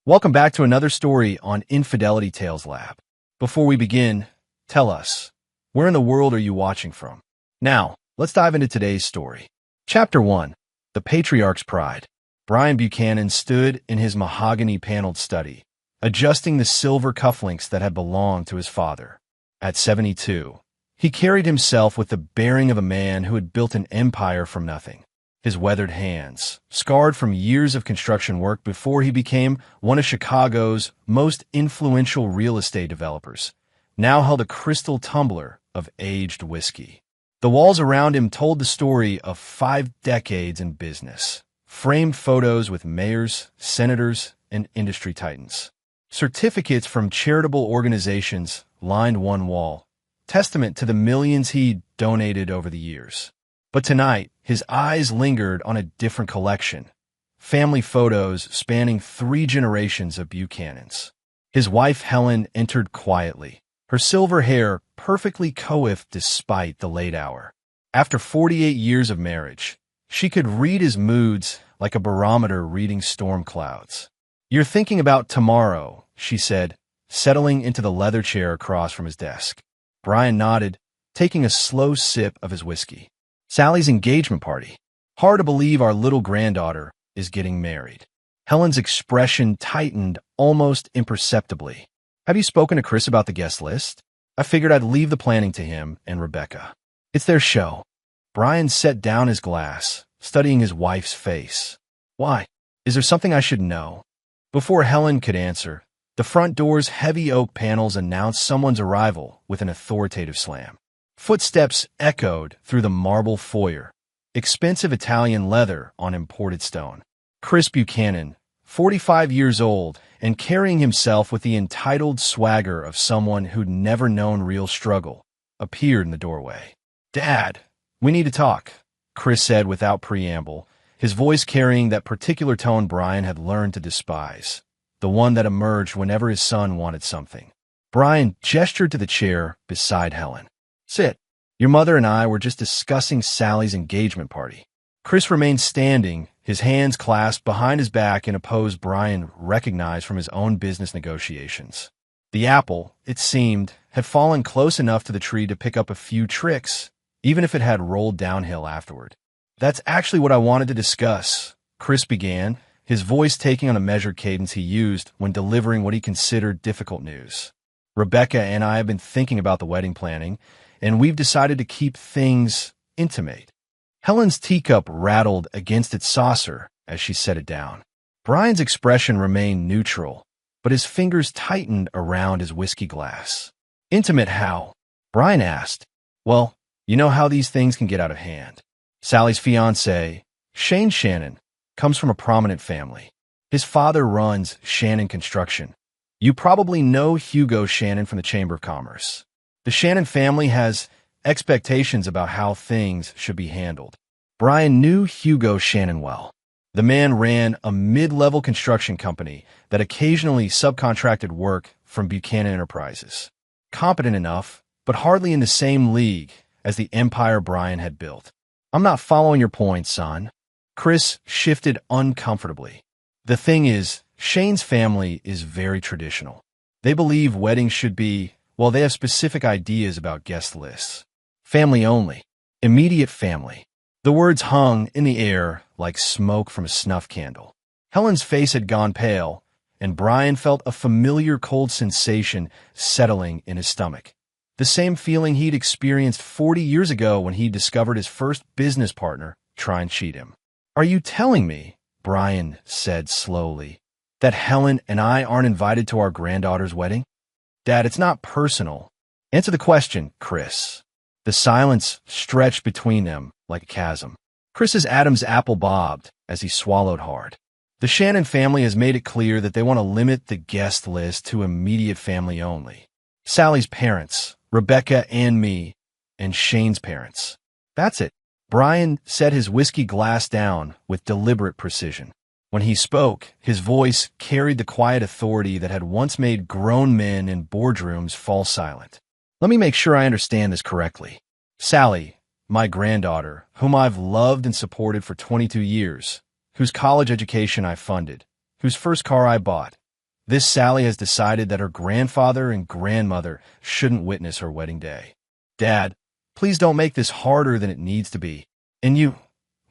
Welcome back to another story on Infidelity Tales Lab. Before we begin, tell us, where in the world are you watching from? Now, let's dive into today's story. Chapter 1. The Patriarch's Pride. Brian Buchanan stood in his mahogany-paneled study, adjusting the silver cufflinks that had belonged to his father. At 72, he carried himself with the bearing of a man who had built an empire from nothing. His weathered hands, scarred from years of construction work before he became one of Chicago's most influential real estate developers, now held a crystal tumbler of aged whiskey. The walls around him told the story of 5 decades in business, framed photos with mayors, senators, and industry titans. Certificates from charitable organizations lined one wall, testament to the millions he donated over the years. But tonight, his eyes lingered on a different collection, family photos spanning 3 generations of Buchanans. His wife Helen entered quietly, her silver hair perfectly coiffed despite the late hour. After 48 years of marriage, she could read his moods like a barometer reading storm clouds. "You're thinking about tomorrow," she said, settling into the leather chair across from his desk. Brian nodded, taking a slow sip of his whiskey. "Sally's engagement party. Hard to believe our little granddaughter is getting married." Helen's expression tightened almost imperceptibly. "Have you spoken to Chris about the guest list? I figured I'd leave the planning to him and Rebecca. It's their show." Brian set down his glass, studying his wife's face. "Why? Is there something I should know?" Before Helen could answer, the front door's heavy oak panels announced someone's arrival with an authoritative slam. Footsteps echoed through the marble foyer, expensive Italian leather on imported stone. Chris Buchanan, 45 years old and carrying himself with the entitled swagger of someone who'd never known real struggle, appeared in the doorway. "Dad, we need to talk," Chris said without preamble, his voice carrying that particular tone Brian had learned to despise, the one that emerged whenever his son wanted something. Brian gestured to the chair beside Helen. "Sit. Your mother and I were just discussing Sally's engagement party." Chris remained standing, his hands clasped behind his back in a pose Brian recognized from his own business negotiations. The apple, it seemed, had fallen close enough to the tree to pick up a few tricks, even if it had rolled downhill afterward. "That's actually what I wanted to discuss," Chris began, his voice taking on a measured cadence he used when delivering what he considered difficult news. "Rebecca and I have been thinking about the wedding planning, and we've decided to keep things intimate." Helen's teacup rattled against its saucer as she set it down. Brian's expression remained neutral, but his fingers tightened around his whiskey glass. "Intimate how?" Brian asked. "Well, you know how these things can get out of hand. Sally's fiancé, Shane Shannon, comes from a prominent family. His father runs Shannon Construction. You probably know Hugo Shannon from the Chamber of Commerce. The Shannon family has expectations about how things should be handled." Brian knew Hugo Shannon well. The man ran a mid-level construction company that occasionally subcontracted work from Buchanan Enterprises. Competent enough, but hardly in the same league as the empire Brian had built. "I'm not following your point, son." Chris shifted uncomfortably. "The thing is, Shane's family is very traditional. They believe weddings should be, well, they have specific ideas about guest lists. Family only. Immediate family." The words hung in the air like smoke from a snuff candle. Helen's face had gone pale, and Brian felt a familiar cold sensation settling in his stomach. The same feeling he'd experienced 40 years ago when he discovered his first business partner try and cheat him. "Are you telling me," Brian said slowly, "that Helen and I aren't invited to our granddaughter's wedding?" "Dad, it's not personal." "Answer the question, Chris." The silence stretched between them like a chasm. Chris's Adam's apple bobbed as he swallowed hard. "The Shannon family has made it clear that they want to limit the guest list to immediate family only. Sally's parents, Rebecca and me, and Shane's parents. That's it." Brian set his whiskey glass down with deliberate precision. When he spoke, his voice carried the quiet authority that had once made grown men in boardrooms fall silent. "Let me make sure I understand this correctly. Sally, my granddaughter, whom I've loved and supported for 22 years, whose college education I funded, whose first car I bought, This Sally has decided that her grandfather and grandmother shouldn't witness her wedding day. Dad, please don't make this harder than it needs to be. And you,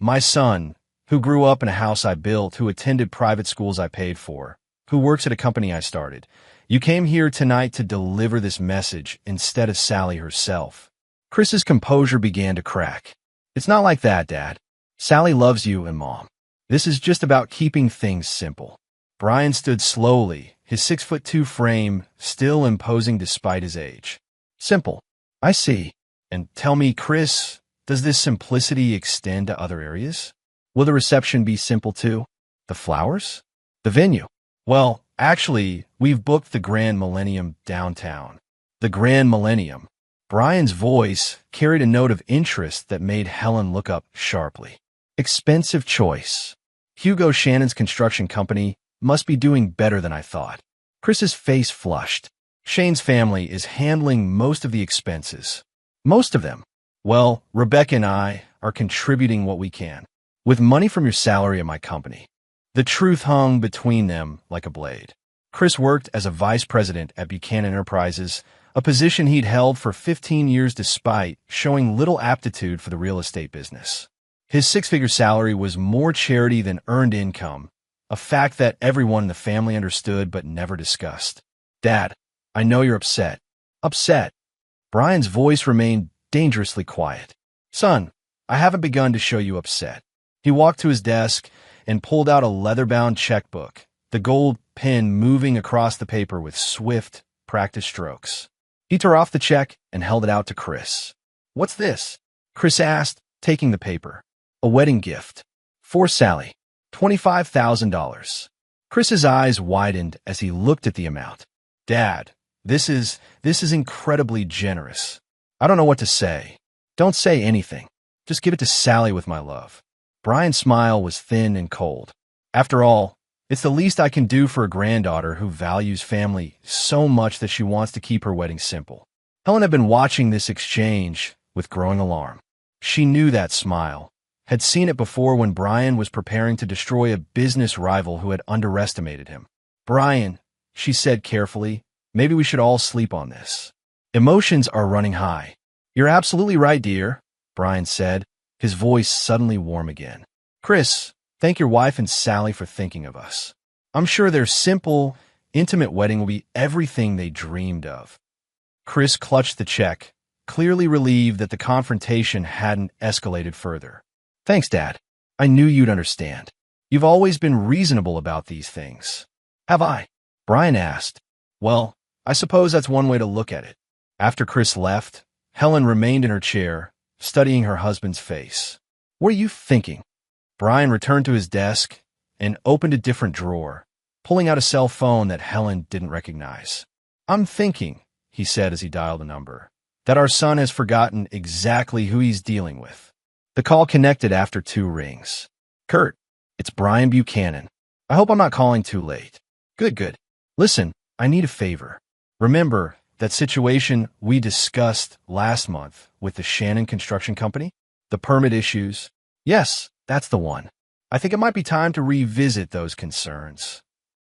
my son, who grew up in a house I built, who attended private schools I paid for, who works at a company I started, you came here tonight to deliver this message instead of Sally herself. Chris's composure began to crack. It's not like that, Dad. Sally loves you and Mom. This is just about keeping things simple. Brian stood slowly, his 6'2" frame still imposing despite his age. Simple. I see. And tell me, Chris, does this simplicity extend to other areas? Will the reception be simple too? The flowers? The venue? Well, actually, we've booked the Grand Millennium downtown. The Grand Millennium. Brian's voice carried a note of interest that made Helen look up sharply. Expensive choice. Hugo Shannon's construction company must be doing better than I thought. Chris's face flushed. Shane's family is handling most of the expenses. Most of them. Well, Rebecca and I are contributing what we can, with money from your salary at my company. The truth hung between them like a blade. Chris worked as a vice president at Buchanan Enterprises, a position he'd held for 15 years despite showing little aptitude for the real estate business. His six-figure salary was more charity than earned income, a fact that everyone in the family understood but never discussed. Dad, I know you're upset. Upset. Brian's voice remained dangerously quiet. Son, I haven't begun to show you upset. He walked to his desk and pulled out a leather-bound checkbook, the gold pen moving across the paper with swift, practiced strokes. He tore off the check and held it out to Chris. What's this? Chris asked, taking the paper. A wedding gift. For Sally. $25,000. Chris's eyes widened as he looked at the amount. Dad, this is incredibly generous. I don't know what to say. Don't say anything. Just give it to Sally with my love. Brian's smile was thin and cold. After all, it's the least I can do for a granddaughter who values family so much that she wants to keep her wedding simple. Helen had been watching this exchange with growing alarm. She knew that smile, had seen it before when Brian was preparing to destroy a business rival who had underestimated him. Brian, she said carefully, maybe we should all sleep on this. Emotions are running high. You're absolutely right, dear, Brian said, his voice suddenly warm again. Chris, thank your wife and Sally for thinking of us. I'm sure their simple, intimate wedding will be everything they dreamed of. Chris clutched the check, clearly relieved that the confrontation hadn't escalated further. Thanks, Dad. I knew you'd understand. You've always been reasonable about these things. Have I? Brian asked. Well, I suppose that's one way to look at it. After Chris left, Helen remained in her chair, studying her husband's face. What are you thinking? Brian returned to his desk and opened a different drawer, pulling out a cell phone that Helen didn't recognize. I'm thinking, he said as he dialed a number, that our son has forgotten exactly who he's dealing with. The call connected after 2 rings. Kurt, it's Brian Buchanan. I hope I'm not calling too late. Good. Listen, I need a favor. Remember that situation we discussed last month with the Shannon Construction Company? The permit issues? Yes, that's the one. I think it might be time to revisit those concerns.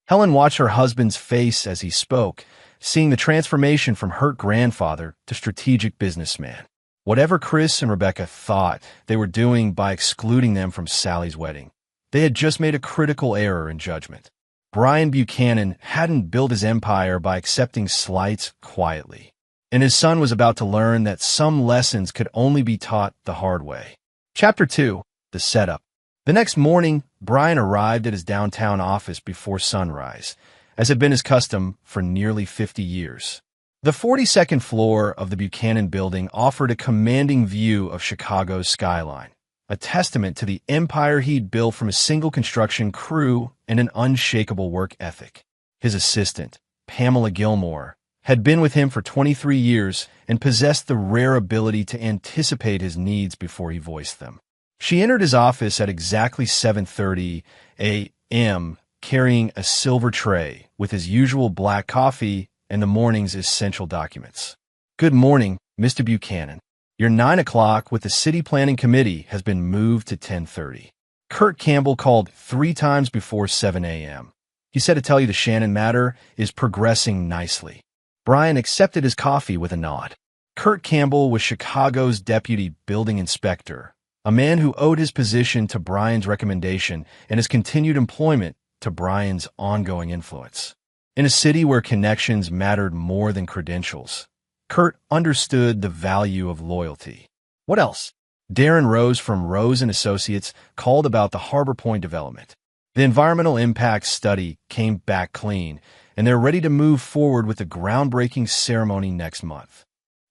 Helen watched her husband's face as he spoke, seeing the transformation from hurt grandfather to strategic businessman. Whatever Chris and Rebecca thought they were doing by excluding them from Sally's wedding, they had just made a critical error in judgment. Brian Buchanan hadn't built his empire by accepting slights quietly, and his son was about to learn that some lessons could only be taught the hard way. Chapter 2. The Setup. The next morning, Brian arrived at his downtown office before sunrise, as had been his custom for nearly 50 years. The 42nd floor of the Buchanan building offered a commanding view of Chicago's skyline, a testament to the empire he'd built from a single construction crew and an unshakable work ethic. His assistant, Pamela Gilmore, had been with him for 23 years and possessed the rare ability to anticipate his needs before he voiced them. She entered his office at exactly 7:30 a.m., carrying a silver tray with his usual black coffee and the morning's essential documents. Good morning, Mr. Buchanan. Your 9 o'clock with the City Planning Committee has been moved to 10:30. Kurt Campbell called 3 times before 7 a.m. He said to tell you the Shannon matter is progressing nicely. Brian accepted his coffee with a nod. Kurt Campbell was Chicago's deputy building inspector, a man who owed his position to Brian's recommendation and his continued employment to Brian's ongoing influence. In a city where connections mattered more than credentials, Kurt understood the value of loyalty. What else? Darren Rose from Rose & Associates called about the Harbor Point development. The environmental impact study came back clean, and they're ready to move forward with the groundbreaking ceremony next month.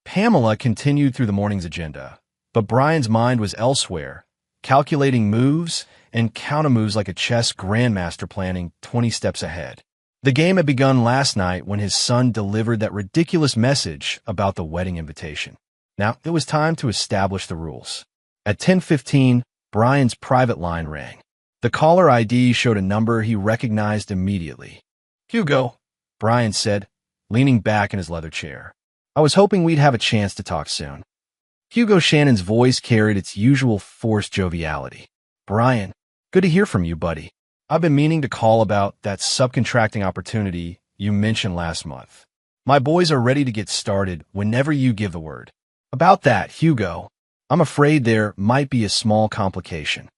Pamela continued through the morning's agenda, but Brian's mind was elsewhere, calculating moves and counter-moves like a chess grandmaster planning 20 steps ahead. The game had begun last night when his son delivered that ridiculous message about the wedding invitation. Now, it was time to establish the rules. At 10:15, Brian's private line rang. The caller ID showed a number he recognized immediately. "Hugo," Brian said, leaning back in his leather chair. "I was hoping we'd have a chance to talk soon." Hugo Shannon's voice carried its usual forced joviality. "Brian, good to hear from you, buddy. I've been meaning to call about that subcontracting opportunity you mentioned last month. My boys are ready to get started whenever you give the word." "About that, Hugo, I'm afraid there might be a small complication."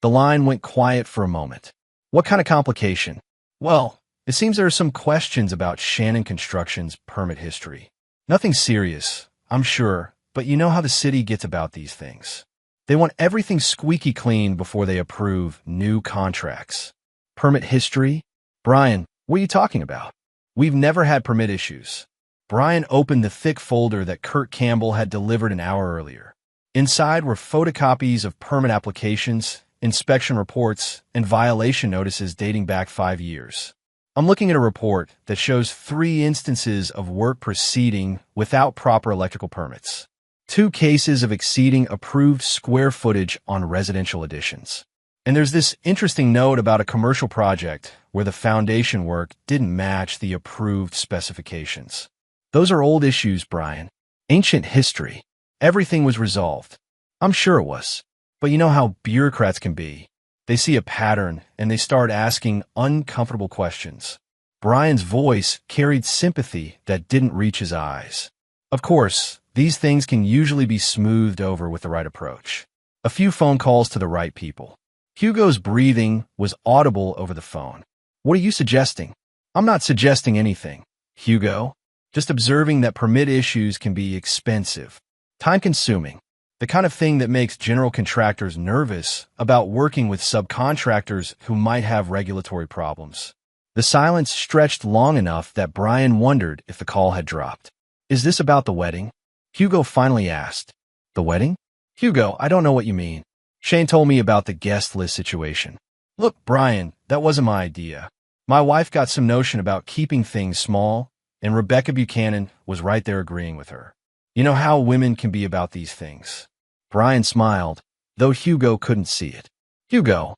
The line went quiet for a moment. "What kind of complication?" "Well, it seems there are some questions about Shannon Construction's permit history. Nothing serious, I'm sure, but you know how the city gets about these things. They want everything squeaky clean before they approve new contracts." "Permit history?" "Brian, what are you talking about? We've never had permit issues." Brian opened the thick folder that Kurt Campbell had delivered an hour earlier. Inside were photocopies of permit applications, inspection reports, and violation notices dating back 5 years. "I'm looking at a report that shows 3 instances of work proceeding without proper electrical permits. 2 cases of exceeding approved square footage on residential additions. And there's this interesting note about a commercial project where the foundation work didn't match the approved specifications." "Those are old issues, Brian. Ancient history. Everything was resolved." "I'm sure it was. But you know how bureaucrats can be. They see a pattern and they start asking uncomfortable questions." Brian's voice carried sympathy that didn't reach his eyes. "Of course, these things can usually be smoothed over with the right approach. A few phone calls to the right people." Hugo's breathing was audible over the phone. "What are you suggesting?" "I'm not suggesting anything, Hugo. Just observing that permit issues can be expensive, time-consuming, the kind of thing that makes general contractors nervous about working with subcontractors who might have regulatory problems." The silence stretched long enough that Brian wondered if the call had dropped. "Is this about the wedding?" Hugo finally asked. "The wedding?" "Hugo, I don't know what you mean. Shane told me about the guest list situation." "Look, Brian, that wasn't my idea. My wife got some notion about keeping things small, and Rebecca Buchanan was right there agreeing with her. You know how women can be about these things." Brian smiled, though Hugo couldn't see it. "Hugo,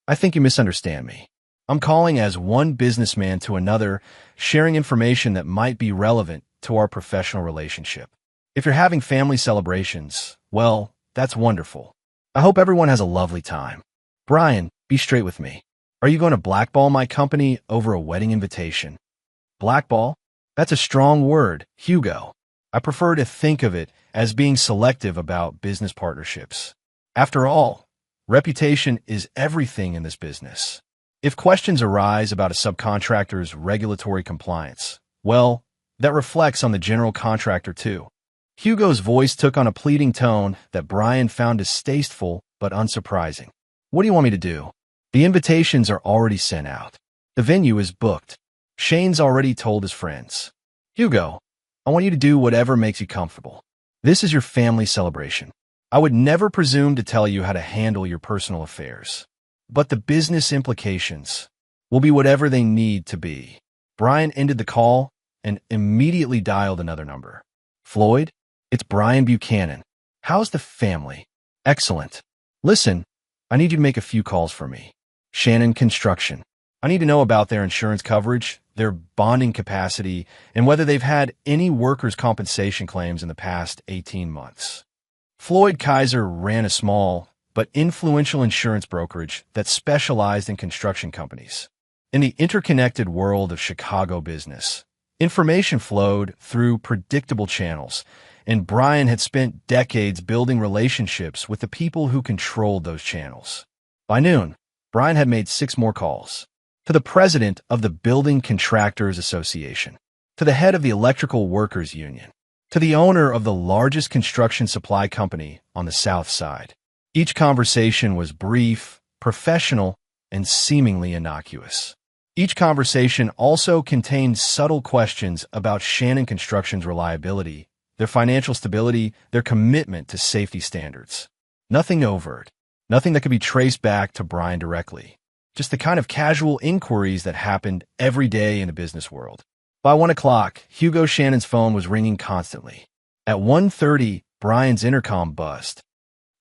I think you misunderstand me. I'm calling as one businessman to another, sharing information that might be relevant to our professional relationship. If you're having family celebrations, well, that's wonderful. I hope everyone has a lovely time. Brian, be straight with me. Are you going to blackball my company over a wedding invitation?" "Blackball? That's a strong word, Hugo. I prefer to think of it as being selective about business partnerships. After all, reputation is everything in this business. If questions arise about a subcontractor's regulatory compliance, well, that reflects on the general contractor too." Hugo's voice took on a pleading tone that Brian found distasteful but unsurprising. "What do you want me to do? The invitations are already sent out. The venue is booked. Shane's already told his friends. Hugo, I want you to do whatever makes you comfortable. This is your family celebration. I would never presume to tell you how to handle your personal affairs. But the business implications will be whatever they need to be." Brian ended the call and immediately dialed another number. "Floyd, it's Brian Buchanan. How's the family?" "Excellent. Listen, I need you to make a few calls for me. Shannon Construction. I need to know about their insurance coverage, their bonding capacity, and whether they've had any workers' compensation claims in the past 18 months. Floyd Kaiser ran a small but influential insurance brokerage that specialized in construction companies. In the interconnected world of Chicago business, information flowed through predictable channels, and Brian had spent decades building relationships with the people who controlled those channels. By noon, Brian had made 6 more calls. To the president of the Building Contractors Association, to the head of the Electrical Workers Union, to the owner of the largest construction supply company on the South Side. Each conversation was brief, professional, and seemingly innocuous. Each conversation also contained subtle questions about Shannon Construction's reliability, their financial stability, their commitment to safety standards. Nothing overt, nothing that could be traced back to Brian directly. Just the kind of casual inquiries that happened every day in the business world. By 1 o'clock, Hugo Shannon's phone was ringing constantly. At 1:30, Brian's intercom buzzed.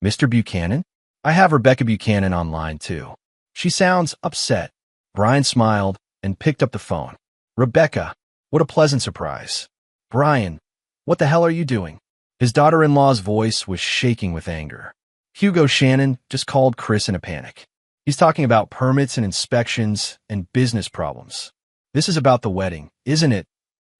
"Mr. Buchanan? I have Rebecca Buchanan online, too. She sounds upset." Brian smiled and picked up the phone. "Rebecca, what a pleasant surprise." "Brian, what the hell are you doing?" His daughter-in-law's voice was shaking with anger. "Hugo Shannon just called Chris in a panic. He's talking about permits and inspections and business problems. This is about the wedding, isn't it?"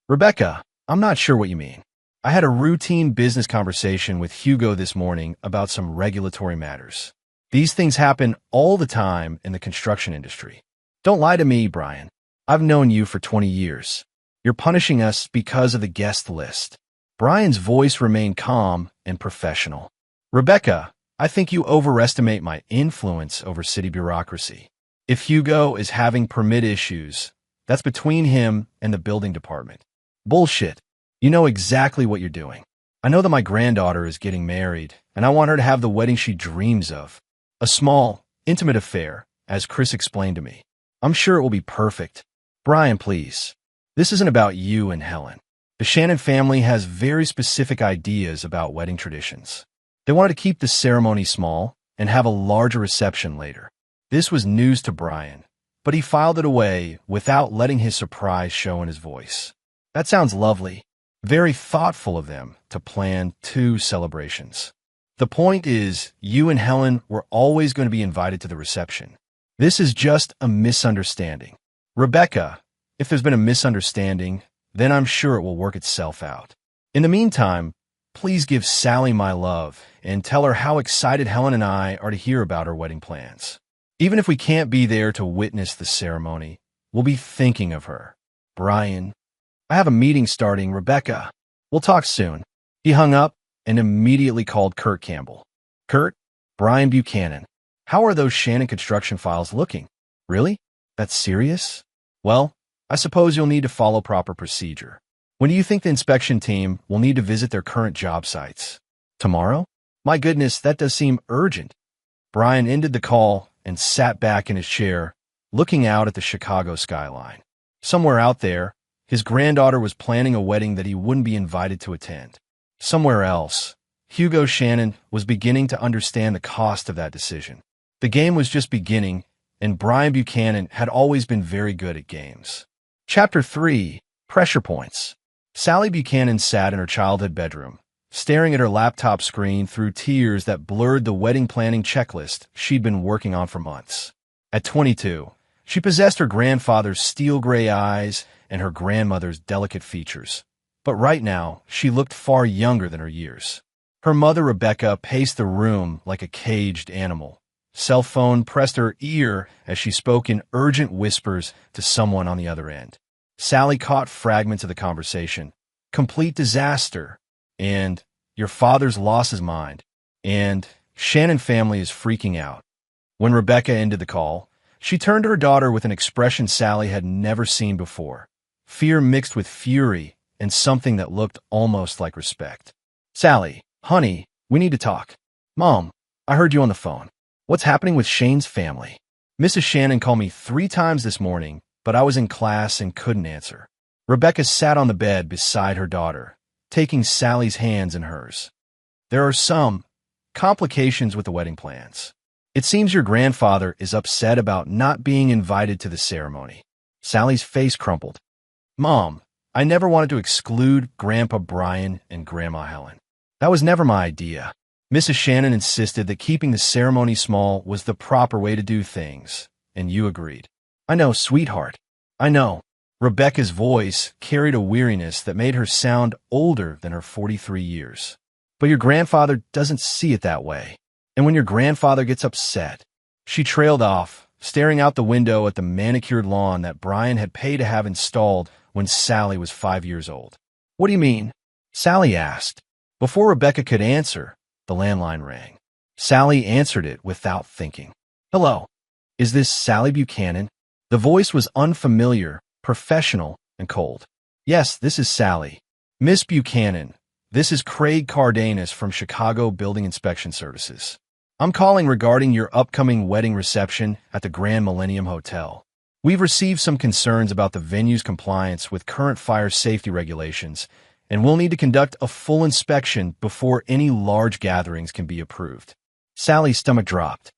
"Rebecca, I'm not sure what you mean. I had a routine business conversation with Hugo this morning about some regulatory matters. These things happen all the time in the construction industry. Don't lie to me, Brian. I've known you for 20 years. You're punishing us because of the guest list." Brian's voice remained calm and professional. "Rebecca, I think you overestimate my influence over city bureaucracy. If Hugo is having permit issues, that's between him and the building department." "Bullshit. You know exactly what you're doing. I know that my granddaughter is getting married, and I want her to have the wedding she dreams of. A small, intimate affair, as Chris explained to me. I'm sure it will be perfect." "Brian, please. This isn't about you and Helen. The Shannon family has very specific ideas about wedding traditions. They wanted to keep the ceremony small and have a larger reception later." This was news to Brian, but he filed it away without letting his surprise show in his voice. "That sounds lovely. Very thoughtful of them to plan 2 celebrations. The point is, you and Helen were always going to be invited to the reception. This is just a misunderstanding. Rebecca, if there's been a misunderstanding, then I'm sure it will work itself out. In the meantime, please give Sally my love and tell her how excited Helen and I are to hear about her wedding plans. Even if we can't be there to witness the ceremony, we'll be thinking of her. Brian, I have a meeting starting, Rebecca. We'll talk soon." He hung up and immediately called Kurt Campbell. "Kurt, Brian Buchanan. How are those Shannon construction files looking? Really? That's serious? Well, I suppose you'll need to follow proper procedure. When do you think the inspection team will need to visit their current job sites? Tomorrow? My goodness, that does seem urgent." Brian ended the call and sat back in his chair, looking out at the Chicago skyline. Somewhere out there, his granddaughter was planning a wedding that he wouldn't be invited to attend. Somewhere else, Hugo Shannon was beginning to understand the cost of that decision. The game was just beginning, and Brian Buchanan had always been very good at games. Chapter 3, Pressure Points. Sally Buchanan sat in her childhood bedroom, staring at her laptop screen through tears that blurred the wedding planning checklist she'd been working on for months. At 22, she possessed her grandfather's steel gray eyes and her grandmother's delicate features. But right now, she looked far younger than her years. Her mother, Rebecca, paced the room like a caged animal. Cell phone pressed her ear as she spoke in urgent whispers to someone on the other end. Sally caught fragments of the conversation. "Complete disaster," and "Your father's lost his mind," and "Shannon family is freaking out." When Rebecca ended the call, she turned to her daughter with an expression Sally had never seen before. Fear mixed with fury and something that looked almost like respect. "Sally, honey, we need to talk." "Mom, I heard you on the phone. What's happening with Shane's family?" "Mrs. Shannon called me 3 times this morning, but I was in class and couldn't answer." Rebecca sat on the bed beside her daughter, taking Sally's hands in hers. "There are some complications with the wedding plans. It seems your grandfather is upset about not being invited to the ceremony." Sally's face crumpled. "Mom, I never wanted to exclude Grandpa Brian and Grandma Helen. That was never my idea. Mrs. Shannon insisted that keeping the ceremony small was the proper way to do things, and you agreed. I know, sweetheart. I know. Rebecca's voice carried a weariness that made her sound older than her 43 years. But your grandfather doesn't see it that way. And when your grandfather gets upset, she trailed off, staring out the window at the manicured lawn that Brian had paid to have installed when Sally was 5 years old. What do you mean? Sally asked. Before Rebecca could answer, the landline rang. Sally answered it without thinking. Hello. Is this Sally Buchanan? The voice was unfamiliar, professional, and cold. Yes, this is Sally. Miss Buchanan, this is Craig Cardenas from Chicago Building Inspection Services. I'm calling regarding your upcoming wedding reception at the Grand Millennium Hotel. We've received some concerns about the venue's compliance with current fire safety regulations, and we'll need to conduct a full inspection before any large gatherings can be approved. Sally's stomach dropped.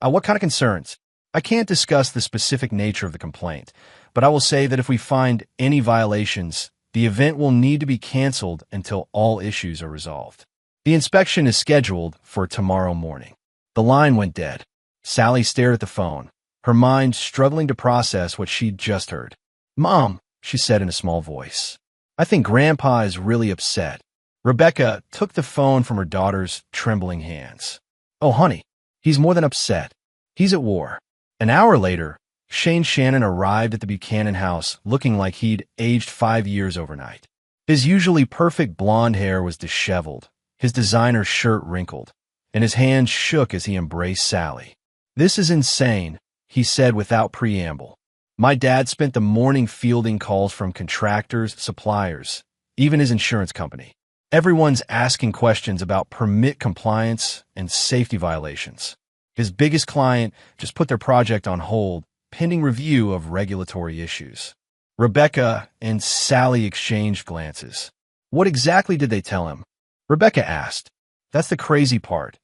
What kind of concerns? I can't discuss the specific nature of the complaint, but I will say that if we find any violations, the event will need to be canceled until all issues are resolved. The inspection is scheduled for tomorrow morning. The line went dead. Sally stared at the phone, her mind struggling to process what she'd just heard. Mom, she said in a small voice. I think Grandpa is really upset. Rebecca took the phone from her daughter's trembling hands. Oh, honey, he's more than upset. He's at war. An hour later, Shane Shannon arrived at the Buchanan house looking like he'd aged 5 years overnight. His usually perfect blonde hair was disheveled, his designer shirt wrinkled, and his hands shook as he embraced Sally. This is insane, he said without preamble. My dad spent the morning fielding calls from contractors, suppliers, even his insurance company. Everyone's asking questions about permit compliance and safety violations. His biggest client just put their project on hold, pending review of regulatory issues. Rebecca and Sally exchanged glances. What exactly did they tell him? Rebecca asked. That's the crazy part.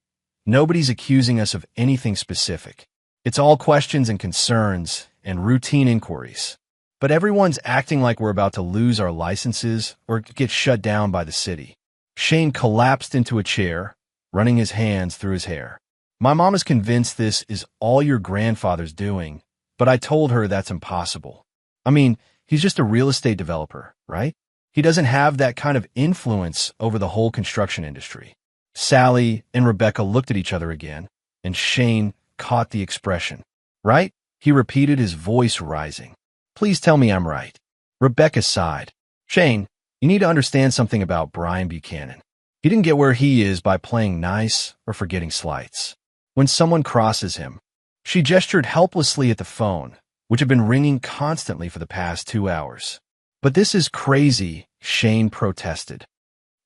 Nobody's accusing us of anything specific. It's all questions and concerns and routine inquiries. But everyone's acting like we're about to lose our licenses or get shut down by the city. Shane collapsed into a chair, running his hands through his hair. My mom is convinced this is all your grandfather's doing, but I told her that's impossible. I mean, he's just a real estate developer, right? He doesn't have that kind of influence over the whole construction industry. Sally and Rebecca looked at each other again, and Shane caught the expression. Right? He repeated, his voice rising. Please tell me I'm right. Rebecca sighed. Shane, you need to understand something about Brian Buchanan. He didn't get where he is by playing nice or forgetting slights. When someone crosses him, she gestured helplessly at the phone, which had been ringing constantly for the past 2 hours. But this is crazy, Shane protested.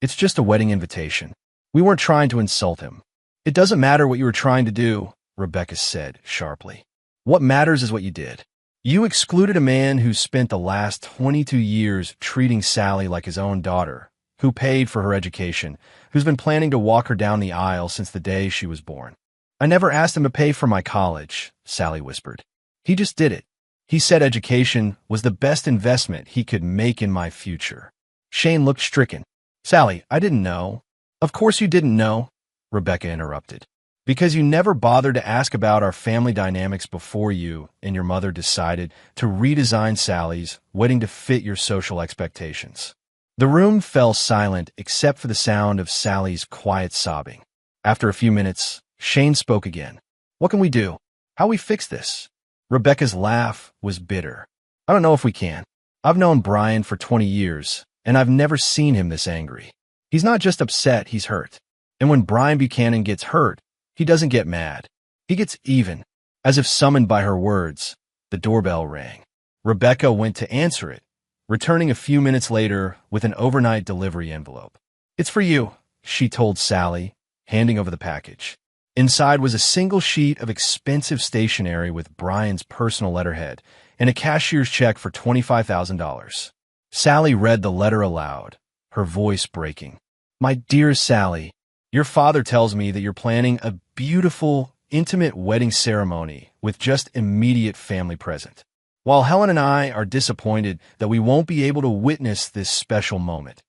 It's just a wedding invitation. We weren't trying to insult him. It doesn't matter what you were trying to do, Rebecca said sharply. What matters is what you did. You excluded a man who spent the last 22 years treating Sally like his own daughter, who paid for her education, who's been planning to walk her down the aisle since the day she was born. I never asked him to pay for my college, Sally whispered. He just did it. He said education was the best investment he could make in my future. Shane looked stricken. Sally, I didn't know. Of course you didn't know, Rebecca interrupted. Because you never bothered to ask about our family dynamics before you and your mother decided to redesign Sally's wedding to fit your social expectations. The room fell silent except for the sound of Sally's quiet sobbing. After a few minutes, Shane spoke again. What can we do? How we fix this? Rebecca's laugh was bitter. I don't know if we can. I've known Brian for 20 years, and I've never seen him this angry. He's not just upset, he's hurt. And when Brian Buchanan gets hurt, he doesn't get mad. He gets even. As if summoned by her words, the doorbell rang. Rebecca went to answer it, returning a few minutes later with an overnight delivery envelope. It's for you, she told Sally, handing over the package. Inside was a single sheet of expensive stationery with Brian's personal letterhead and a cashier's check for $25,000. Sally read the letter aloud, her voice breaking. My dear Sally, your father tells me that you're planning a beautiful, intimate wedding ceremony with just immediate family present. While Helen and I are disappointed that we won't be able to witness this special moment,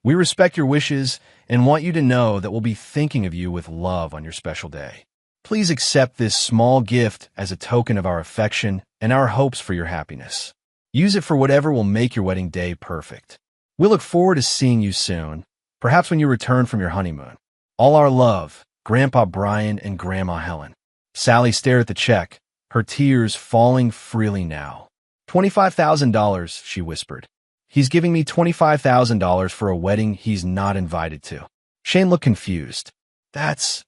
we respect your wishes and want you to know that we'll be thinking of you with love on your special day. Please accept this small gift as a token of our affection and our hopes for your happiness. Use it for whatever will make your wedding day perfect. We look forward to seeing you soon, perhaps when you return from your honeymoon. All our love, Grandpa Brian and Grandma Helen. Sally stared at the check, her tears falling freely now. $25,000, she whispered. He's giving me $25,000 for a wedding he's not invited to. Shane looked confused. That's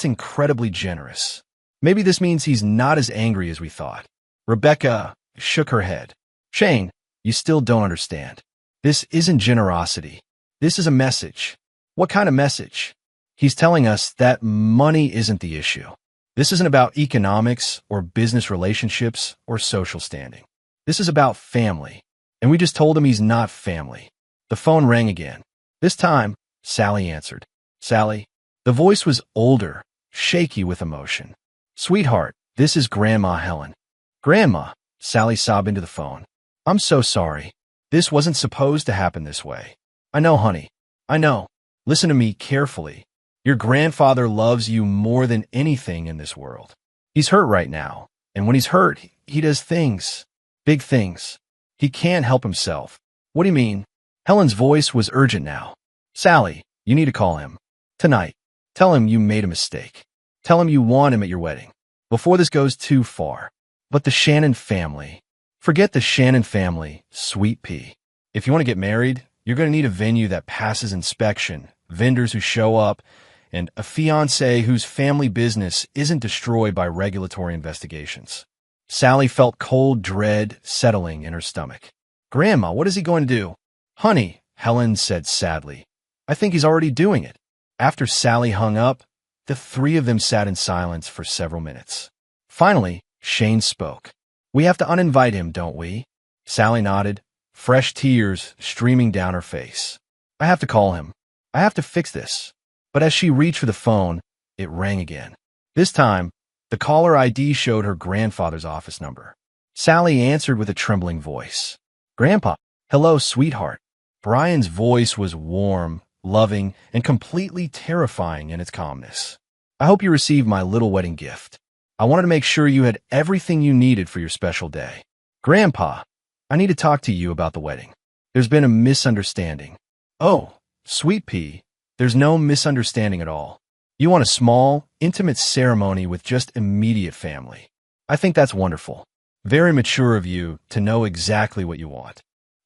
incredibly generous. Maybe this means he's not as angry as we thought. Rebecca shook her head. Shane, you still don't understand. This isn't generosity. This is a message. What kind of message? He's telling us that money isn't the issue. This isn't about economics or business relationships or social standing. This is about family. And we just told him he's not family. The phone rang again. This time, Sally answered. Sally. The voice was older, shaky with emotion. Sweetheart, this is Grandma Helen. Grandma, Sally sobbed into the phone. I'm so sorry. This wasn't supposed to happen this way. I know, honey. I know. Listen to me carefully. Your grandfather loves you more than anything in this world. He's hurt right now, and when he's hurt, he does things. Big things. He can't help himself. What do you mean? Helen's voice was urgent now. Sally, you need to call him. Tonight. Tell him you made a mistake. Tell him you want him at your wedding. Before this goes too far. But the Shannon family. Forget the Shannon family, sweet pea. If you want to get married, you're going to need a venue that passes inspection, vendors who show up, and a fiancé whose family business isn't destroyed by regulatory investigations. Sally felt cold dread settling in her stomach. Grandma, what is he going to do? Honey, Helen said sadly. I think he's already doing it. After Sally hung up, the three of them sat in silence for several minutes. Finally, Shane spoke. We have to uninvite him, don't we? Sally nodded, fresh tears streaming down her face. I have to call him. I have to fix this. But as she reached for the phone, it rang again. This time, the caller ID showed her grandfather's office number. Sally answered with a trembling voice. Grandpa, hello, sweetheart. Brian's voice was warm, loving, and completely terrifying in its calmness. I hope you received my little wedding gift. I wanted to make sure you had everything you needed for your special day. Grandpa, I need to talk to you about the wedding. There's been a misunderstanding. Oh, sweet pea, there's no misunderstanding at all. You want a small, intimate ceremony with just immediate family. I think that's wonderful. Very mature of you to know exactly what you want.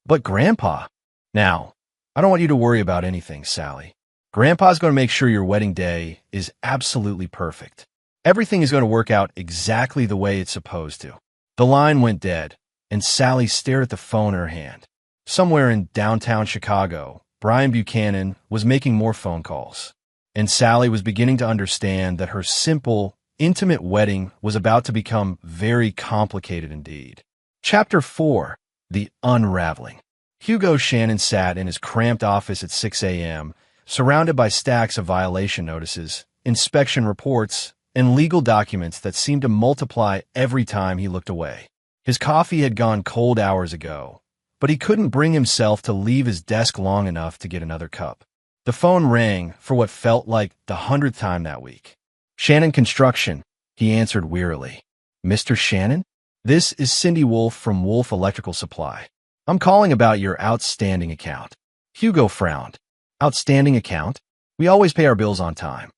But Grandpa, now, I don't want you to worry about anything, Sally. Grandpa's going to make sure your wedding day is absolutely perfect. Everything is going to work out exactly the way it's supposed to. The line went dead, and Sally stared at the phone in her hand. Somewhere in downtown Chicago, Brian Buchanan was making more phone calls, and Sally was beginning to understand that her simple, intimate wedding was about to become very complicated indeed. Chapter 4. The Unraveling. Hugo Shannon sat in his cramped office at 6 a.m., surrounded by stacks of violation notices, inspection reports, and legal documents that seemed to multiply every time he looked away. His coffee had gone cold hours ago, but he couldn't bring himself to leave his desk long enough to get another cup. The phone rang for what felt like the 100th time that week. Shannon Construction, he answered wearily. Mr. Shannon? This is Cindy Wolf from Wolf Electrical Supply. I'm calling about your outstanding account. Hugo frowned. Outstanding account? We always pay our bills on time.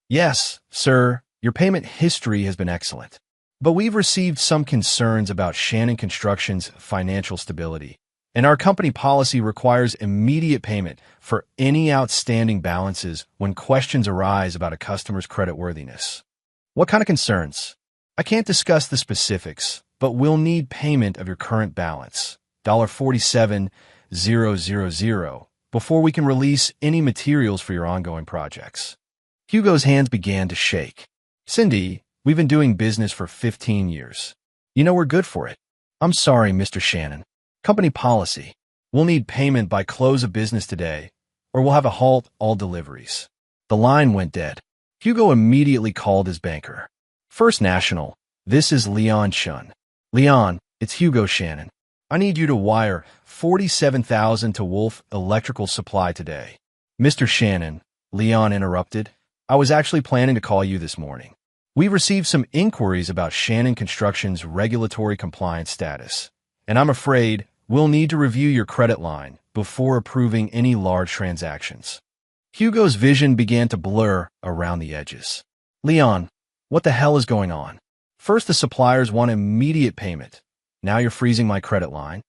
Yes, sir, your payment history has been excellent. But we've received some concerns about Shannon Construction's financial stability, and our company policy requires immediate payment for any outstanding balances when questions arise about a customer's creditworthiness. What kind of concerns? I can't discuss the specifics, but we'll need payment of your current balance, $47,000, before we can release any materials for your ongoing projects. Hugo's hands began to shake. Cindy, we've been doing business for 15 years. You know we're good for it. I'm sorry, Mr. Shannon. Company policy. We'll need payment by close of business today, or we'll have to halt all deliveries. The line went dead. Hugo immediately called his banker. First National, this is Leon Chun. Leon, it's Hugo Shannon. I need you to wire $47,000 to Wolf Electrical Supply today. Mr. Shannon, Leon interrupted. I was actually planning to call you this morning. We received some inquiries about Shannon Construction's regulatory compliance status, and I'm afraid we'll need to review your credit line before approving any large transactions. Hugo's vision began to blur around the edges. Leon, what the hell is going on? First, the suppliers want immediate payment. Now you're freezing my credit line.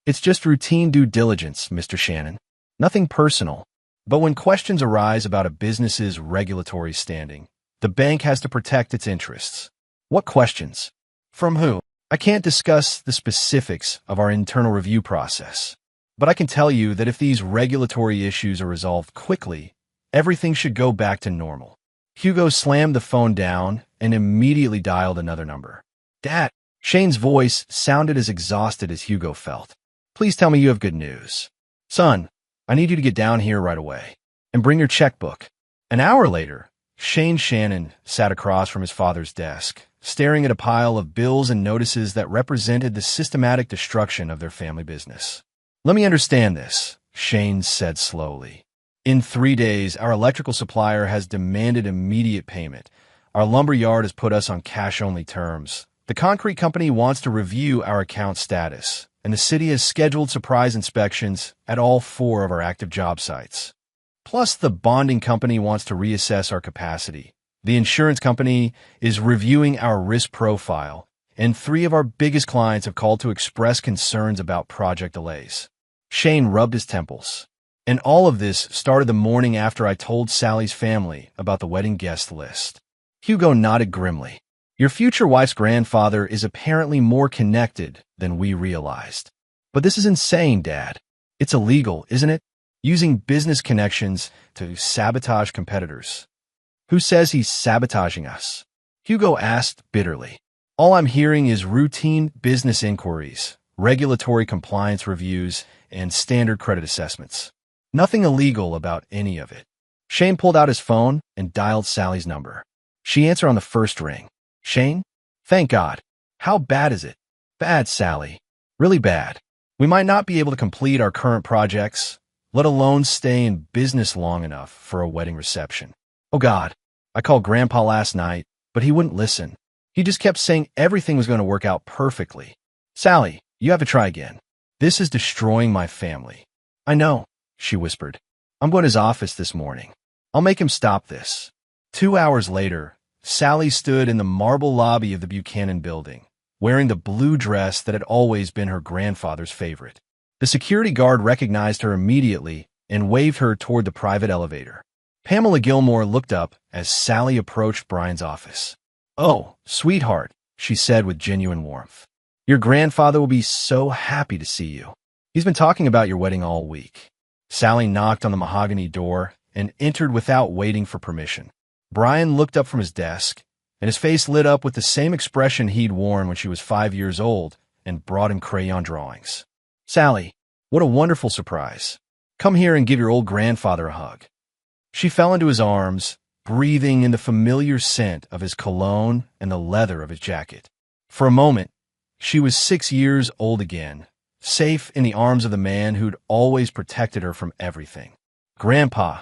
It's just routine due diligence, Mr. Shannon. Nothing personal. But when questions arise about a business's regulatory standing, the bank has to protect its interests. What questions? From who? I can't discuss the specifics of our internal review process, but I can tell you that if these regulatory issues are resolved quickly, everything should go back to normal. Hugo slammed the phone down and immediately dialed another number. Dad, Shane's voice sounded as exhausted as Hugo felt. Please tell me you have good news. Son, I need you to get down here right away and bring your checkbook. An hour later, Shane Shannon sat across from his father's desk, staring at a pile of bills and notices that represented the systematic destruction of their family business. Let me understand this, Shane said slowly. In 3 days, our electrical supplier has demanded immediate payment. Our lumber yard has put us on cash-only terms. The concrete company wants to review our account status, and the city has scheduled surprise inspections at all 4 of our active job sites. Plus, the bonding company wants to reassess our capacity. The insurance company is reviewing our risk profile, and 3 of our biggest clients have called to express concerns about project delays. Shane rubbed his temples. And all of this started the morning after I told Sally's family about the wedding guest list. Hugo nodded grimly. Your future wife's grandfather is apparently more connected than we realized. But this is insane, Dad. It's illegal, isn't it? Using business connections to sabotage competitors. Who says he's sabotaging us? Hugo asked bitterly. All I'm hearing is routine business inquiries, regulatory compliance reviews, and standard credit assessments. Nothing illegal about any of it. Shane pulled out his phone and dialed Sally's number. She answered on the first ring. Shane? Thank God. How bad is it? Bad, Sally. Really bad. We might not be able to complete our current projects, let alone stay in business long enough for a wedding reception. Oh God, I called Grandpa last night, but he wouldn't listen. He just kept saying everything was going to work out perfectly. Sally, you have to try again. This is destroying my family. I know, she whispered. I'm going to his office this morning. I'll make him stop this. 2 hours later, Sally stood in the marble lobby of the Buchanan building, wearing the blue dress that had always been her grandfather's favorite. The security guard recognized her immediately and waved her toward the private elevator. Pamela Gilmore looked up as Sally approached Brian's office. Oh, sweetheart, she said with genuine warmth. Your grandfather will be so happy to see you. He's been talking about your wedding all week. Sally knocked on the mahogany door and entered without waiting for permission. Brian looked up from his desk, and his face lit up with the same expression he'd worn when she was 5 years old and brought him crayon drawings. Sally, what a wonderful surprise. Come here and give your old grandfather a hug. She fell into his arms, breathing in the familiar scent of his cologne and the leather of his jacket. For a moment, she was 6 years old again, safe in the arms of the man who'd always protected her from everything. Grandpa,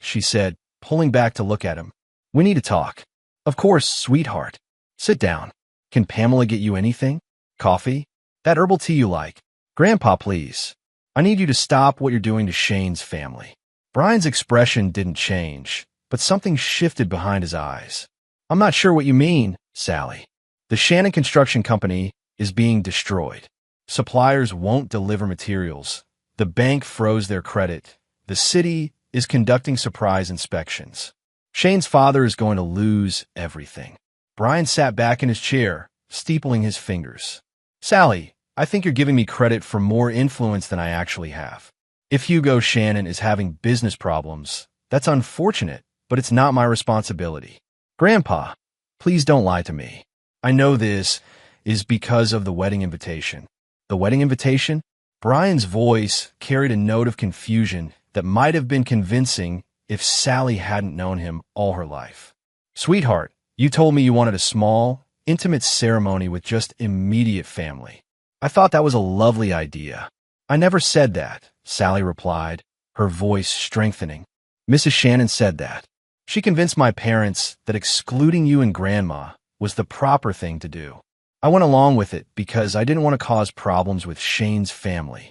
she said, pulling back to look at him. We need to talk. Of course, sweetheart. Sit down. Can Pamela get you anything? Coffee? That herbal tea you like? Grandpa, please. I need you to stop what you're doing to Shane's family. Brian's expression didn't change, but something shifted behind his eyes. I'm not sure what you mean, Sally. The Shannon Construction Company is being destroyed. Suppliers won't deliver materials. The bank froze their credit. The city is conducting surprise inspections. Shane's father is going to lose everything. Brian sat back in his chair, steepling his fingers. Sally, I think you're giving me credit for more influence than I actually have. If Hugo Shannon is having business problems, that's unfortunate, but it's not my responsibility. Grandpa, please don't lie to me. I know this is because of the wedding invitation. The wedding invitation? Brian's voice carried a note of confusion that might have been convincing if Sally hadn't known him all her life. Sweetheart, you told me you wanted a small, intimate ceremony with just immediate family. I thought that was a lovely idea. I never said that, Sally replied, her voice strengthening. Mrs. Shannon said that. She convinced my parents that excluding you and Grandma was the proper thing to do. I went along with it because I didn't want to cause problems with Shane's family.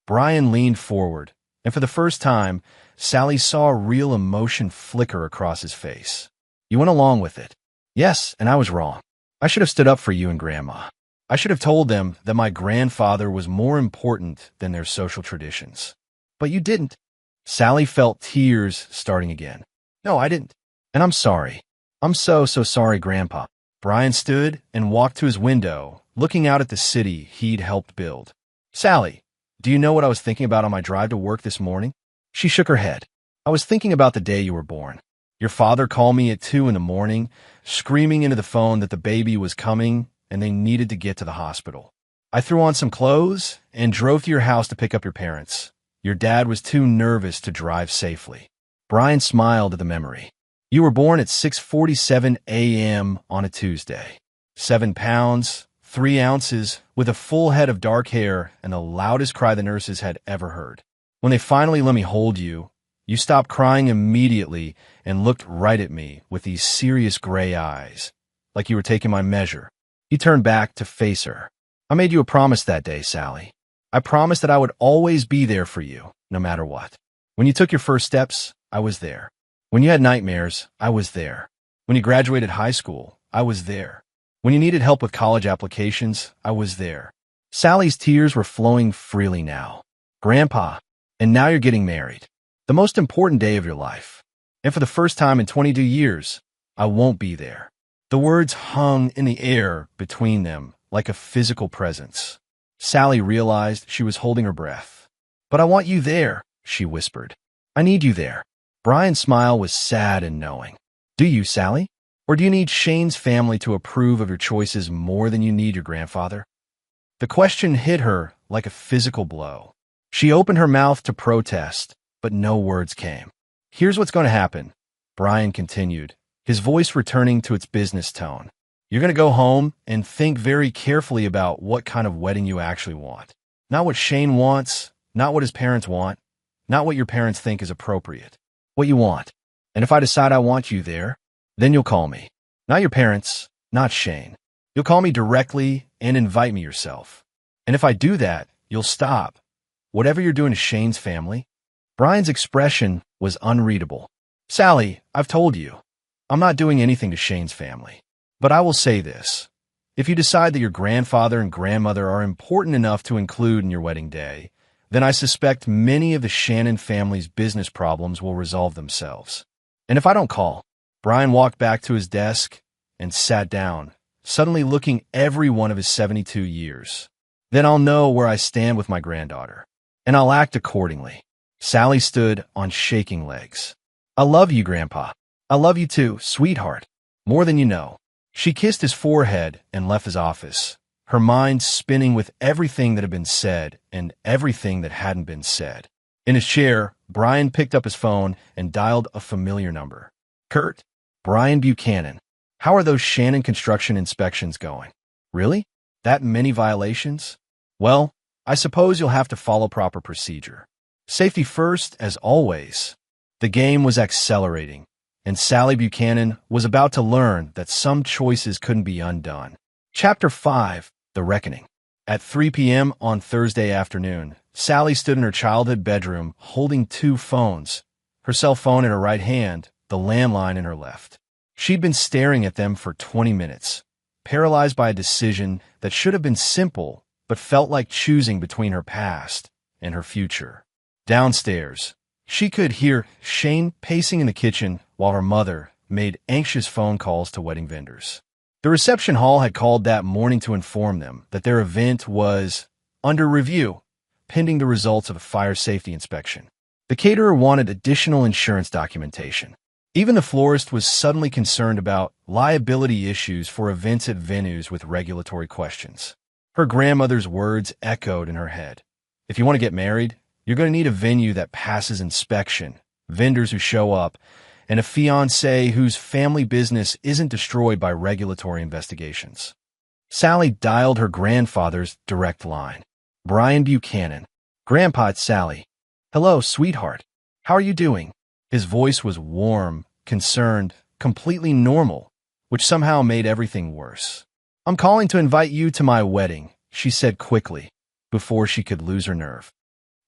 Brian leaned forward, and for the first time, Sally saw a real emotion flicker across his face. You went along with it. Yes, and I was wrong. I should have stood up for you and Grandma. I should have told them that my grandfather was more important than their social traditions. But you didn't. Sally felt tears starting again. No, I didn't. And I'm sorry. I'm so sorry, Grandpa. Brian stood and walked to his window, looking out at the city he'd helped build. Sally, do you know what I was thinking about on my drive to work this morning? She shook her head. I was thinking about the day you were born. Your father called me at 2 in the morning, screaming into the phone that the baby was coming and they needed to get to the hospital. I threw on some clothes and drove to your house to pick up your parents. Your dad was too nervous to drive safely. Brian smiled at the memory. You were born at 6:47 a.m. on a Tuesday. 7 pounds, 3 ounces, with a full head of dark hair and the loudest cry the nurses had ever heard. When they finally let me hold you, you stopped crying immediately and looked right at me with these serious gray eyes, like you were taking my measure. You turned back to face her. I made you a promise that day, Sally. I promised that I would always be there for you, no matter what. When you took your first steps, I was there. When you had nightmares, I was there. When you graduated high school, I was there. When you needed help with college applications, I was there. Sally's tears were flowing freely now. Grandpa, and now you're getting married. The most important day of your life. And for the first time in 22 years, I won't be there. The words hung in the air between them like a physical presence. Sally realized she was holding her breath. But I want you there, she whispered. I need you there. Brian's smile was sad and knowing. Do you, Sally? Or do you need Shane's family to approve of your choices more than you need your grandfather? The question hit her like a physical blow. She opened her mouth to protest, but no words came. Here's what's going to happen, Brian continued, his voice returning to its business tone. You're going to go home and think very carefully about what kind of wedding you actually want. Not what Shane wants, not what his parents want, not what your parents think is appropriate. What you want. And if I decide I want you there, then you'll call me. Not your parents, not Shane. You'll call me directly and invite me yourself. And if I do that, you'll stop. Whatever you're doing to Shane's family. Brian's expression was unreadable. Sally, I've told you, I'm not doing anything to Shane's family. But I will say this. If you decide that your grandfather and grandmother are important enough to include in your wedding day, then I suspect many of the Shannon family's business problems will resolve themselves. And if I don't call, Brian walked back to his desk and sat down, suddenly looking every one of his 72 years. Then I'll know where I stand with my granddaughter, and I'll act accordingly. Sally stood on shaking legs. I love you, Grandpa. I love you too, sweetheart. More than you know. She kissed his forehead and left his office, her mind spinning with everything that had been said and everything that hadn't been said. In his chair, Brian picked up his phone and dialed a familiar number. Kurt, Brian Buchanan. How are those Shannon construction inspections going? Really? That many violations? Well, I suppose you'll have to follow proper procedure. Safety first, as always. The game was accelerating, and Sally Buchanan was about to learn that some choices couldn't be undone. Chapter 5. The Reckoning. At 3 p.m. on Thursday afternoon, Sally stood in her childhood bedroom holding 2 phones, her cell phone in her right hand, the landline in her left. She'd been staring at them for 20 minutes, paralyzed by a decision that should have been simple but felt like choosing between her past and her future. Downstairs, she could hear Shane pacing in the kitchen while her mother made anxious phone calls to wedding vendors. The reception hall had called that morning to inform them that their event was under review, pending the results of a fire safety inspection. The caterer wanted additional insurance documentation. Even the florist was suddenly concerned about liability issues for events at venues with regulatory questions. Her grandmother's words echoed in her head. If you want to get married, you're going to need a venue that passes inspection, vendors who show up, and a fiancé whose family business isn't destroyed by regulatory investigations. Sally dialed her grandfather's direct line. Brian Buchanan. Grandpa, it's Sally. Hello, sweetheart. How are you doing? His voice was warm, concerned, completely normal, which somehow made everything worse. "I'm calling to invite you to my wedding," she said quickly, before she could lose her nerve.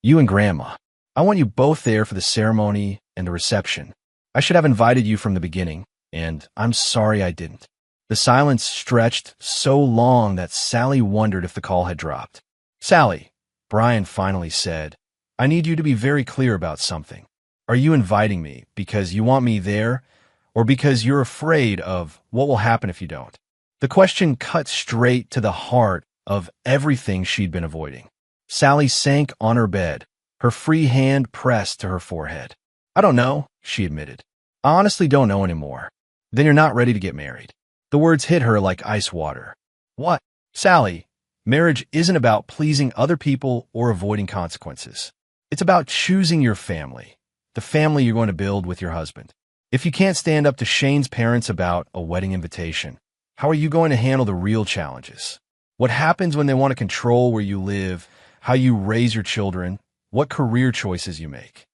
"You and Grandma. I want you both there for the ceremony and the reception. I should have invited you from the beginning, and I'm sorry I didn't." The silence stretched so long that Sally wondered if the call had dropped. "Sally," Brian finally said, "I need you to be very clear about something. Are you inviting me because you want me there, or because you're afraid of what will happen if you don't?" The question cut straight to the heart of everything she'd been avoiding. Sally sank on her bed, her free hand pressed to her forehead. "I don't know," she admitted. "I honestly don't know anymore." "Then you're not ready to get married." The words hit her like ice water. "What?" "Sally, marriage isn't about pleasing other people or avoiding consequences. It's about choosing your family, the family you're going to build with your husband. If you can't stand up to Shane's parents about a wedding invitation, how are you going to handle the real challenges? What happens when they want to control where you live, how you raise your children, what career choices you make?"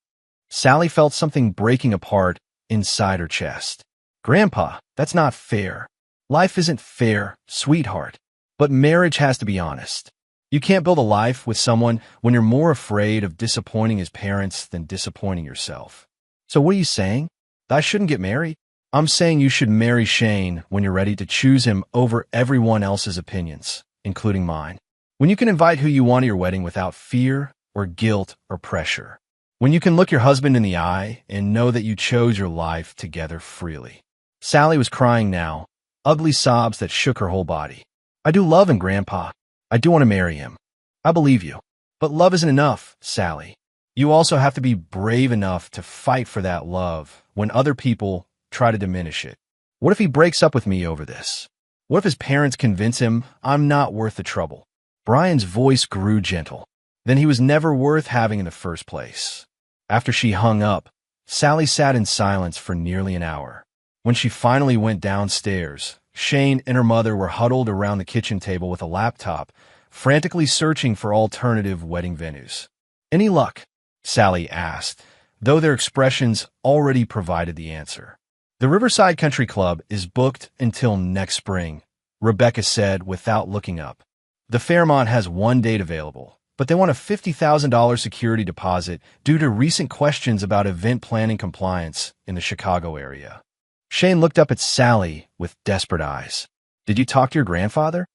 Sally felt something breaking apart inside her chest. "Grandpa, that's not fair. Life isn't fair, sweetheart. But marriage has to be honest. You can't build a life with someone when you're more afraid of disappointing his parents than disappointing yourself." "So what are you saying? That I shouldn't get married?" "I'm saying you should marry Shane when you're ready to choose him over everyone else's opinions, including mine. When you can invite who you want to your wedding without fear or guilt or pressure. When you can look your husband in the eye and know that you chose your life together freely." Sally was crying now, ugly sobs that shook her whole body. "I do love him, Grandpa. I do want to marry him. I believe you. But love isn't enough, Sally. You also have to be brave enough to fight for that love when other people try to diminish it. What if he breaks up with me over this? What if his parents convince him I'm not worth the trouble?" Brian's voice grew gentle. Then he was never worth having in the first place. After she hung up, Sally sat in silence for nearly an hour. When she finally went downstairs, Shane and her mother were huddled around the kitchen table with a laptop, frantically searching for alternative wedding venues. "Any luck?" Sally asked, though their expressions already provided the answer. "The Riverside Country Club is booked until next spring," Rebecca said without looking up. "The Fairmont has one date available, but they want a $50,000 security deposit due to recent questions about event planning compliance in the Chicago area." Shane looked up at Sally with desperate eyes. "Did you talk to your grandfather?"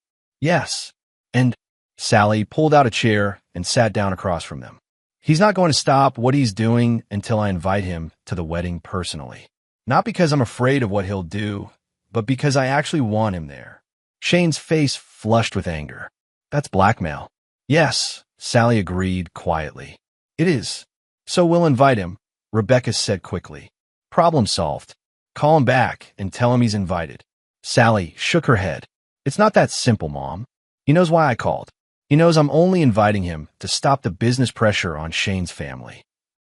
"Yes." "And?" Sally pulled out a chair and sat down across from them. "He's not going to stop what he's doing until I invite him to the wedding personally. Not because I'm afraid of what he'll do, but because I actually want him there." Shane's face flushed with anger. "That's blackmail." "Yes," Sally agreed quietly. "It is. So we'll invite him," Rebecca said quickly. "Problem solved. Call him back and tell him he's invited." Sally shook her head. "It's not that simple, Mom. He knows why I called. He knows I'm only inviting him to stop the business pressure on Shane's family."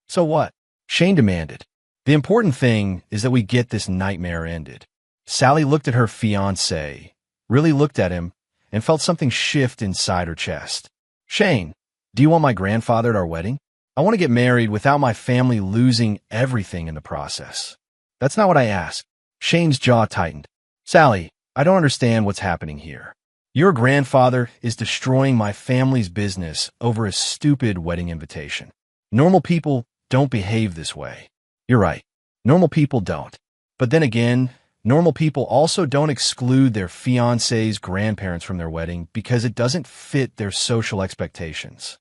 "So what?" Shane demanded. "The important thing is that we get this nightmare ended." Sally looked at her fiancé, really looked at him, and felt something shift inside her chest. "Shane, do you want my grandfather at our wedding? I want to get married without my family losing everything in the process." "That's not what I asked." Shane's jaw tightened. "Sally, I don't understand what's happening here. Your grandfather is destroying my family's business over a stupid wedding invitation. Normal people don't behave this way." "You're right. Normal people don't. But then again, normal people also don't exclude their fiancé's grandparents from their wedding because it doesn't fit their social expectations."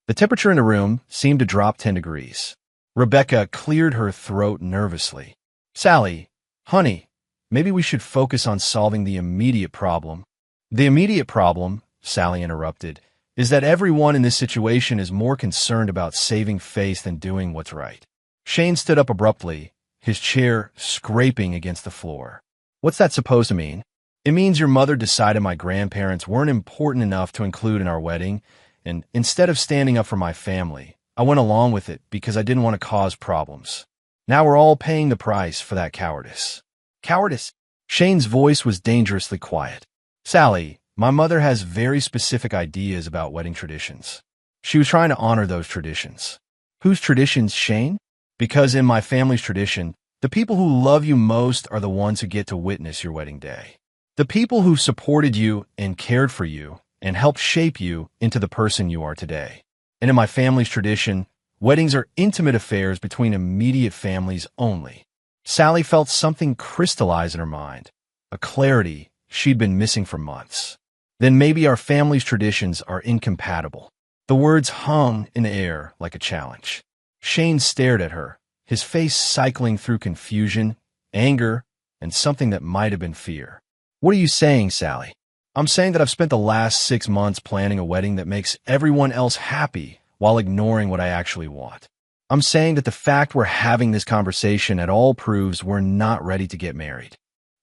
The temperature in the room seemed to drop 10 degrees. Rebecca cleared her throat nervously. "Sally, honey, maybe we should focus on solving the immediate problem." "The immediate problem," Sally interrupted, "is that everyone in this situation is more concerned about saving face than doing what's right." Shane stood up abruptly, his chair scraping against the floor. "What's that supposed to mean?" "It means your mother decided my grandparents weren't important enough to include in our wedding, and instead of standing up for my family, I went along with it because I didn't want to cause problems. Now we're all paying the price for that cowardice." "Cowardice?" Shane's voice was dangerously quiet. "Sally, my mother has very specific ideas about wedding traditions. She was trying to honor those traditions." "Whose traditions, Shane?" "Because in my family's tradition, The people who love you most are the ones who get to witness your wedding day. The people who supported you and cared for you and helped shape you into the person you are today. And in my family's tradition, weddings are intimate affairs between immediate families only. Sally felt something crystallize in her mind, a clarity she'd been missing for months. Then maybe our family's traditions are incompatible. The words hung in the air like a challenge. Shane stared at her, his face cycling through confusion, anger, and something that might have been fear. What are you saying, Sally? I'm saying that I've spent the last 6 months planning a wedding that makes everyone else happy while ignoring what I actually want. I'm saying that the fact we're having this conversation at all proves we're not ready to get married.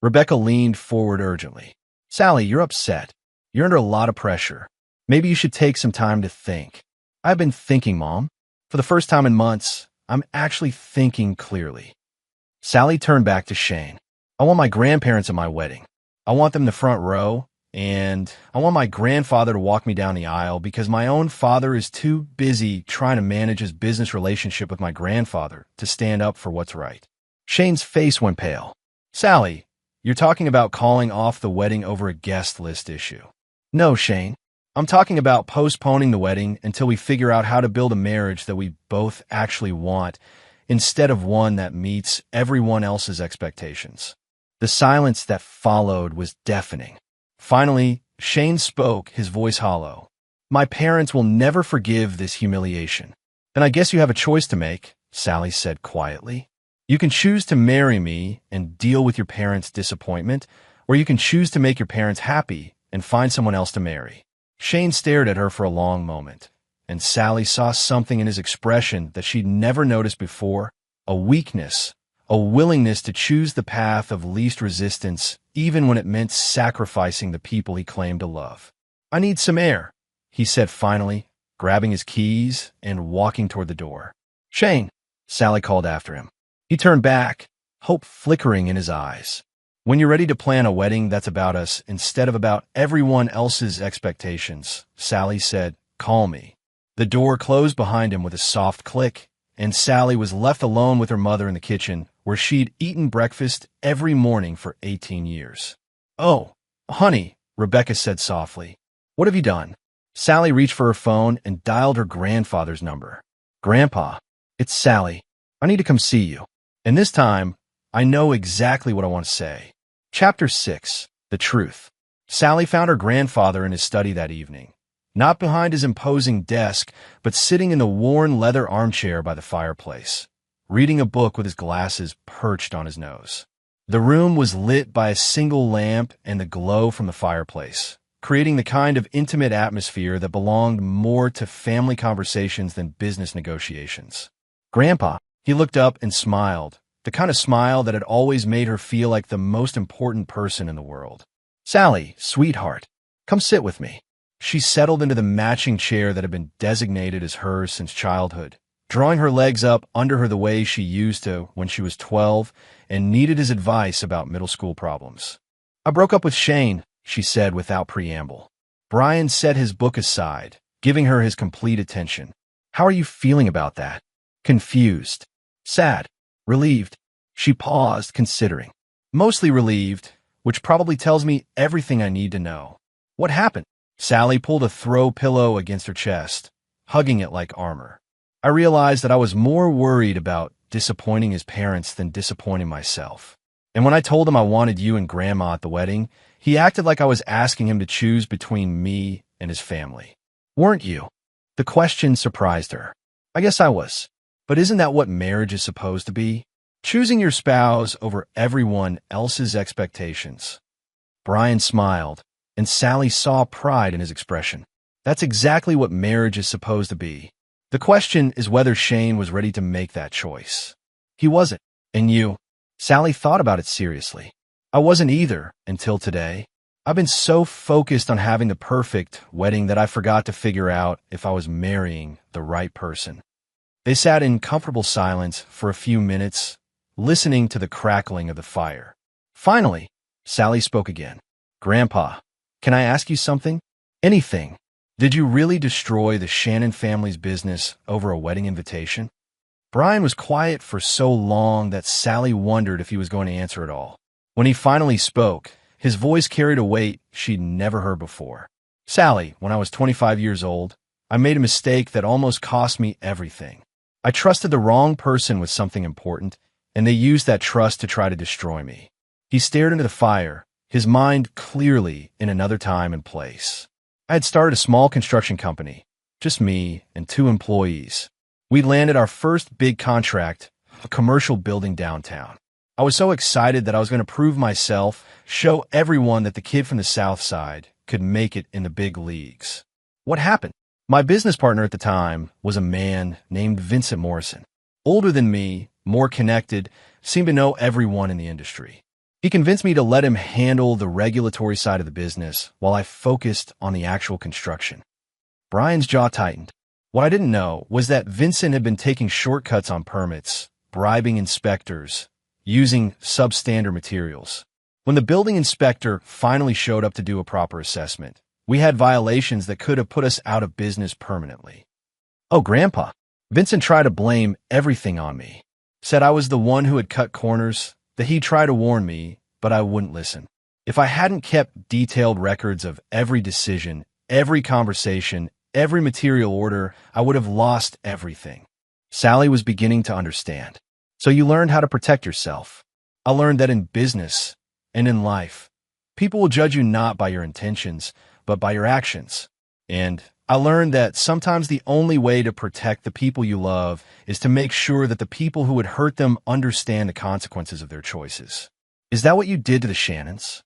Rebecca leaned forward urgently. Sally, you're upset. You're under a lot of pressure. Maybe you should take some time to think. I've been thinking, Mom. For the first time in months, I'm actually thinking clearly. Sally turned back to Shane. I want my grandparents at my wedding. I want them in the front row, and I want my grandfather to walk me down the aisle because my own father is too busy trying to manage his business relationship with my grandfather to stand up for what's right. Shane's face went pale. Sally, you're talking about calling off the wedding over a guest list issue. No, Shane. I'm talking about postponing the wedding until we figure out how to build a marriage that we both actually want instead of one that meets everyone else's expectations. The silence that followed was deafening. Finally, Shane spoke, his voice hollow. My parents will never forgive this humiliation. Then I guess you have a choice to make, Sally said quietly. You can choose to marry me and deal with your parents' disappointment, or you can choose to make your parents happy and find someone else to marry. Shane stared at her for a long moment, and Sally saw something in his expression that she'd never noticed before, a weakness, a willingness to choose the path of least resistance, even when it meant sacrificing the people he claimed to love. I need some air, he said finally, grabbing his keys and walking toward the door. Shane, Sally called after him. He turned back, hope flickering in his eyes. When you're ready to plan a wedding that's about us instead of about everyone else's expectations, Sally said, call me. The door closed behind him with a soft click, and Sally was left alone with her mother in the kitchen, where she'd eaten breakfast every morning for 18 years. Oh, honey, Rebecca said softly. What have you done? Sally reached for her phone and dialed her grandfather's number. Grandpa, it's Sally. I need to come see you. And this time, I know exactly what I want to say. Chapter 6. The Truth. Sally found her grandfather in his study that evening. Not behind his imposing desk, but sitting in the worn leather armchair by the fireplace, reading a book with his glasses perched on his nose. The room was lit by a single lamp and the glow from the fireplace, creating the kind of intimate atmosphere that belonged more to family conversations than business negotiations. Grandpa, he looked up and smiled, the kind of smile that had always made her feel like the most important person in the world. Sally, sweetheart, come sit with me. She settled into the matching chair that had been designated as hers since childhood, drawing her legs up under her the way she used to when she was 12 and needed his advice about middle school problems. I broke up with Shane, she said without preamble. Brian set his book aside, giving her his complete attention. How are you feeling about that? Confused. Sad. Relieved. She paused, considering. Mostly relieved, which probably tells me everything I need to know. What happened? Sally pulled a throw pillow against her chest, hugging it like armor. I realized that I was more worried about disappointing his parents than disappointing myself. And when I told him I wanted you and Grandma at the wedding, he acted like I was asking him to choose between me and his family. Weren't you? The question surprised her. I guess I was. But isn't that what marriage is supposed to be? Choosing your spouse over everyone else's expectations. Brian smiled, and Sally saw pride in his expression. That's exactly what marriage is supposed to be. The question is whether Shane was ready to make that choice. He wasn't. And you? Sally thought about it seriously. I wasn't either until today. I've been so focused on having the perfect wedding that I forgot to figure out if I was marrying the right person. They sat in comfortable silence for a few minutes, listening to the crackling of the fire. Finally, Sally spoke again. Grandpa, can I ask you something? Anything. Did you really destroy the Shannon family's business over a wedding invitation? Brian was quiet for so long that Sally wondered if he was going to answer at all. When he finally spoke, his voice carried a weight she'd never heard before. Sally, when I was 25 years old, I made a mistake that almost cost me everything. I trusted the wrong person with something important, and they used that trust to try to destroy me. He stared into the fire, his mind clearly in another time and place. I had started a small construction company, just me and 2 employees. We landed our first big contract, a commercial building downtown. I was so excited that I was going to prove myself, show everyone that the kid from the South Side could make it in the big leagues. What happened? My business partner at the time was a man named Vincent Morrison. Older than me, more connected, seemed to know everyone in the industry. He convinced me to let him handle the regulatory side of the business while I focused on the actual construction. Brian's jaw tightened. What I didn't know was that Vincent had been taking shortcuts on permits, bribing inspectors, using substandard materials. When the building inspector finally showed up to do a proper assessment, we had violations that could have put us out of business permanently. Oh, Grandpa. Vincent tried to blame everything on me. Said I was the one who had cut corners, that he tried to warn me, but I wouldn't listen. If I hadn't kept detailed records of every decision, every conversation, every material order, I would have lost everything. Sally was beginning to understand. So you learned how to protect yourself. I learned that in business and in life, people will judge you not by your intentions, but by your actions. And I learned that sometimes the only way to protect the people you love is to make sure that the people who would hurt them understand the consequences of their choices. Is that what you did to the Shannons?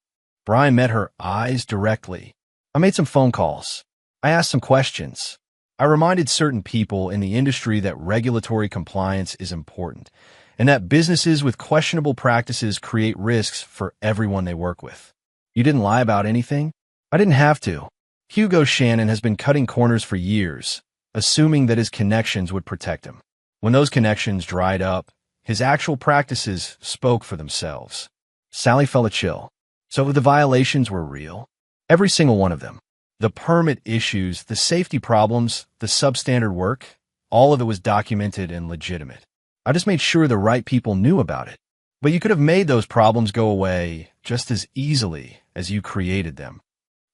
Brian met her eyes directly. I made some phone calls. I asked some questions. I reminded certain people in the industry that regulatory compliance is important and that businesses with questionable practices create risks for everyone they work with. You didn't lie about anything? I didn't have to. Hugo Shannon has been cutting corners for years, assuming that his connections would protect him. When those connections dried up, his actual practices spoke for themselves. Sally felt a chill. So the violations were real? Every single one of them. The permit issues, the safety problems, the substandard work, all of it was documented and legitimate. I just made sure the right people knew about it. But you could have made those problems go away just as easily as you created them.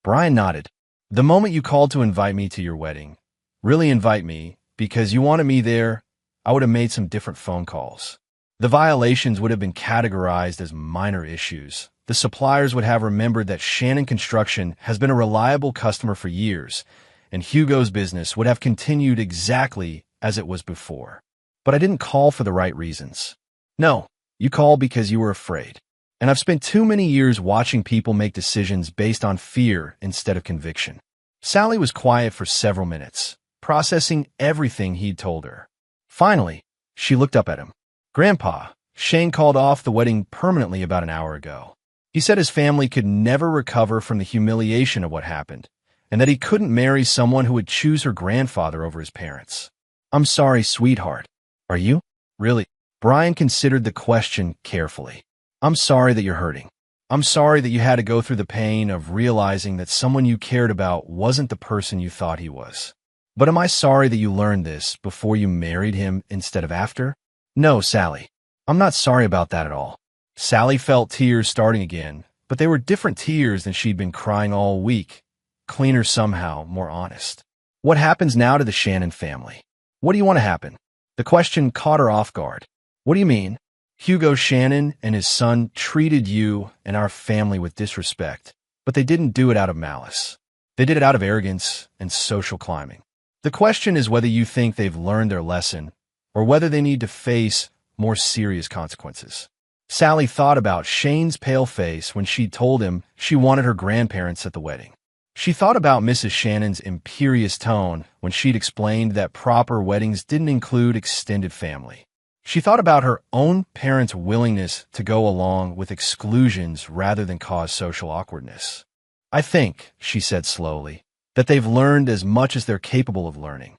Brian nodded. The moment you called to invite me to your wedding, really invite me, because you wanted me there, I would have made some different phone calls. The violations would have been categorized as minor issues. The suppliers would have remembered that Shannon Construction has been a reliable customer for years, and Hugo's business would have continued exactly as it was before. But I didn't call for the right reasons. No, you called because you were afraid. And I've spent too many years watching people make decisions based on fear instead of conviction. Sally was quiet for several minutes, processing everything he'd told her. Finally, she looked up at him. Grandpa, Shane called off the wedding permanently about an hour ago. He said his family could never recover from the humiliation of what happened, and that he couldn't marry someone who would choose her grandfather over his parents. I'm sorry, sweetheart. Are you? Really? Brian considered the question carefully. I'm sorry that you're hurting. I'm sorry that you had to go through the pain of realizing that someone you cared about wasn't the person you thought he was. But am I sorry that you learned this before you married him instead of after? No, Sally. I'm not sorry about that at all. Sally felt tears starting again, but they were different tears than she'd been crying all week. Cleaner somehow, more honest. What happens now to the Shannon family? What do you want to happen? The question caught her off guard. What do you mean? Hugo Shannon and his son treated you and our family with disrespect, but they didn't do it out of malice. They did it out of arrogance and social climbing. The question is whether you think they've learned their lesson or whether they need to face more serious consequences. Sally thought about Shane's pale face when she told him she wanted her grandparents at the wedding. She thought about Mrs. Shannon's imperious tone when she'd explained that proper weddings didn't include extended family. She thought about her own parents' willingness to go along with exclusions rather than cause social awkwardness. I think, she said slowly, that they've learned as much as they're capable of learning.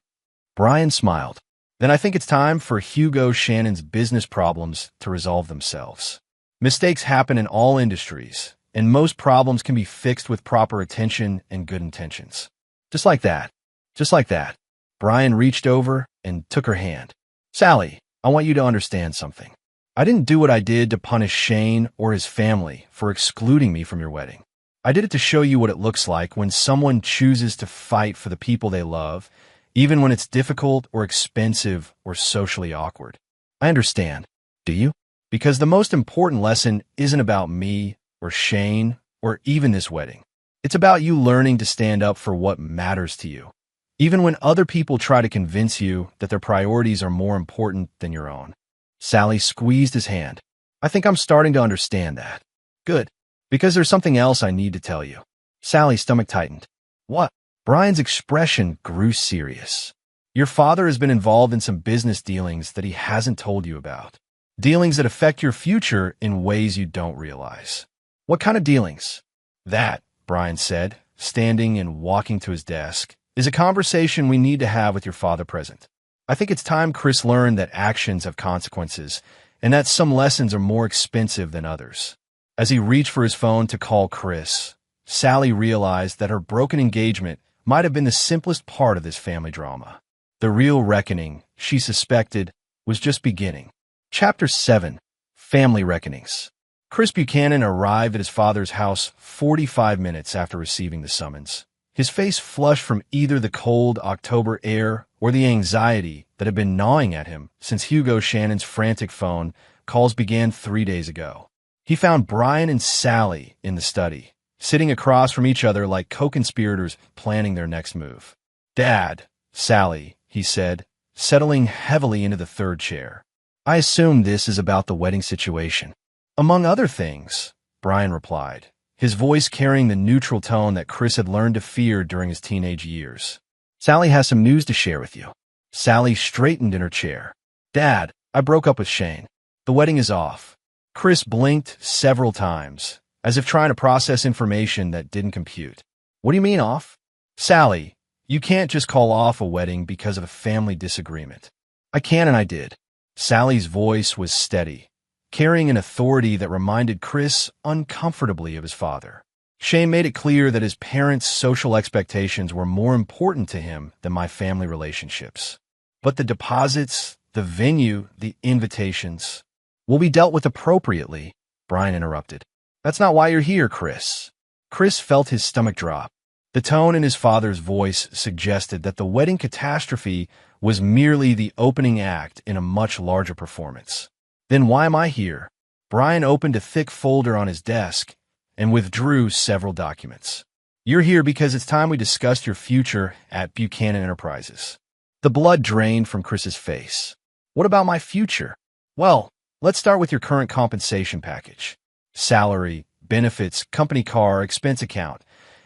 Brian smiled. Then I think it's time for Hugo Shannon's business problems to resolve themselves. Mistakes happen in all industries, and most problems can be fixed with proper attention and good intentions. Just like that. Just like that. Brian reached over and took her hand. Sally, I want you to understand something. I didn't do what I did to punish Shane or his family for excluding me from your wedding. I did it to show you what it looks like when someone chooses to fight for the people they love, even when it's difficult or expensive or socially awkward. I understand. Do you? Because the most important lesson isn't about me or Shane or even this wedding. It's about you learning to stand up for what matters to you, even when other people try to convince you that their priorities are more important than your own. Sally squeezed his hand. I think I'm starting to understand that. Good. Because there's something else I need to tell you. Sally's stomach tightened. What? Brian's expression grew serious. Your father has been involved in some business dealings that he hasn't told you about. Dealings that affect your future in ways you don't realize. What kind of dealings? That, Brian said, standing and walking to his desk, is a conversation we need to have with your father present. I think it's time Chris learned that actions have consequences and that some lessons are more expensive than others. As he reached for his phone to call Chris, Sally realized that her broken engagement might have been the simplest part of this family drama. The real reckoning, she suspected, was just beginning. Chapter 7. Family Reckonings. Chris Buchanan arrived at his father's house 45 minutes after receiving the summons. His face flushed from either the cold October air or the anxiety that had been gnawing at him since Hugo Shannon's frantic phone calls began 3 days ago. He found Brian and Sally in the study, sitting across from each other like co-conspirators planning their next move. Dad, Sally, he said, settling heavily into the third chair. I assume this is about the wedding situation. Among other things, Brian replied, his voice carrying the neutral tone that Chris had learned to fear during his teenage years. Sally has some news to share with you. Sally straightened in her chair. Dad, I broke up with Shane. The wedding is off. Chris blinked several times, as if trying to process information that didn't compute. What do you mean off? Sally, you can't just call off a wedding because of a family disagreement. I can and I did. Sally's voice was steady, carrying an authority that reminded Chris uncomfortably of his father. Shane made it clear that his parents' social expectations were more important to him than my family relationships. But the deposits, the venue, the invitations will be dealt with appropriately, Brian interrupted. That's not why you're here, Chris. Chris felt his stomach drop. The tone in his father's voice suggested that the wedding catastrophe was merely the opening act in a much larger performance. Then why am I here? Brian opened a thick folder on his desk and withdrew several documents. You're here because it's time we discussed your future at Buchanan Enterprises. The blood drained from Chris's face. What about my future? Well, let's start with your current compensation package. Salary, benefits, company car, expense account.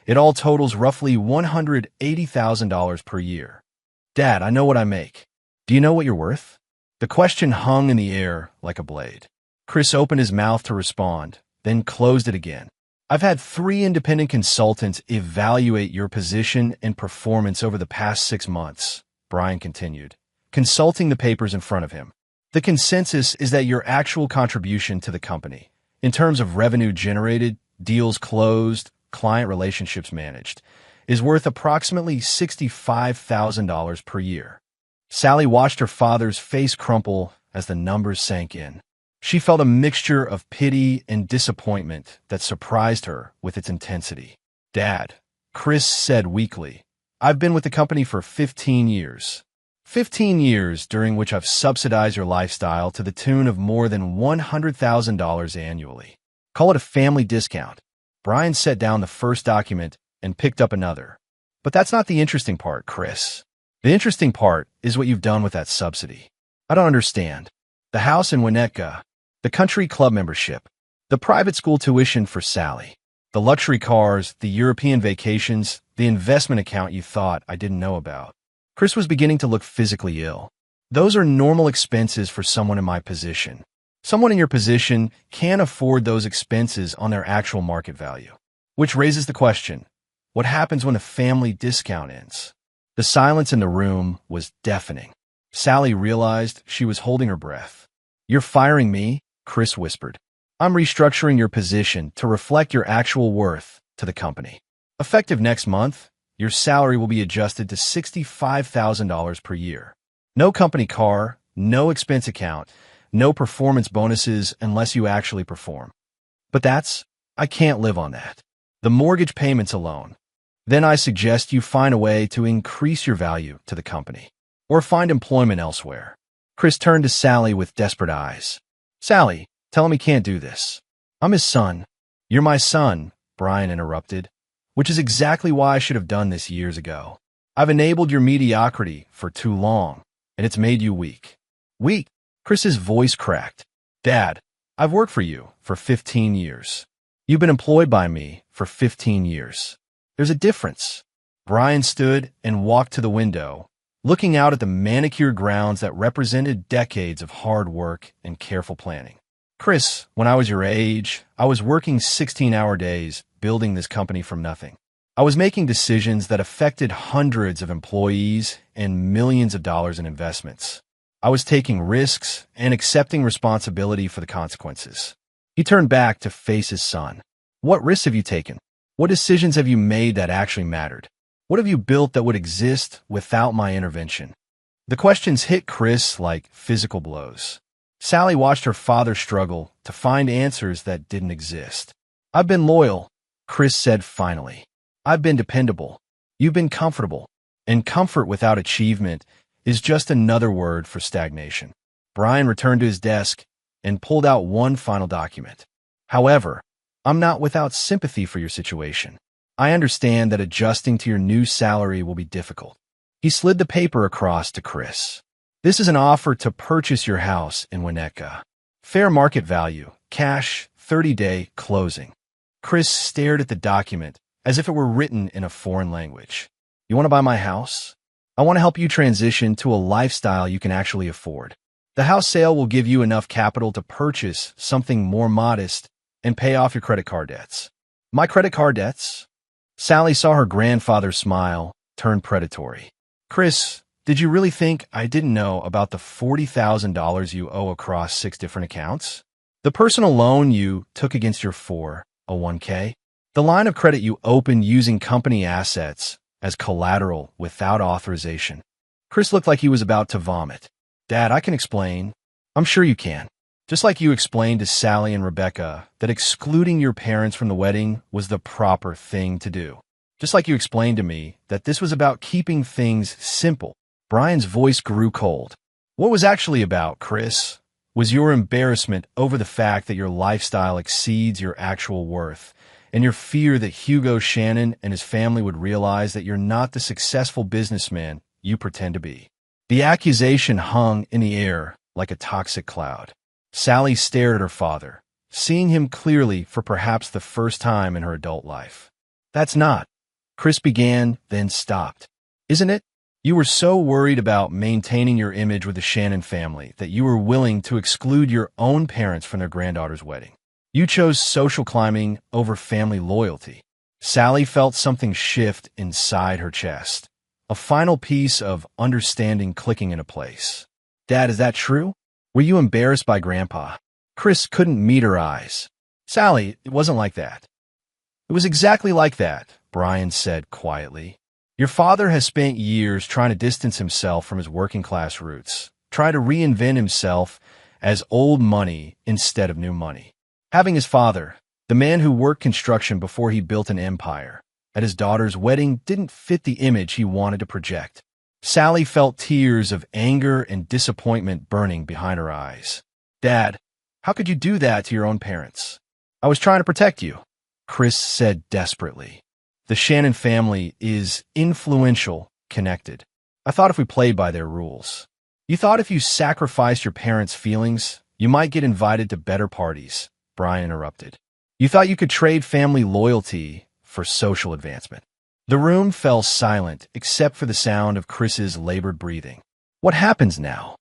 It all totals roughly $180,000 per year. Dad, I know what I make. Do you know what you're worth? The question hung in the air like a blade. Chris opened his mouth to respond, then closed it again. I've had 3 independent consultants evaluate your position and performance over the past 6 months, Brian continued, consulting the papers in front of him. The consensus is that your actual contribution to the company, in terms of revenue generated, deals closed, client relationships managed, is worth approximately $65,000 per year. Sally watched her father's face crumple as the numbers sank in. She felt a mixture of pity and disappointment that surprised her with its intensity. Dad, Chris said weakly, I've been with the company for 15 years. 15 years during which I've subsidized your lifestyle to the tune of more than $100,000 annually. Call it a family discount. Brian set down the first document and picked up another. But that's not the interesting part, Chris. The interesting part is what you've done with that subsidy. I don't understand. The house in Winnetka, the country club membership, the private school tuition for Sally, the luxury cars, the European vacations, the investment account you thought I didn't know about. Chris was beginning to look physically ill. Those are normal expenses for someone in my position. Someone in your position can't afford those expenses on their actual market value. Which raises the question, what happens when a family discount ends? The silence in the room was deafening. Sally realized she was holding her breath. You're firing me? Chris whispered. I'm restructuring your position to reflect your actual worth to the company. Effective next month, your salary will be adjusted to $65,000 per year. No company car, no expense account, no performance bonuses unless you actually perform. But I can't live on that. The mortgage payments alone. Then I suggest you find a way to increase your value to the company, or find employment elsewhere. Chris turned to Sally with desperate eyes. Sally, tell him he can't do this. I'm his son. You're my son, Brian interrupted, which is exactly why I should have done this years ago. I've enabled your mediocrity for too long, and it's made you weak. Weak? Chris's voice cracked. Dad, I've worked for you for 15 years. You've been employed by me for 15 years. There's a difference. Brian stood and walked to the window, looking out at the manicured grounds that represented decades of hard work and careful planning. Chris, when I was your age, I was working 16-hour days building this company from nothing. I was making decisions that affected hundreds of employees and millions of dollars in investments. I was taking risks and accepting responsibility for the consequences. He turned back to face his son. What risks have you taken? What decisions have you made that actually mattered? What have you built that would exist without my intervention? The questions hit Chris like physical blows. Sally watched her father struggle to find answers that didn't exist. I've been loyal, Chris said finally. I've been dependable. You've been comfortable. And comfort without achievement is just another word for stagnation. Brian returned to his desk and pulled out one final document. However, I'm not without sympathy for your situation. I understand that adjusting to your new salary will be difficult. He slid the paper across to Chris. This is an offer to purchase your house in Winnetka. Fair market value, cash, 30-day closing. Chris stared at the document as if it were written in a foreign language. You want to buy my house? I want to help you transition to a lifestyle you can actually afford. The house sale will give you enough capital to purchase something more modest and pay off your credit card debts. My credit card debts? Sally saw her grandfather's smile turn predatory. Chris, did you really think I didn't know about the $40,000 you owe across 6 different accounts? The personal loan you took against your 401k? The line of credit you opened using company assets as collateral without authorization? Chris looked like he was about to vomit. Dad, I can explain. I'm sure you can. Just like you explained to Sally and Rebecca that excluding your parents from the wedding was the proper thing to do. Just like you explained to me that this was about keeping things simple. Brian's voice grew cold. What was actually about, Chris, was your embarrassment over the fact that your lifestyle exceeds your actual worth, and your fear that Hugo Shannon and his family would realize that you're not the successful businessman you pretend to be. The accusation hung in the air like a toxic cloud. Sally stared at her father, seeing him clearly for perhaps the first time in her adult life. That's not. Chris began, then stopped. Isn't it? You were so worried about maintaining your image with the Shannon family that you were willing to exclude your own parents from their granddaughter's wedding. You chose social climbing over family loyalty. Sally felt something shift inside her chest, a final piece of understanding clicking into place. Dad, is that true? Were you embarrassed by Grandpa? Chris couldn't meet her eyes. Sally, it wasn't like that. It was exactly like that, Brian said quietly. Your father has spent years trying to distance himself from his working-class roots, try to reinvent himself as old money instead of new money. Having his father, the man who worked construction before he built an empire, at his daughter's wedding didn't fit the image he wanted to project. Sally felt tears of anger and disappointment burning behind her eyes. Dad, how could you do that to your own parents? I was trying to protect you, Chris said desperately. The Shannon family is influential, connected. I thought if we played by their rules. You thought if you sacrificed your parents' feelings, you might get invited to better parties, Brian interrupted. You thought you could trade family loyalty for social advancement. The room fell silent except for the sound of Chris's labored breathing. What happens now?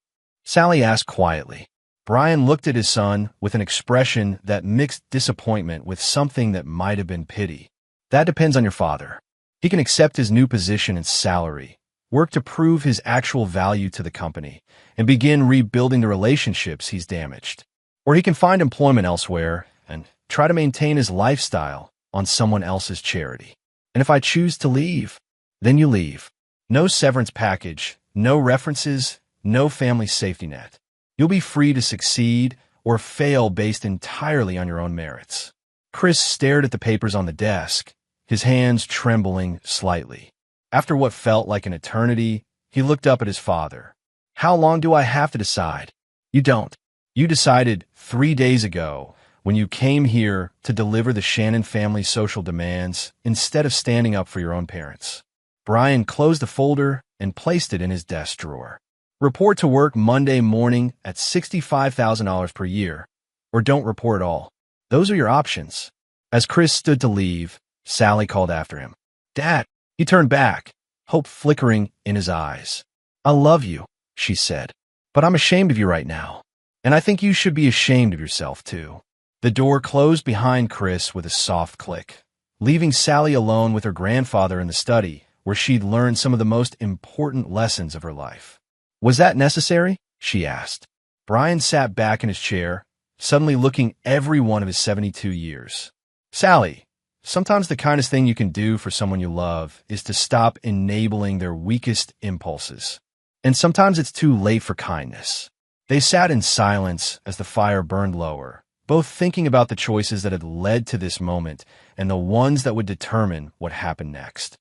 Sally asked quietly. Brian looked at his son with an expression that mixed disappointment with something that might have been pity. That depends on your father. He can accept his new position and salary, work to prove his actual value to the company, and begin rebuilding the relationships he's damaged. Or he can find employment elsewhere and try to maintain his lifestyle on someone else's charity. And if I choose to leave, then you leave. No severance package, no references, no family safety net. You'll be free to succeed or fail based entirely on your own merits. Chris stared at the papers on the desk, his hands trembling slightly. After what felt like an eternity, he looked up at his father. How long do I have to decide? You don't. You decided 3 days ago when you came here to deliver the Shannon family social demands instead of standing up for your own parents. Brian closed the folder and placed it in his desk drawer. Report to work Monday morning at $65,000 per year, or don't report at all. Those are your options. As Chris stood to leave, Sally called after him. Dad, he turned back, hope flickering in his eyes. I love you, she said, but I'm ashamed of you right now. And I think you should be ashamed of yourself, too. The door closed behind Chris with a soft click, leaving Sally alone with her grandfather in the study, where she'd learned some of the most important lessons of her life. Was that necessary? She asked. Brian sat back in his chair, suddenly looking every one of his 72 years. Sally, sometimes the kindest thing you can do for someone you love is to stop enabling their weakest impulses. And sometimes it's too late for kindness. They sat in silence as the fire burned lower, both thinking about the choices that had led to this moment and the ones that would determine what happened next.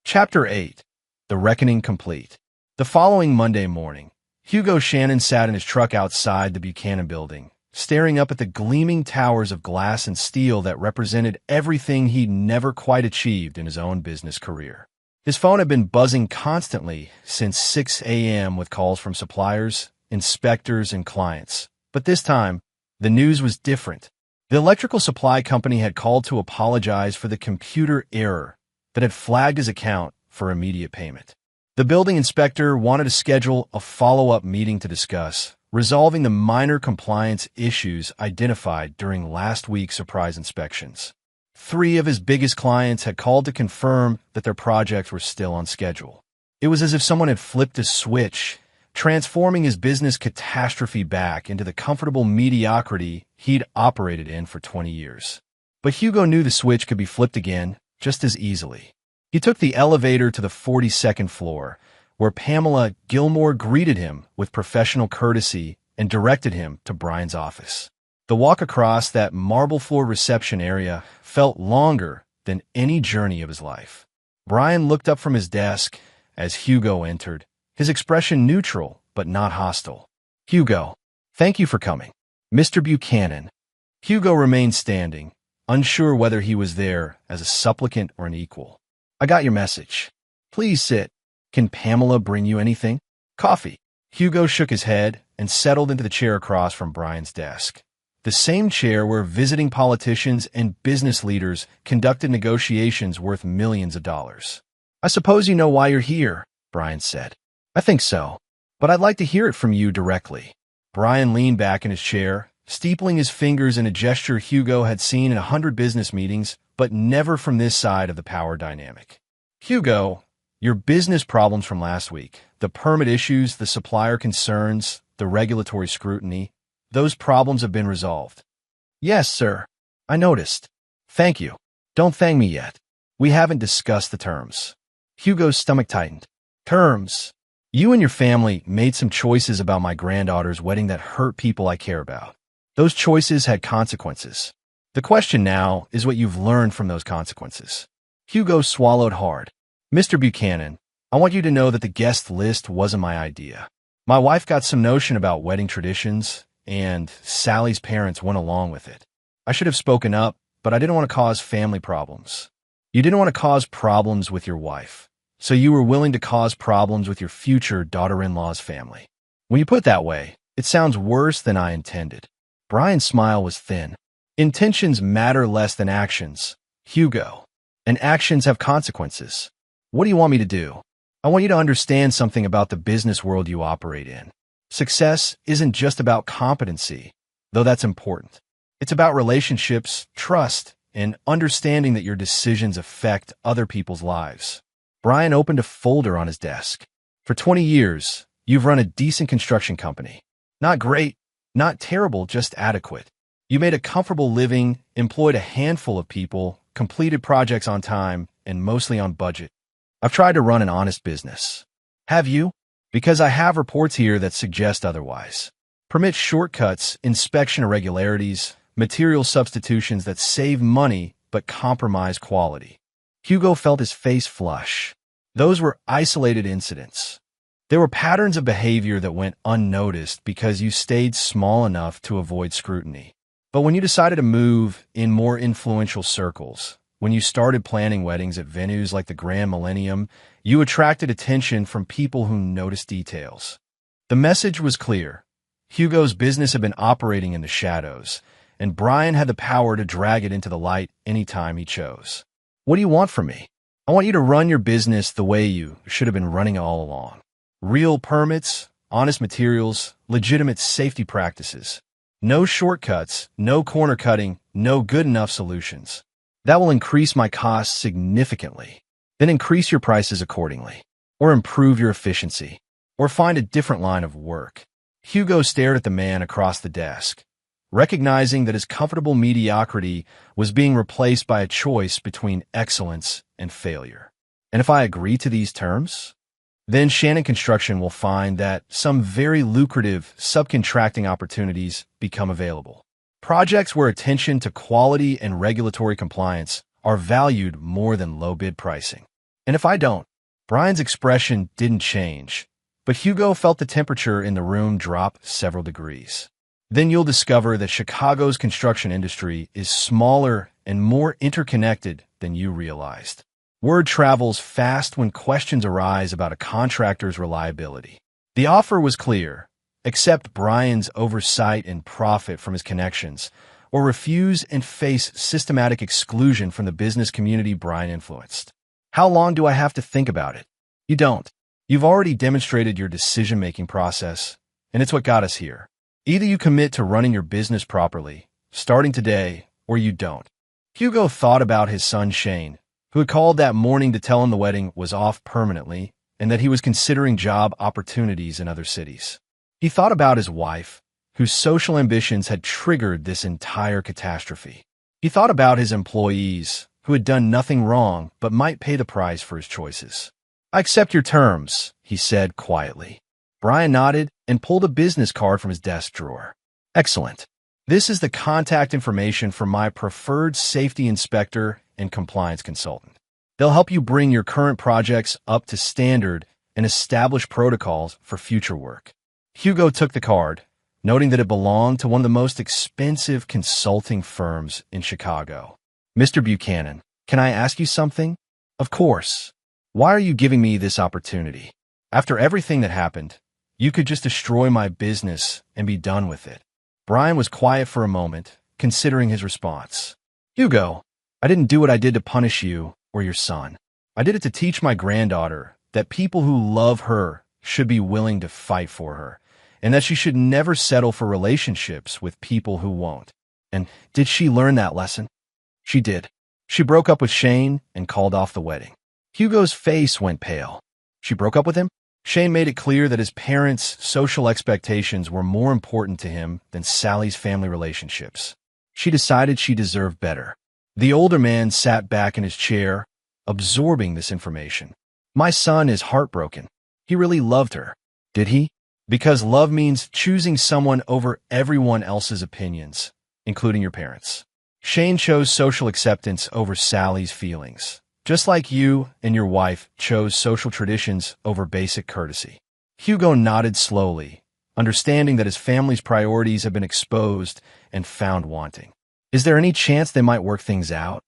Chapter 8. The Reckoning Complete. The following Monday morning, Hugo Shannon sat in his truck outside the Buchanan building, staring up at the gleaming towers of glass and steel that represented everything he'd never quite achieved in his own business career. His phone had been buzzing constantly since 6 a.m. with calls from suppliers, inspectors, and clients. But this time, the news was different. The electrical supply company had called to apologize for the computer error that had flagged his account for immediate payment. The building inspector wanted to schedule a follow-up meeting to discuss resolving the minor compliance issues identified during last week's surprise inspections. 3 of his biggest clients had called to confirm that their projects were still on schedule. It was as if someone had flipped a switch, transforming his business catastrophe back into the comfortable mediocrity he'd operated in for 20 years. But Hugo knew the switch could be flipped again just as easily. He took the elevator to the 42nd floor, where Pamela Gilmore greeted him with professional courtesy and directed him to Brian's office. The walk across that marble floor reception area felt longer than any journey of his life. Brian looked up from his desk as Hugo entered, his expression neutral but not hostile. Hugo, thank you for coming. Mr. Buchanan. Hugo remained standing, unsure whether he was there as a supplicant or an equal. I got your message. Please sit. Can Pamela bring you anything? Coffee. Hugo shook his head and settled into the chair across from Brian's desk. The same chair where visiting politicians and business leaders conducted negotiations worth millions of dollars. I suppose you know why you're here, Brian said. I think so, but I'd like to hear it from you directly. Brian leaned back in his chair, steepling his fingers in a gesture Hugo had seen in 100 business meetings, but never from this side of the power dynamic. Hugo, your business problems from last week, the permit issues, the supplier concerns, the regulatory scrutiny, those problems have been resolved. Yes, sir. I noticed. Thank you. Don't thank me yet. We haven't discussed the terms. Hugo's stomach tightened. Terms. You and your family made some choices about my granddaughter's wedding that hurt people I care about. Those choices had consequences. The question now is what you've learned from those consequences. Hugo swallowed hard. Mr. Buchanan, I want you to know that the guest list wasn't my idea. My wife got some notion about wedding traditions, and Sally's parents went along with it. I should have spoken up, but I didn't want to cause family problems. You didn't want to cause problems with your wife, so you were willing to cause problems with your future daughter-in-law's family. When you put it that way, it sounds worse than I intended. Brian's smile was thin. Intentions matter less than actions, Hugo, and actions have consequences. What do you want me to do? I want you to understand something about the business world you operate in. Success isn't just about competency, though that's important. It's about relationships, trust, and understanding that your decisions affect other people's lives. Brian opened a folder on his desk. For 20 years, you've run a decent construction company. Not great, not terrible, just adequate. You made a comfortable living, employed a handful of people, completed projects on time, and mostly on budget. I've tried to run an honest business. Have you? Because I have reports here that suggest otherwise. Permit shortcuts, inspection irregularities, material substitutions that save money but compromise quality. Hugo felt his face flush. Those were isolated incidents. There were patterns of behavior that went unnoticed because you stayed small enough to avoid scrutiny. But when you decided to move in more influential circles, when you started planning weddings at venues like the Grand Millennium, you attracted attention from people who noticed details. The message was clear. Hugo's business had been operating in the shadows, and Brian had the power to drag it into the light anytime he chose. What do you want from me? I want you to run your business the way you should have been running it all along. Real permits, honest materials, legitimate safety practices. No shortcuts, no corner cutting, no good enough solutions. That will increase my costs significantly. Then increase your prices accordingly. Or improve your efficiency. Or find a different line of work. Hugo stared at the man across the desk, recognizing that his comfortable mediocrity was being replaced by a choice between excellence and failure. And if I agree to these terms, then Shannon Construction will find that some very lucrative subcontracting opportunities become available. Projects where attention to quality and regulatory compliance are valued more than low-bid pricing. And if I don't, Brian's expression didn't change, but Hugo felt the temperature in the room drop several degrees. Then you'll discover that Chicago's construction industry is smaller and more interconnected than you realized. Word travels fast when questions arise about a contractor's reliability. The offer was clear: accept Brian's oversight and profit from his connections, or refuse and face systematic exclusion from the business community Brian influenced. How long do I have to think about it? You don't. You've already demonstrated your decision-making process, and it's what got us here. Either you commit to running your business properly, starting today, or you don't. Hugo thought about his son Shane, who had called that morning to tell him the wedding was off permanently and that he was considering job opportunities in other cities. He thought about his wife, whose social ambitions had triggered this entire catastrophe. He thought about his employees, who had done nothing wrong but might pay the price for his choices. I accept your terms, he said quietly. Brian nodded and pulled a business card from his desk drawer. Excellent. This is the contact information for my preferred safety inspector and compliance consultant. They'll help you bring your current projects up to standard and establish protocols for future work. Hugo took the card, noting that it belonged to one of the most expensive consulting firms in Chicago. Mr. Buchanan, can I ask you something? Of course. Why are you giving me this opportunity? After everything that happened, you could just destroy my business and be done with it. Brian was quiet for a moment, considering his response. Hugo, I didn't do what I did to punish you or your son. I did it to teach my granddaughter that people who love her should be willing to fight for her, and that she should never settle for relationships with people who won't. And did she learn that lesson? She did. She broke up with Shane and called off the wedding. Hugo's face went pale. She broke up with him? Shane made it clear that his parents' social expectations were more important to him than Sally's family relationships. She decided she deserved better. The older man sat back in his chair, absorbing this information. My son is heartbroken. He really loved her. Did he? Because love means choosing someone over everyone else's opinions, including your parents. Shane chose social acceptance over Sally's feelings, just like you and your wife chose social traditions over basic courtesy. Hugo nodded slowly, understanding that his family's priorities had been exposed and found wanting. Is there any chance they might work things out?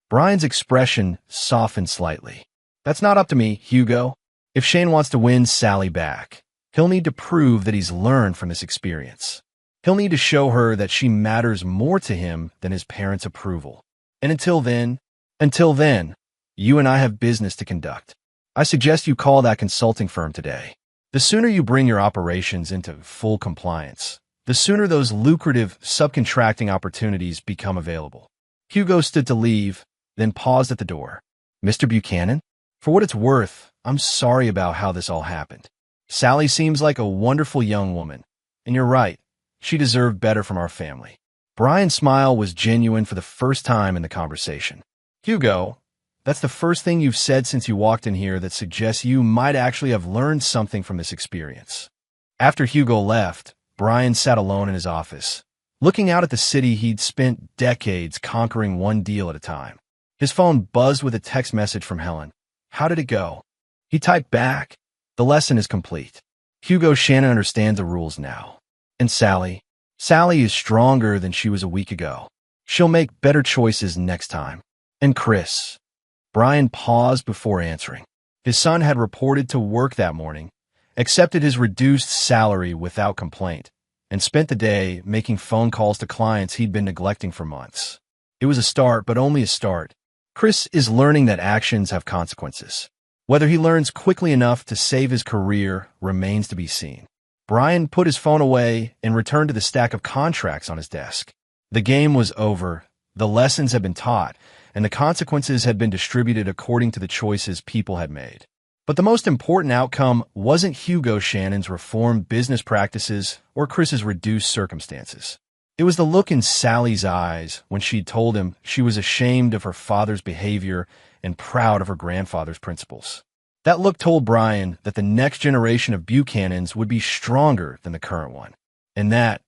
Brian's expression softened slightly. That's not up to me, Hugo. If Shane wants to win Sally back, he'll need to prove that he's learned from this experience. He'll need to show her that she matters more to him than his parents' approval. And until then, you and I have business to conduct. I suggest you call that consulting firm today. The sooner you bring your operations into full compliance, the sooner those lucrative subcontracting opportunities become available. Hugo stood to leave, then paused at the door. Mr. Buchanan? For what it's worth, I'm sorry about how this all happened. Sally seems like a wonderful young woman, and you're right, she deserved better from our family. Brian's smile was genuine for the first time in the conversation. Hugo, That's the first thing you've said since you walked in here that suggests you might actually have learned something from this experience. After Hugo left, Brian sat alone in his office, looking out at the city he'd spent decades conquering one deal at a time. His phone buzzed with a text message from Helen. How did it go? He typed back, the lesson is complete. Hugo Shannon understands the rules now. And Sally? Sally is stronger than she was a week ago. She'll make better choices next time. And Chris? Brian paused before answering. His son had reported to work that morning, accepted his reduced salary without complaint, and spent the day making phone calls to clients he'd been neglecting for months. It was a start, but only a start. Chris is learning that actions have consequences. Whether he learns quickly enough to save his career remains to be seen. Brian put his phone away and returned to the stack of contracts on his desk. The game was over, the lessons had been taught, and the consequences had been distributed according to the choices people had made. But the most important outcome wasn't Hugo Shannon's reformed business practices or Chris's reduced circumstances. It was the look in Sally's eyes when she'd told him she was ashamed of her father's behavior and proud of her grandfather's principles. That look told Brian that the next generation of Buchanans would be stronger than the current one, and that,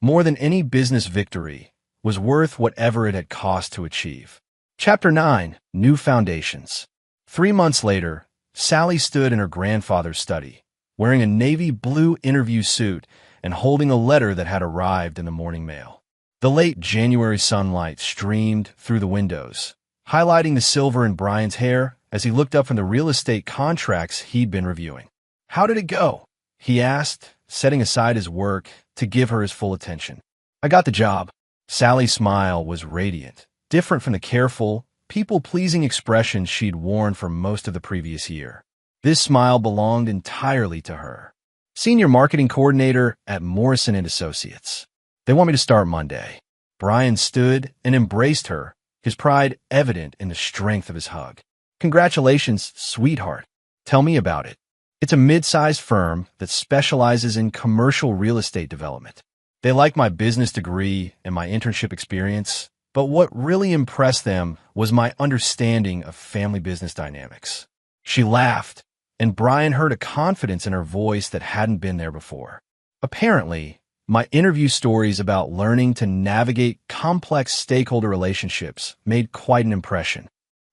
more than any business victory, was worth whatever it had cost to achieve. Chapter 9. New Foundations. 3 months later, Sally stood in her grandfather's study, wearing a navy blue interview suit and holding a letter that had arrived in the morning mail. The late January sunlight streamed through the windows, highlighting the silver in Brian's hair as he looked up from the real estate contracts he'd been reviewing. How did it go? He asked, setting aside his work to give her his full attention. I got the job. Sally's smile was radiant, different from the careful, people-pleasing expression she'd worn for most of the previous year. This smile belonged entirely to her. Senior marketing coordinator at Morrison & Associates. They want me to start Monday. Brian stood and embraced her, his pride evident in the strength of his hug. Congratulations, sweetheart. Tell me about it. It's a mid-sized firm that specializes in commercial real estate development. They like my business degree and my internship experience, but what really impressed them was my understanding of family business dynamics. She laughed, and Brian heard a confidence in her voice that hadn't been there before. Apparently, my interview stories about learning to navigate complex stakeholder relationships made quite an impression.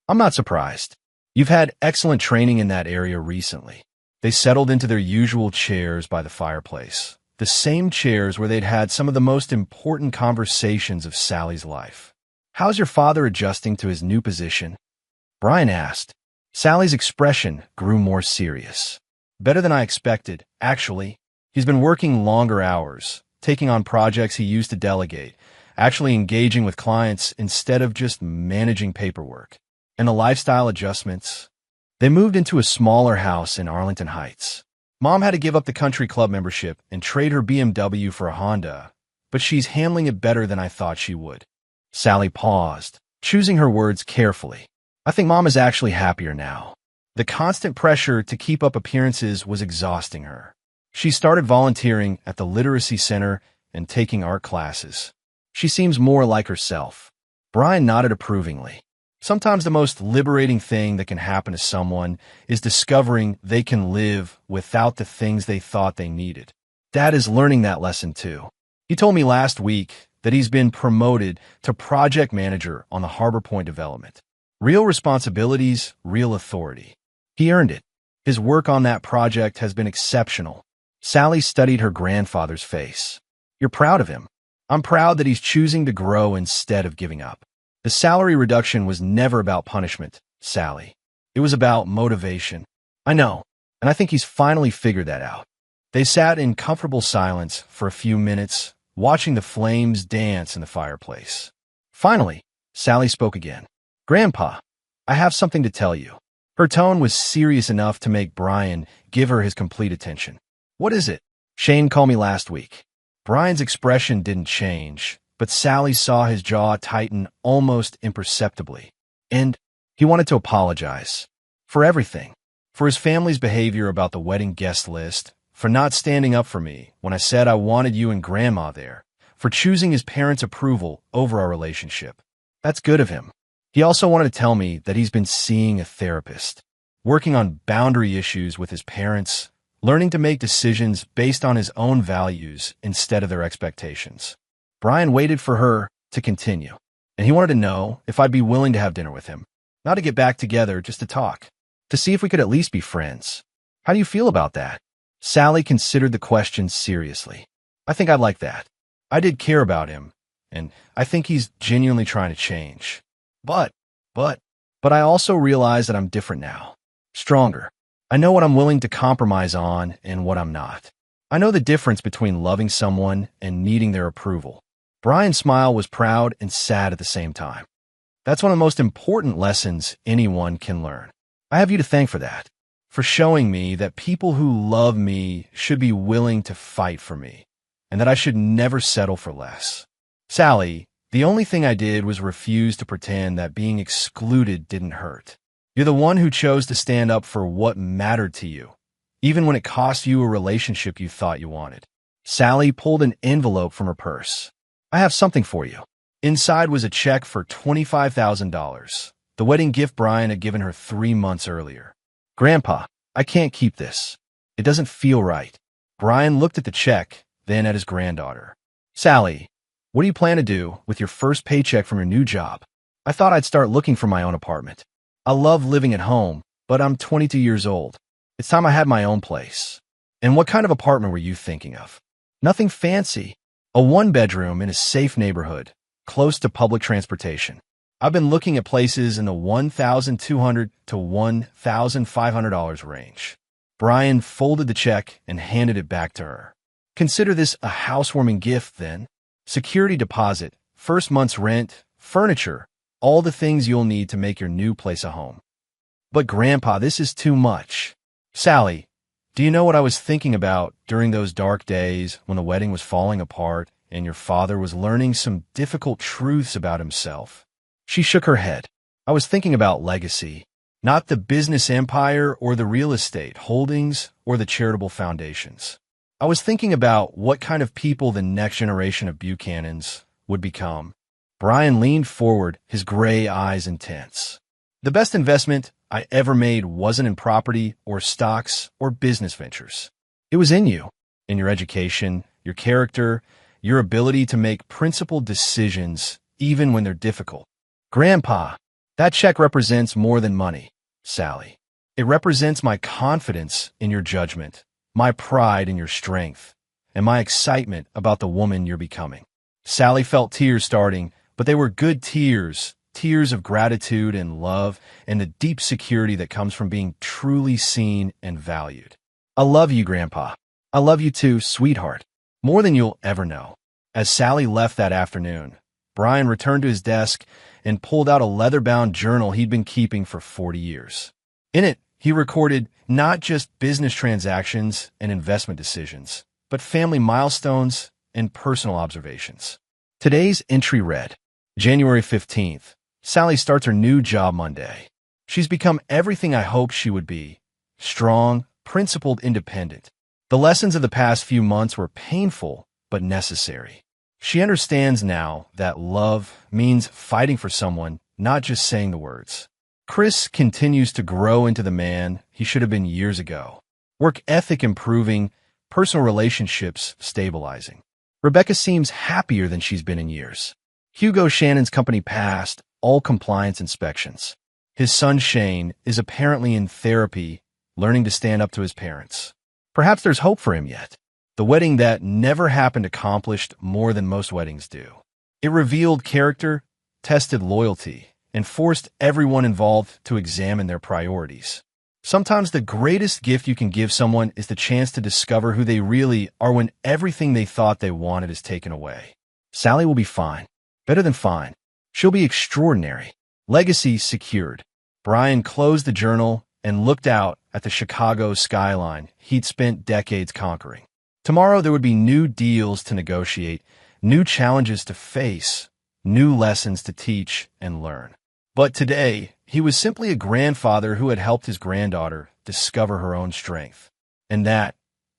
I'm not surprised. You've had excellent training in that area recently. They settled into their usual chairs by the fireplace, the same chairs where they'd had some of the most important conversations of Sally's life. How's your father adjusting to his new position? Brian asked. Sally's expression grew more serious. Better than I expected, actually. He's been working longer hours, taking on projects he used to delegate, actually engaging with clients instead of just managing paperwork. And the lifestyle adjustments. They moved into a smaller house in Arlington Heights. Mom had to give up the country club membership and trade her BMW for a Honda, but she's handling it better than I thought she would. Sally paused, choosing her words carefully. I think Mom is actually happier now. The constant pressure to keep up appearances was exhausting her. She started volunteering at the Literacy Center and taking art classes. She seems more like herself. Brian nodded approvingly. Sometimes the most liberating thing that can happen to someone is discovering they can live without the things they thought they needed. Dad is learning that lesson too. He told me last week that he's been promoted to project manager on the Harbor Point development. Real responsibilities, real authority. He earned it. His work on that project has been exceptional. Sally studied her grandfather's face. You're proud of him. I'm proud that he's choosing to grow instead of giving up. The salary reduction was never about punishment, Sally. It was about motivation. I know, and I think he's finally figured that out. They sat in comfortable silence for a few minutes, watching the flames dance in the fireplace. Finally, Sally spoke again. Grandpa, I have something to tell you. Her tone was serious enough to make Brian give her his complete attention. What is it? Shane called me last week. Brian's expression didn't change, but Sally saw his jaw tighten almost imperceptibly. And he wanted to apologize. For everything. For his family's behavior about the wedding guest list, for not standing up for me when I said I wanted you and Grandma there, for choosing his parents' approval over our relationship. That's good of him. He also wanted to tell me that he's been seeing a therapist, working on boundary issues with his parents, learning to make decisions based on his own values instead of their expectations. Brian waited for her to continue, and he wanted to know if I'd be willing to have dinner with him, not to get back together, just to talk, to see if we could at least be friends. How do you feel about that? Sally considered the question seriously. I think I'd like that. I did care about him, and I think he's genuinely trying to change. But I also realize that I'm different now. Stronger. I know what I'm willing to compromise on and what I'm not. I know the difference between loving someone and needing their approval. Brian's smile was proud and sad at the same time. That's one of the most important lessons anyone can learn. I have you to thank for that, for showing me that people who love me should be willing to fight for me, and that I should never settle for less. Sally, the only thing I did was refuse to pretend that being excluded didn't hurt. You're the one who chose to stand up for what mattered to you, even when it cost you a relationship you thought you wanted. Sally pulled an envelope from her purse. I have something for you. Inside was a check for $25,000, the wedding gift Brian had given her 3 months earlier. Grandpa, I can't keep this. It doesn't feel right. Brian looked at the check, then at his granddaughter. Sally, what do you plan to do with your first paycheck from your new job? I thought I'd start looking for my own apartment. I love living at home, but I'm 22 years old. It's time I had my own place. And what kind of apartment were you thinking of? Nothing fancy. A 1-bedroom in a safe neighborhood, close to public transportation. I've been looking at places in the $1,200 to $1,500 range. Brian folded the check and handed it back to her. Consider this a housewarming gift, then. Security deposit, first month's rent, furniture, all the things you'll need to make your new place a home. But Grandpa, this is too much. Sally, do you know what I was thinking about during those dark days when the wedding was falling apart and your father was learning some difficult truths about himself? She shook her head. I was thinking about legacy, not the business empire or the real estate holdings or the charitable foundations. I was thinking about what kind of people the next generation of Buchanans would become. Brian leaned forward, his gray eyes intense. The best investment I ever made wasn't in property or stocks or business ventures. It was in you, in your education, your character, your ability to make principled decisions even when they're difficult. Grandpa, that check represents more than money, Sally. It represents my confidence in your judgment, my pride in your strength, and my excitement about the woman you're becoming. Sally felt tears starting, but they were good tears, tears of gratitude and love and the deep security that comes from being truly seen and valued. I love you, Grandpa. I love you too, sweetheart, more than you'll ever know. As Sally left that afternoon, Brian returned to his desk and pulled out a leather-bound journal he'd been keeping for 40 years. In it, he recorded not just business transactions and investment decisions, but family milestones and personal observations. Today's entry read, January 15th, Sally starts her new job Monday. She's become everything I hoped she would be, strong, principled, independent. The lessons of the past few months were painful, but necessary. She understands now that love means fighting for someone, not just saying the words. Chris continues to grow into the man he should have been years ago. Work ethic improving, personal relationships stabilizing. Rebecca seems happier than she's been in years. Hugo Shannon's company passed all compliance inspections. His son Shane is apparently in therapy, learning to stand up to his parents. Perhaps there's hope for him yet. The wedding that never happened accomplished more than most weddings do. It revealed character, tested loyalty, and forced everyone involved to examine their priorities. Sometimes the greatest gift you can give someone is the chance to discover who they really are when everything they thought they wanted is taken away. Sally will be fine. Better than fine. She'll be extraordinary. Legacy secured. Brian closed the journal and looked out at the Chicago skyline he'd spent decades conquering. Tomorrow there would be new deals to negotiate, new challenges to face, new lessons to teach and learn. But today, he was simply a grandfather who had helped his granddaughter discover her own strength. And that,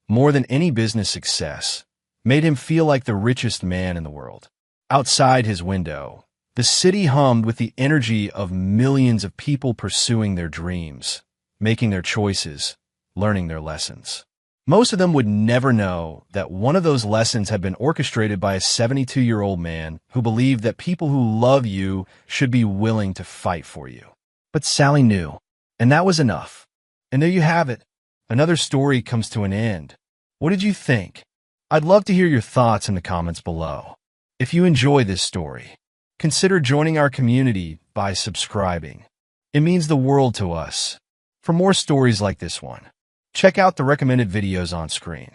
more than any business success, made him feel like the richest man in the world. Outside his window, The city hummed with the energy of millions of people pursuing their dreams, making their choices, learning their lessons. Most of them would never know that one of those lessons had been orchestrated by a 72-year-old man who believed that people who love you should be willing to fight for you. But Sally knew, and that was enough. And there you have it. Another story comes to an end. What did you think? I'd love to hear your thoughts in the comments below. If you enjoy this story, consider joining our community by subscribing. It means the world to us. For more stories like this one, check out the recommended videos on screen.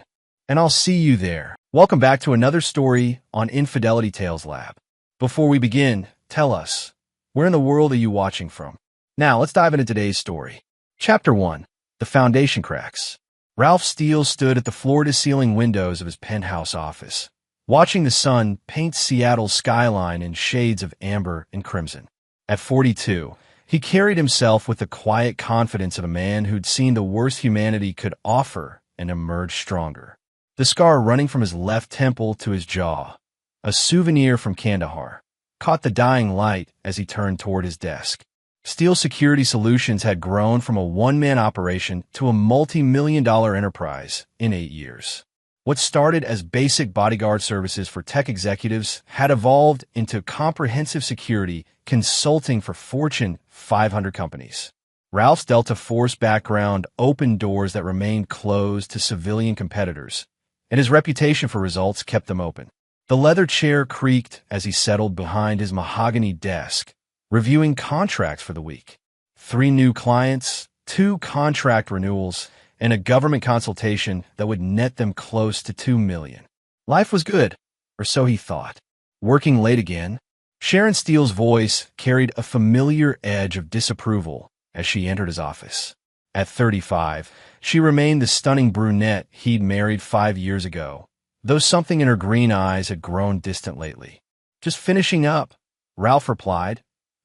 And I'll see you there. Welcome back to another story on Infidelity Tales Lab. Before we begin, tell us, where in the world are you watching from? Now, let's dive into today's story. Chapter 1. The Foundation Cracks. Ralph Steele stood at the floor-to-ceiling windows of his penthouse office, watching the sun paint Seattle's skyline in shades of amber and crimson. At 42, he carried himself with the quiet confidence of a man who'd seen the worst humanity could offer and emerged stronger. The scar running from his left temple to his jaw, a souvenir from Kandahar, caught the dying light as he turned toward his desk. Steele Security Solutions had grown from a one-man operation to a multi-million-dollar enterprise in 8 years. What started as basic bodyguard services for tech executives had evolved into comprehensive security consulting for Fortune 500 companies. Ralph's Delta Force background opened doors that remained closed to civilian competitors, and his reputation for results kept them open. The leather chair creaked as he settled behind his mahogany desk, reviewing contracts for the week. 3 new clients, 2 contract renewals, and a government consultation that would net them close to $2 million. Life was good, or so he thought. Working late again, Sharon Steele's voice carried a familiar edge of disapproval as she entered his office. At 35, she remained the stunning brunette he'd married 5 years ago, though something in her green eyes had grown distant lately. Just finishing up, Ralph replied,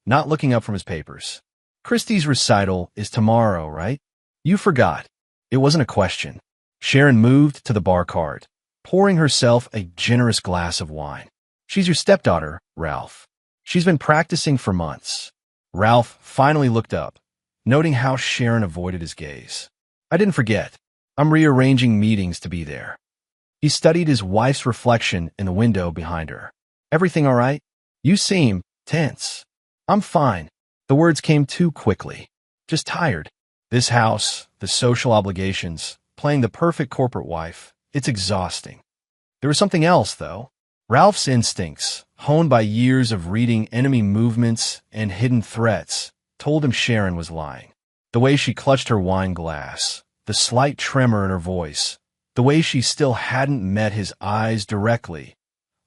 not looking up from his papers. Christie's recital is tomorrow, right? You forgot. It wasn't a question. Sharon moved to the bar cart, pouring herself a generous glass of wine. She's your stepdaughter, Ralph. She's been practicing for months. Ralph finally looked up, noting how Sharon avoided his gaze. I didn't forget. I'm rearranging meetings to be there. He studied his wife's reflection in the window behind her. Everything all right? You seem tense. I'm fine. The words came too quickly. Just tired. This house, the social obligations, playing the perfect corporate wife, it's exhausting. There was something else, though. Ralph's instincts, honed by years of reading enemy movements and hidden threats, told him Sharon was lying. The way she clutched her wine glass, the slight tremor in her voice, the way she still hadn't met his eyes directly,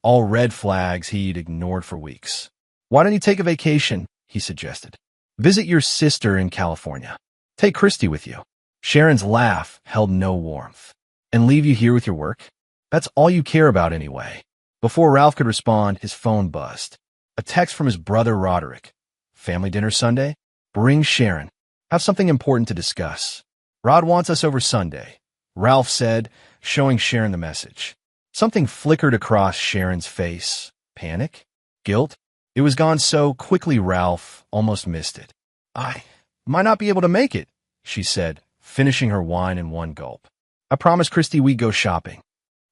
all red flags he'd ignored for weeks. Why don't you take a vacation? He suggested. Visit your sister in California. Take Christy with you. Sharon's laugh held no warmth. And leave you here with your work? That's all you care about anyway. Before Ralph could respond, his phone buzzed. A text from his brother Roderick. Family dinner Sunday? Bring Sharon. Have something important to discuss. Rod wants us over Sunday, Ralph said, showing Sharon the message. Something flickered across Sharon's face. Panic? Guilt? It was gone so quickly Ralph almost missed it. I might not be able to make it, she said, finishing her wine in one gulp. I promised Christy we'd go shopping.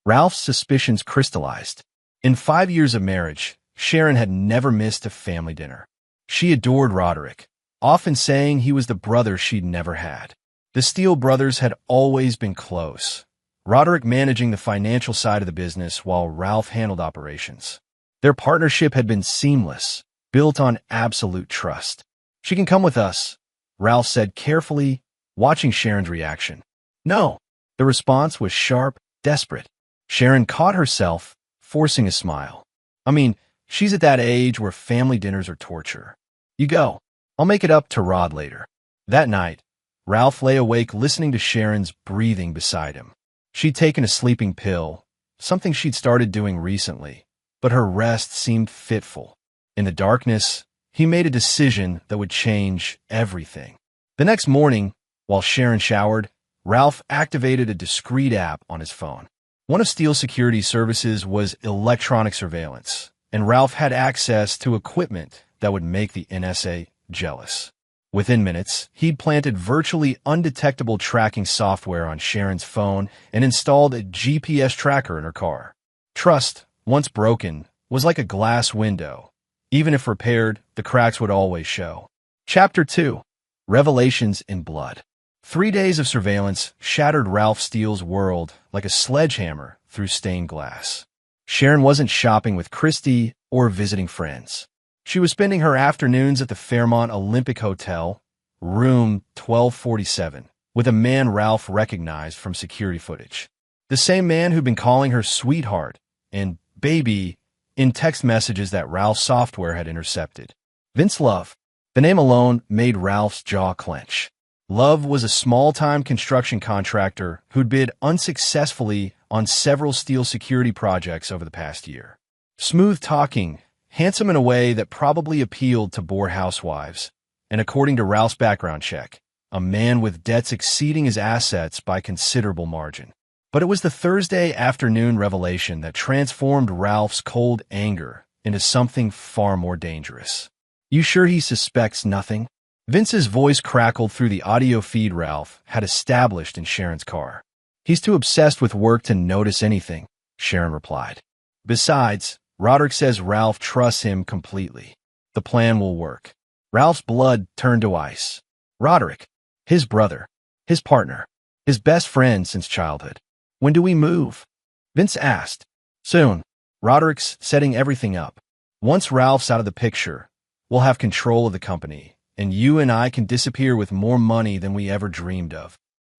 Ralph's suspicions crystallized. In 5 years of marriage, Sharon had never missed a family dinner. She adored Roderick, often saying he was the brother she'd never had. The Steele brothers had always been close, Roderick managing the financial side of the business while Ralph handled operations. Their partnership had been seamless, built on absolute trust. She can come with us, Ralph said carefully, watching Sharon's reaction. No. The response was sharp, desperate. Sharon caught herself, forcing a smile. I mean, she's at that age where family dinners are torture. You go. I'll make it up to Rod later. That night, Ralph lay awake listening to Sharon's breathing beside him. She'd taken a sleeping pill, something she'd started doing recently, but her rest seemed fitful. In the darkness, he made a decision that would change everything. The next morning, while Sharon showered, Ralph activated a discreet app on his phone. One of Steele Security Services was electronic surveillance, and Ralph had access to equipment that would make the NSA jealous. Within minutes, he'd planted virtually undetectable tracking software on Sharon's phone and installed a GPS tracker in her car. Trust, once broken, was like a glass window. Even if repaired, the cracks would always show. Chapter 2. Revelations in Blood. 3 days of surveillance shattered Ralph Steele's world like a sledgehammer through stained glass. Sharon wasn't shopping with Christy or visiting friends. She was spending her afternoons at the Fairmont Olympic Hotel, room 1247, with a man Ralph recognized from security footage. The same man who'd been calling her sweetheart and baby in text messages that Ralph's software had intercepted. Vince Love. The name alone made Ralph's jaw clench. Love was a small-time construction contractor who'd bid unsuccessfully on several steel security projects over the past year. Smooth-talking, handsome in a way that probably appealed to bored housewives, and according to Ralph's background check, a man with debts exceeding his assets by considerable margin. But it was the Thursday afternoon revelation that transformed Ralph's cold anger into something far more dangerous. "You sure he suspects nothing?" Vince's voice crackled through the audio feed Ralph had established in Sharon's car. "He's too obsessed with work to notice anything," Sharon replied. "Besides, Roderick says Ralph trusts him completely. The plan will work." Ralph's blood turned to ice. Roderick, his brother, his partner, his best friend since childhood. "When do we move?" Vince asked. "Soon. Roderick's setting everything up. Once Ralph's out of the picture, we'll have control of the company, and you and I can disappear with more money than we ever dreamed of."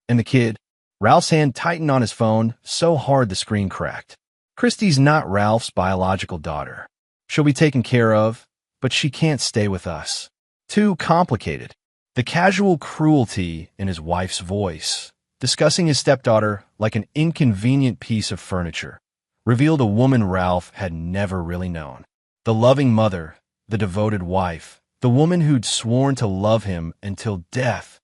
"And the kid?" Ralph's hand tightened on his phone so hard the screen cracked. "Christy's not Ralph's biological daughter. She'll be taken care of, but she can't stay with us. Too complicated." The casual cruelty in his wife's voice, discussing his stepdaughter like an inconvenient piece of furniture, revealed a woman Ralph had never really known. The loving mother, the devoted wife, the woman who'd sworn to love him until death.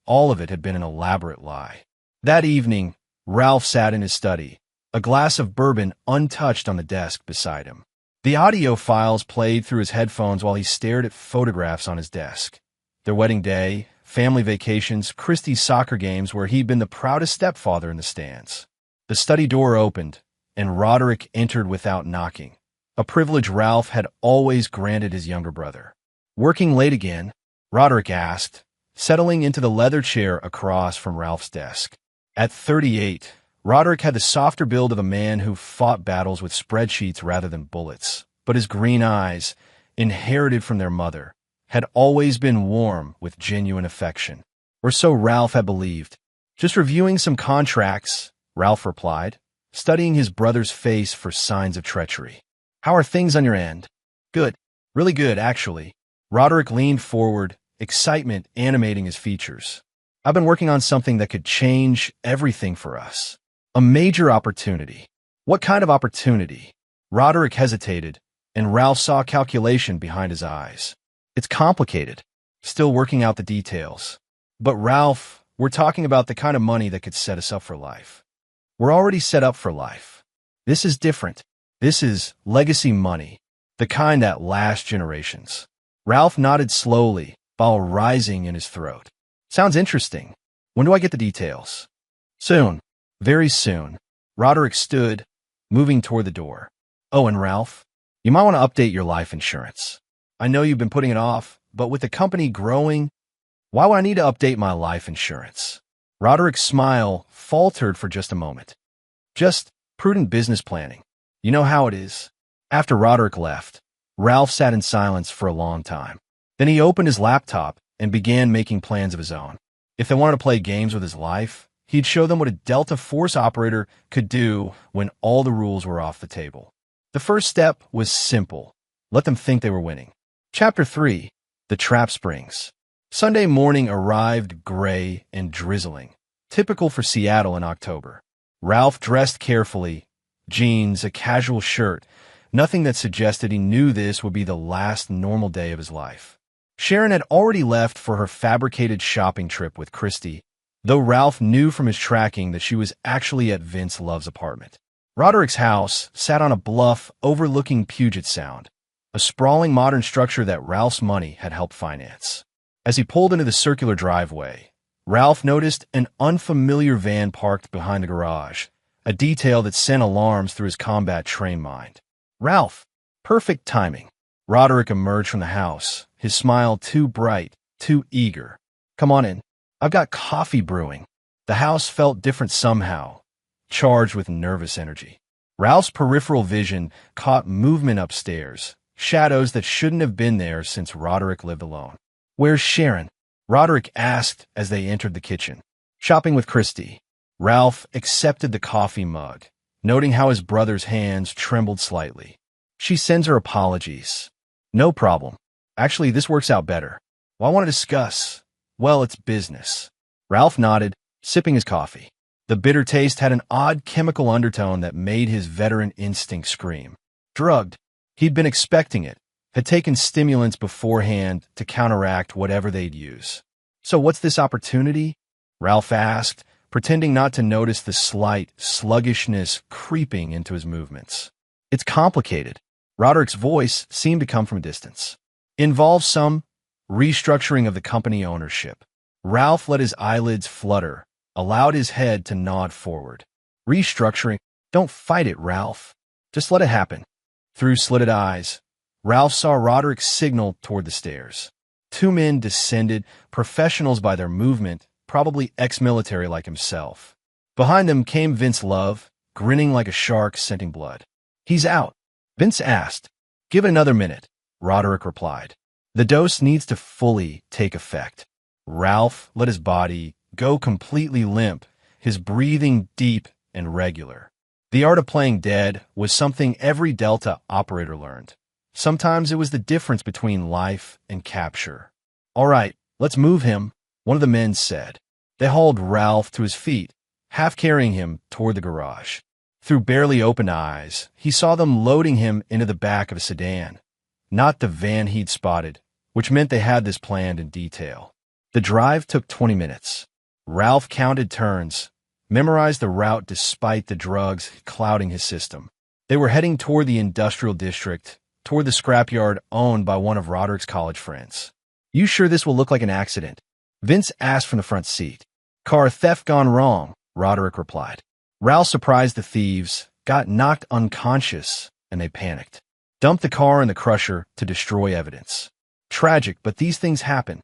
All of it had been an elaborate lie. That evening, Ralph sat in his study, a glass of bourbon untouched on the desk beside him. The audio files played through his headphones while he stared at photographs on his desk. Their wedding day, family vacations, Christie's soccer games where he'd been the proudest stepfather in the stands. The study door opened, and Roderick entered without knocking, a privilege Ralph had always granted his younger brother. "Working late again?" Roderick asked, settling into the leather chair across from Ralph's desk. At 38, Roderick had the softer build of a man who fought battles with spreadsheets rather than bullets, but his green eyes, inherited from their mother, had always been warm with genuine affection. Or so Ralph had believed. "Just reviewing some contracts," Ralph replied, studying his brother's face for signs of treachery. "How are things on your end?" "Good. Really good, actually." Roderick leaned forward, excitement animating his features. "I've been working on something that could change everything for us. A major opportunity." "What kind of opportunity?" Roderick hesitated, and Ralph saw calculation behind his eyes. "It's complicated. Still working out the details." "But Ralph, we're talking about the kind of money that could set us up for life." "We're already set up for life. This is different. This is legacy money, the kind that lasts generations." Ralph nodded slowly, bile rising in his throat. "Sounds interesting. When do I get the details?" "Soon. Very soon." Roderick stood, moving toward the door. "Oh, and Ralph, you might want to update your life insurance. I know you've been putting it off, but with the company growing, why would I need to update my life insurance?" Roderick's smile faltered for just a moment. "Just prudent business planning. You know how it is." After Roderick left, Ralph sat in silence for a long time. Then he opened his laptop and began making plans of his own. If they wanted to play games with his life, he'd show them what a Delta Force operator could do when all the rules were off the table. The first step was simple. Let them think they were winning. Chapter 3. The Trap Springs. Sunday morning arrived gray and drizzling, typical for Seattle in October. Ralph dressed carefully, jeans, a casual shirt, nothing that suggested he knew this would be the last normal day of his life. Sharon had already left for her fabricated shopping trip with Christy, though Ralph knew from his tracking that she was actually at Vince Love's apartment. Roderick's house sat on a bluff overlooking Puget Sound, a sprawling modern structure that Ralph's money had helped finance. As he pulled into the circular driveway, Ralph noticed an unfamiliar van parked behind the garage, a detail that sent alarms through his combat-trained mind. Ralph! Perfect timing. Roderick emerged from the house, his smile too bright, too eager. Come on in. I've got coffee brewing. The house felt different somehow, charged with nervous energy. Ralph's peripheral vision caught movement upstairs, shadows that shouldn't have been there since Roderick lived alone. Where's Sharon? Roderick asked as they entered the kitchen. Shopping with Christy. Ralph accepted the coffee mug, noting how his brother's hands trembled slightly. She sends her apologies. No problem. Actually, this works out better. Well, I want to discuss. Well, it's business. Ralph nodded, sipping his coffee. The bitter taste had an odd chemical undertone that made his veteran instinct scream. Drugged. He'd been expecting it, had taken stimulants beforehand to counteract whatever they'd use. So what's this opportunity? Ralph asked, pretending not to notice the slight sluggishness creeping into his movements. It's complicated. Roderick's voice seemed to come from a distance. Involves some restructuring of the company ownership. Ralph let his eyelids flutter, allowed his head to nod forward. Restructuring? Don't fight it, Ralph. Just let it happen. Through slitted eyes, Ralph saw Roderick signal toward the stairs. Two men descended, professionals by their movement, probably ex-military like himself. Behind them came Vince Love, grinning like a shark scenting blood. He's out. Vince asked. Give it another minute, Roderick replied. The dose needs to fully take effect. Ralph let his body go completely limp, his breathing deep and regular. The art of playing dead was something every Delta operator learned. Sometimes it was the difference between life and capture. All right, let's move him, one of the men said. They hauled Ralph to his feet, half carrying him toward the garage. Through barely open eyes, he saw them loading him into the back of a sedan, not the van he'd spotted, which meant they had this planned in detail. The drive took 20 minutes. Ralph counted turns, memorized the route despite the drugs clouding his system. They were heading toward the industrial district, toward the scrapyard owned by one of Roderick's college friends. You sure this will look like an accident? Vince asked from the front seat. Car theft gone wrong, Roderick replied. Ralph surprised the thieves, got knocked unconscious, and they panicked. Dumped the car in the crusher to destroy evidence. Tragic, but these things happen.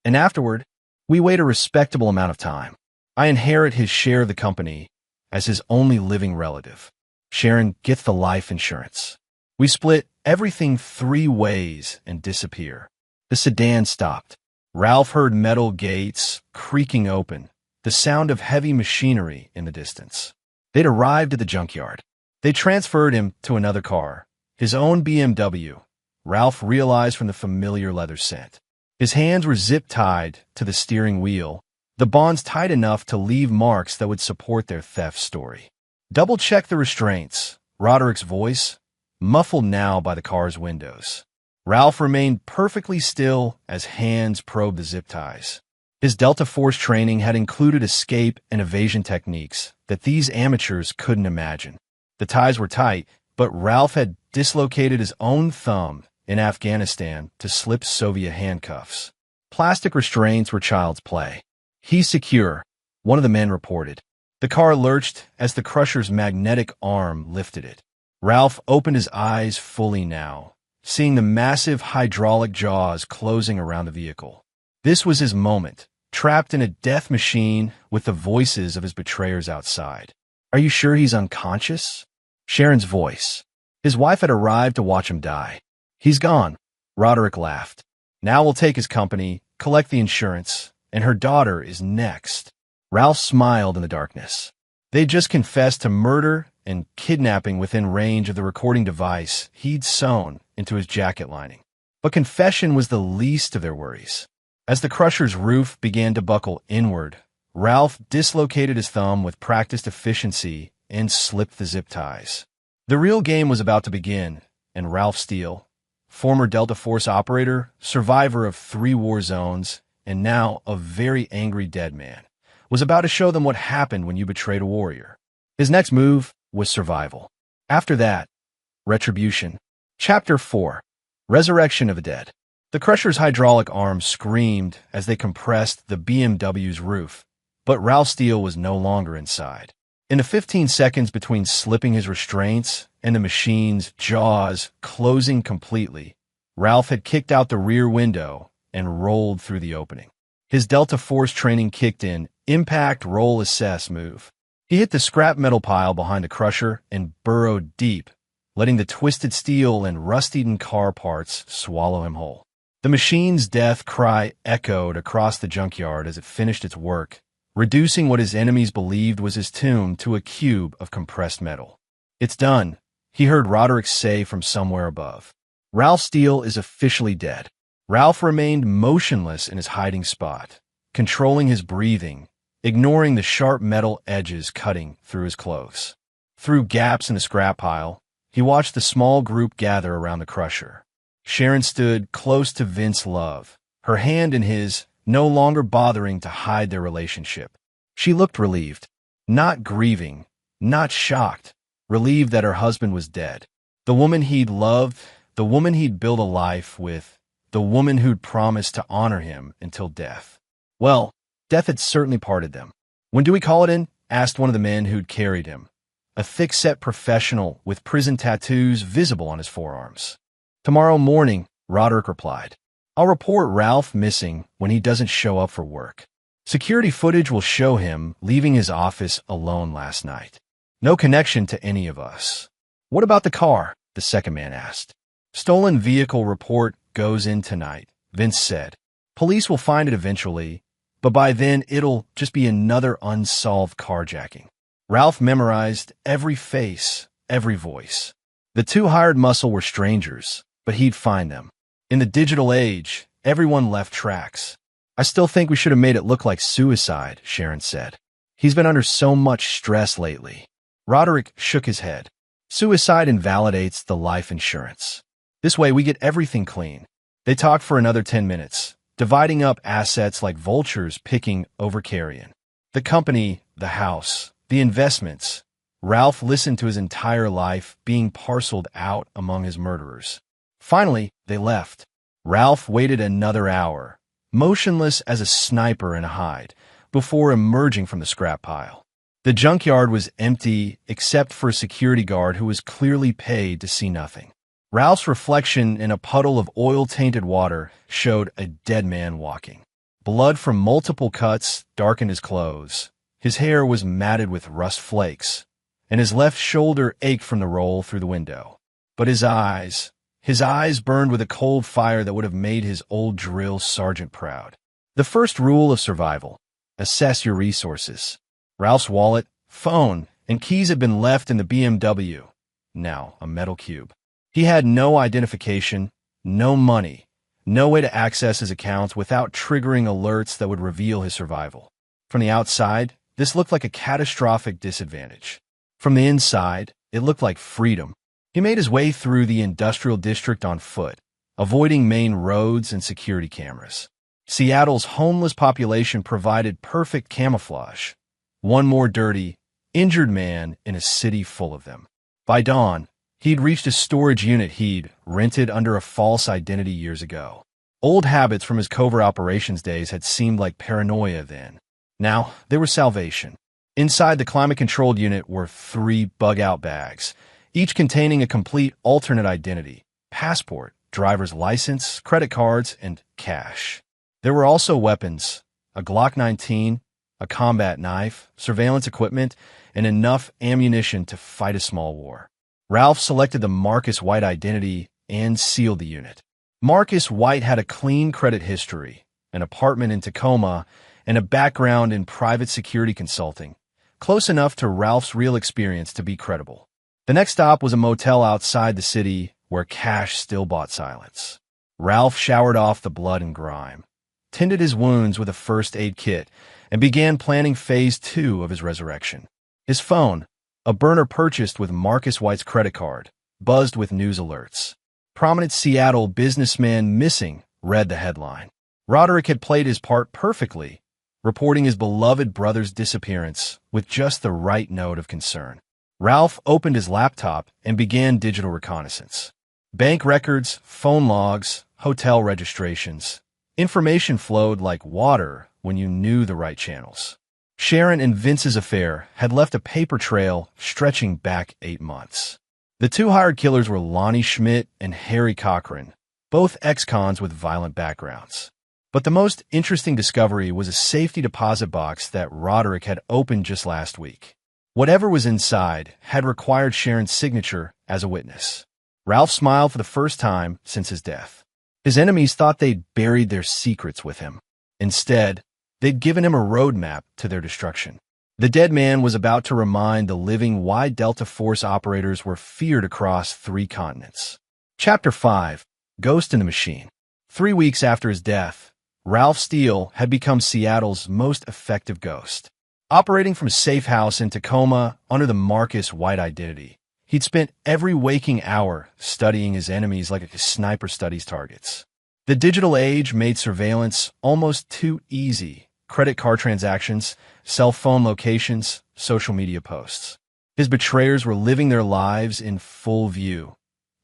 And afterward, we wait a respectable amount of time. I inherit his share of the company as his only living relative. Sharon gets the life insurance. We split everything 3 ways and disappear. The sedan stopped. Ralph heard metal gates creaking open, the sound of heavy machinery in the distance. They'd arrived at the junkyard. They transferred him to another car, his own BMW. Ralph realized from the familiar leather scent. His hands were zip-tied to the steering wheel, the bonds tight enough to leave marks that would support their theft story. Double-check the restraints, Roderick's voice, muffled now by the car's windows. Ralph remained perfectly still as hands probed the zip ties. His Delta Force training had included escape and evasion techniques that these amateurs couldn't imagine. The ties were tight, but Ralph had dislocated his own thumb in Afghanistan to slip Soviet handcuffs. Plastic restraints were child's play. He's secure, one of the men reported. The car lurched as the crusher's magnetic arm lifted it. Ralph opened his eyes fully now, seeing the massive hydraulic jaws closing around the vehicle. This was his moment, trapped in a death machine with the voices of his betrayers outside. Are you sure he's unconscious? Sharon's voice. His wife had arrived to watch him die. He's gone, Roderick laughed. Now we'll take his company, collect the insurance, and her daughter is next. Ralph smiled in the darkness. They'd just confessed to murder and kidnapping within range of the recording device he'd sewn into his jacket lining. But confession was the least of their worries. As the crusher's roof began to buckle inward, Ralph dislocated his thumb with practiced efficiency and slipped the zip ties. The real game was about to begin, and Ralph Steele, former Delta Force operator, survivor of 3 war zones, and now a very angry dead man, was about to show them what happened when you betrayed a warrior. His next move, was survival. After that, retribution. Chapter 4. Resurrection of the Dead. The crusher's hydraulic arms screamed as they compressed the BMW's roof, but Ralph Steele was no longer inside. In the 15 seconds between slipping his restraints and the machine's jaws closing completely, Ralph had kicked out the rear window and rolled through the opening. His Delta Force training kicked in, impact, roll, assess, move. He hit the scrap metal pile behind the crusher and burrowed deep, letting the twisted steel and rust-eaten car parts swallow him whole. The machine's death cry echoed across the junkyard as it finished its work, reducing what his enemies believed was his tomb to a cube of compressed metal. "It's done," he heard Roderick say from somewhere above. Ralph Steele is officially dead. Ralph remained motionless in his hiding spot, controlling his breathing, ignoring the sharp metal edges cutting through his clothes. Through gaps in the scrap pile, he watched the small group gather around the crusher. Sharon stood close to Vince Love, her hand in his, no longer bothering to hide their relationship. She looked relieved, not grieving, not shocked, relieved that her husband was dead. The woman he'd loved, the woman he'd built a life with, the woman who'd promised to honor him until death. Well, death had certainly parted them. "When do we call it in?" asked one of the men who'd carried him, a thick-set professional with prison tattoos visible on his forearms. "Tomorrow morning," Roderick replied. "I'll report Ralph missing when he doesn't show up for work. Security footage will show him leaving his office alone last night. No connection to any of us." "What about the car?" the second man asked. "Stolen vehicle report goes in tonight," Vince said. "Police will find it eventually, but by then it'll just be another unsolved carjacking." Ralph memorized every face, every voice. The two hired muscle were strangers, but he'd find them. In the digital age, everyone left tracks. "I still think we should have made it look like suicide," Sharon said. "He's been under so much stress lately." Roderick shook his head. "Suicide invalidates the life insurance. This way we get everything clean." They talked for another 10 minutes, dividing up assets like vultures picking over carrion. The company, the house, the investments. Ralph listened to his entire life being parceled out among his murderers. Finally, they left. Ralph waited another hour, motionless as a sniper in a hide, before emerging from the scrap pile. The junkyard was empty except for a security guard who was clearly paid to see nothing. Ralph's reflection in a puddle of oil-tainted water showed a dead man walking. Blood from multiple cuts darkened his clothes. His hair was matted with rust flakes, and his left shoulder ached from the roll through the window. But his eyes burned with a cold fire that would have made his old drill sergeant proud. The first rule of survival: assess your resources. Ralph's wallet, phone, and keys had been left in the BMW, now a metal cube. He had no identification, no money, no way to access his accounts without triggering alerts that would reveal his survival. From the outside, this looked like a catastrophic disadvantage. From the inside, it looked like freedom. He made his way through the industrial district on foot, avoiding main roads and security cameras. Seattle's homeless population provided perfect camouflage. One more dirty, injured man in a city full of them. By dawn, he'd reached a storage unit he'd rented under a false identity years ago. Old habits from his covert operations days had seemed like paranoia then. Now, they were salvation. Inside the climate-controlled unit were 3 bug-out bags, each containing a complete alternate identity: passport, driver's license, credit cards, and cash. There were also weapons: a Glock 19, a combat knife, surveillance equipment, and enough ammunition to fight a small war. Ralph selected the Marcus White identity and sealed the unit. Marcus White had a clean credit history, an apartment in Tacoma, and a background in private security consulting, close enough to Ralph's real experience to be credible. The next stop was a motel outside the city where cash still bought silence. Ralph showered off the blood and grime, tended his wounds with a first aid kit, and began planning phase 2 of his resurrection. His phone, a burner purchased with Marcus White's credit card, buzzed with news alerts. "Prominent Seattle businessman missing," read the headline. Roderick had played his part perfectly, reporting his beloved brother's disappearance with just the right note of concern. Ralph opened his laptop and began digital reconnaissance. Bank records, phone logs, hotel registrations. Information flowed like water when you knew the right channels. Sharon and Vince's affair had left a paper trail stretching back 8 months. The two hired killers were Lonnie Schmidt and Harry Cochran, both ex-cons with violent backgrounds. But the most interesting discovery was a safety deposit box that Roderick had opened just last week. Whatever was inside had required Sharon's signature as a witness. Ralph smiled for the first time since his death. His enemies thought they'd buried their secrets with him. Instead, they'd given him a roadmap to their destruction. The dead man was about to remind the living why Delta Force operators were feared across 3 continents. Chapter 5. Ghost in the Machine. 3 weeks after his death, Ralph Steele had become Seattle's most effective ghost. Operating from a safe house in Tacoma under the Marcus White identity, he'd spent every waking hour studying his enemies like a sniper studies targets. The digital age made surveillance almost too easy. Credit card transactions, cell phone locations, social media posts. His betrayers were living their lives in full view,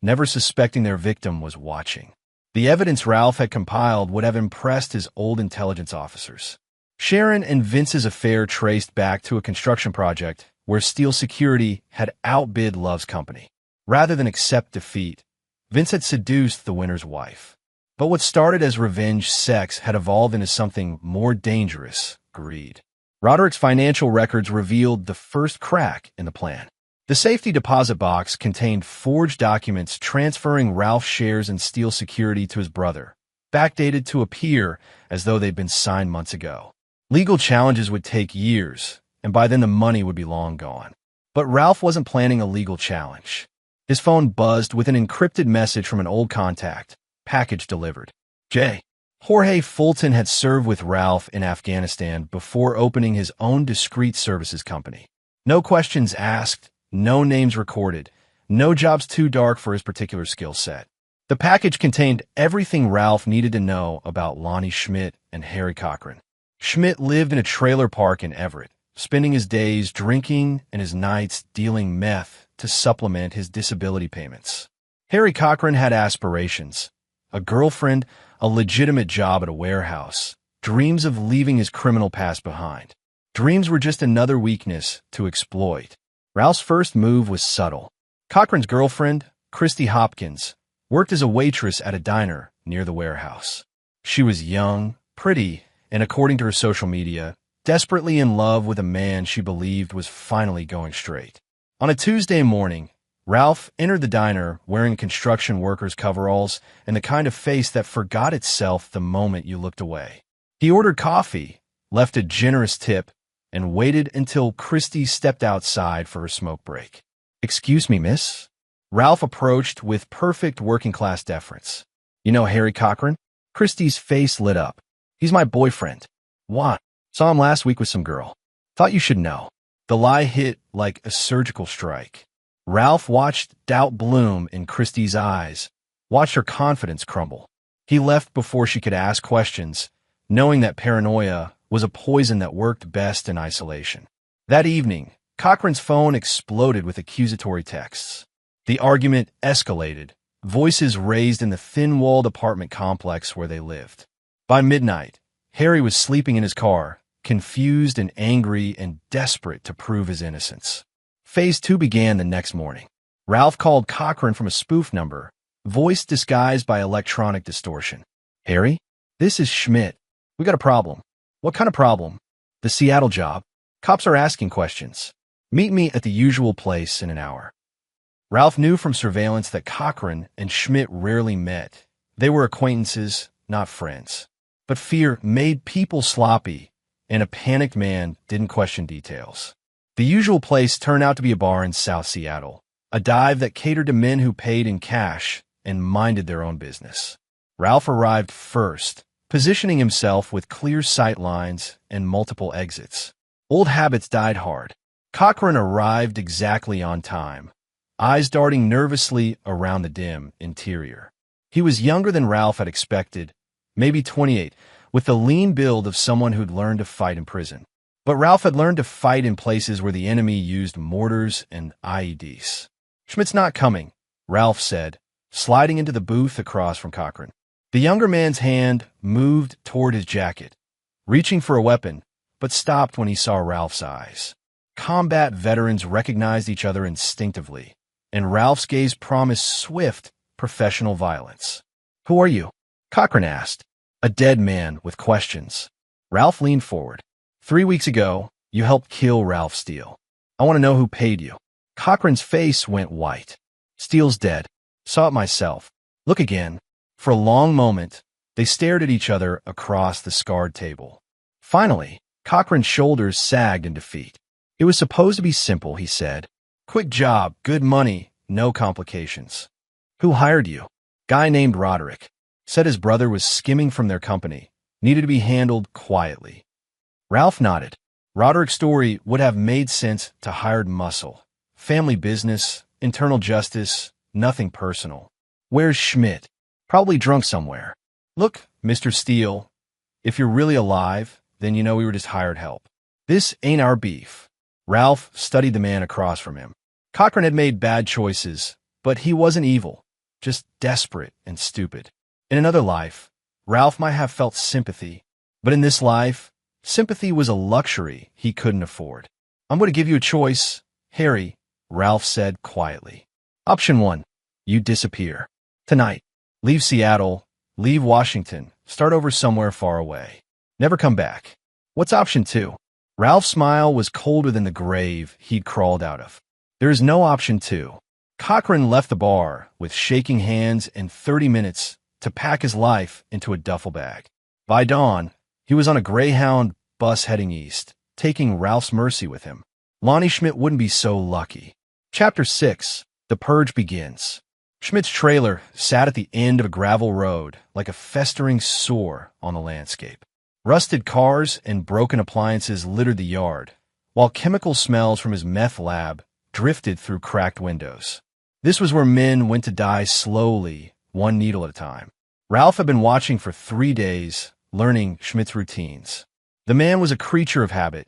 never suspecting their victim was watching. The evidence Ralph had compiled would have impressed his old intelligence officers. Sharon and Vince's affair traced back to a construction project where Steele Security had outbid Love's company. Rather than accept defeat, Vince had seduced the winner's wife. But what started as revenge sex had evolved into something more dangerous, greed. Roderick's financial records revealed the first crack in the plan. The safety deposit box contained forged documents transferring Ralph's shares in Steele Security to his brother, backdated to appear as though they'd been signed months ago. Legal challenges would take years, and by then the money would be long gone. But Ralph wasn't planning a legal challenge. His phone buzzed with an encrypted message from an old contact. Package delivered. J. Jorge Fulton had served with Ralph in Afghanistan before opening his own discreet services company. No questions asked, no names recorded, no jobs too dark for his particular skill set. The package contained everything Ralph needed to know about Lonnie Schmidt and Harry Cochran. Schmidt lived in a trailer park in Everett, spending his days drinking and his nights dealing meth to supplement his disability payments. Harry Cochran had aspirations. A girlfriend, a legitimate job at a warehouse, dreams of leaving his criminal past behind. Dreams were just another weakness to exploit. Ralph's first move was subtle. Cochran's girlfriend, Christy Hopkins, worked as a waitress at a diner near the warehouse. She was young, pretty, and according to her social media, desperately in love with a man she believed was finally going straight. On a Tuesday morning, Ralph entered the diner wearing construction workers' coveralls and the kind of face that forgot itself the moment you looked away. He ordered coffee, left a generous tip, and waited until Christy stepped outside for her smoke break. "Excuse me, miss?" Ralph approached with perfect working-class deference. "You know Harry Cochran?" Christy's face lit up. "He's my boyfriend." "Why?" "Saw him last week with some girl." "Thought you should know." The lie hit like a surgical strike. Ralph watched doubt bloom in Christy's eyes, watched her confidence crumble. He left before she could ask questions, knowing that paranoia was a poison that worked best in isolation. That evening, Cochran's phone exploded with accusatory texts. The argument escalated, voices raised in the thin-walled apartment complex where they lived. By midnight, Harry was sleeping in his car, confused and angry and desperate to prove his innocence. Phase 2 began the next morning. Ralph called Cochran from a spoof number, voice disguised by electronic distortion. "Harry, this is Schmidt. We got a problem." "What kind of problem?" "The Seattle job. Cops are asking questions. Meet me at the usual place in an hour." Ralph knew from surveillance that Cochran and Schmidt rarely met. They were acquaintances, not friends. But fear made people sloppy, and a panicked man didn't question details. The usual place turned out to be a bar in South Seattle, a dive that catered to men who paid in cash and minded their own business. Ralph arrived first, positioning himself with clear sight lines and multiple exits. Old habits died hard. Cochran arrived exactly on time, eyes darting nervously around the dim interior. He was younger than Ralph had expected, maybe 28, with the lean build of someone who'd learned to fight in prison. But Ralph had learned to fight in places where the enemy used mortars and IEDs. "Schmidt's not coming," Ralph said, sliding into the booth across from Cochran. The younger man's hand moved toward his jacket, reaching for a weapon, but stopped when he saw Ralph's eyes. Combat veterans recognized each other instinctively, and Ralph's gaze promised swift, professional violence. "Who are you?" Cochran asked, a dead man with questions. Ralph leaned forward. 3 weeks ago, you helped kill Ralph Steele. I want to know who paid you." Cochran's face went white. "Steele's dead. Saw it myself. Look again." For a long moment, they stared at each other across the scarred table. Finally, Cochran's shoulders sagged in defeat. "It was supposed to be simple," he said. "Quick job, good money, no complications." "Who hired you?" "Guy named Roderick. Said his brother was skimming from their company. Needed to be handled quietly." Ralph nodded. Roderick's story would have made sense to hired muscle. Family business, internal justice, nothing personal. "Where's Schmidt?" "Probably drunk somewhere." "Look, Mr. Steele, if you're really alive, then you know we were just hired help. This ain't our beef." Ralph studied the man across from him. Cochran had made bad choices, but he wasn't evil, just desperate and stupid. In another life, Ralph might have felt sympathy, but in this life, sympathy was a luxury he couldn't afford. "I'm going to give you a choice, Harry," Ralph said quietly. "Option 1, you disappear. Tonight. Leave Seattle, leave Washington, start over somewhere far away. Never come back." "What's option 2? Ralph's smile was colder than the grave he'd crawled out of. "There is no option 2. Cochran left the bar with shaking hands and 30 minutes to pack his life into a duffel bag. By dawn, he was on a Greyhound bus heading east, taking Ralph's mercy with him. Lonnie Schmidt wouldn't be so lucky. Chapter 6. The Purge Begins. Schmidt's trailer sat at the end of a gravel road like a festering sore on the landscape. Rusted cars and broken appliances littered the yard, while chemical smells from his meth lab drifted through cracked windows. This was where men went to die slowly, one needle at a time. Ralph had been watching for 3 days, learning Schmidt's routines. The man was a creature of habit.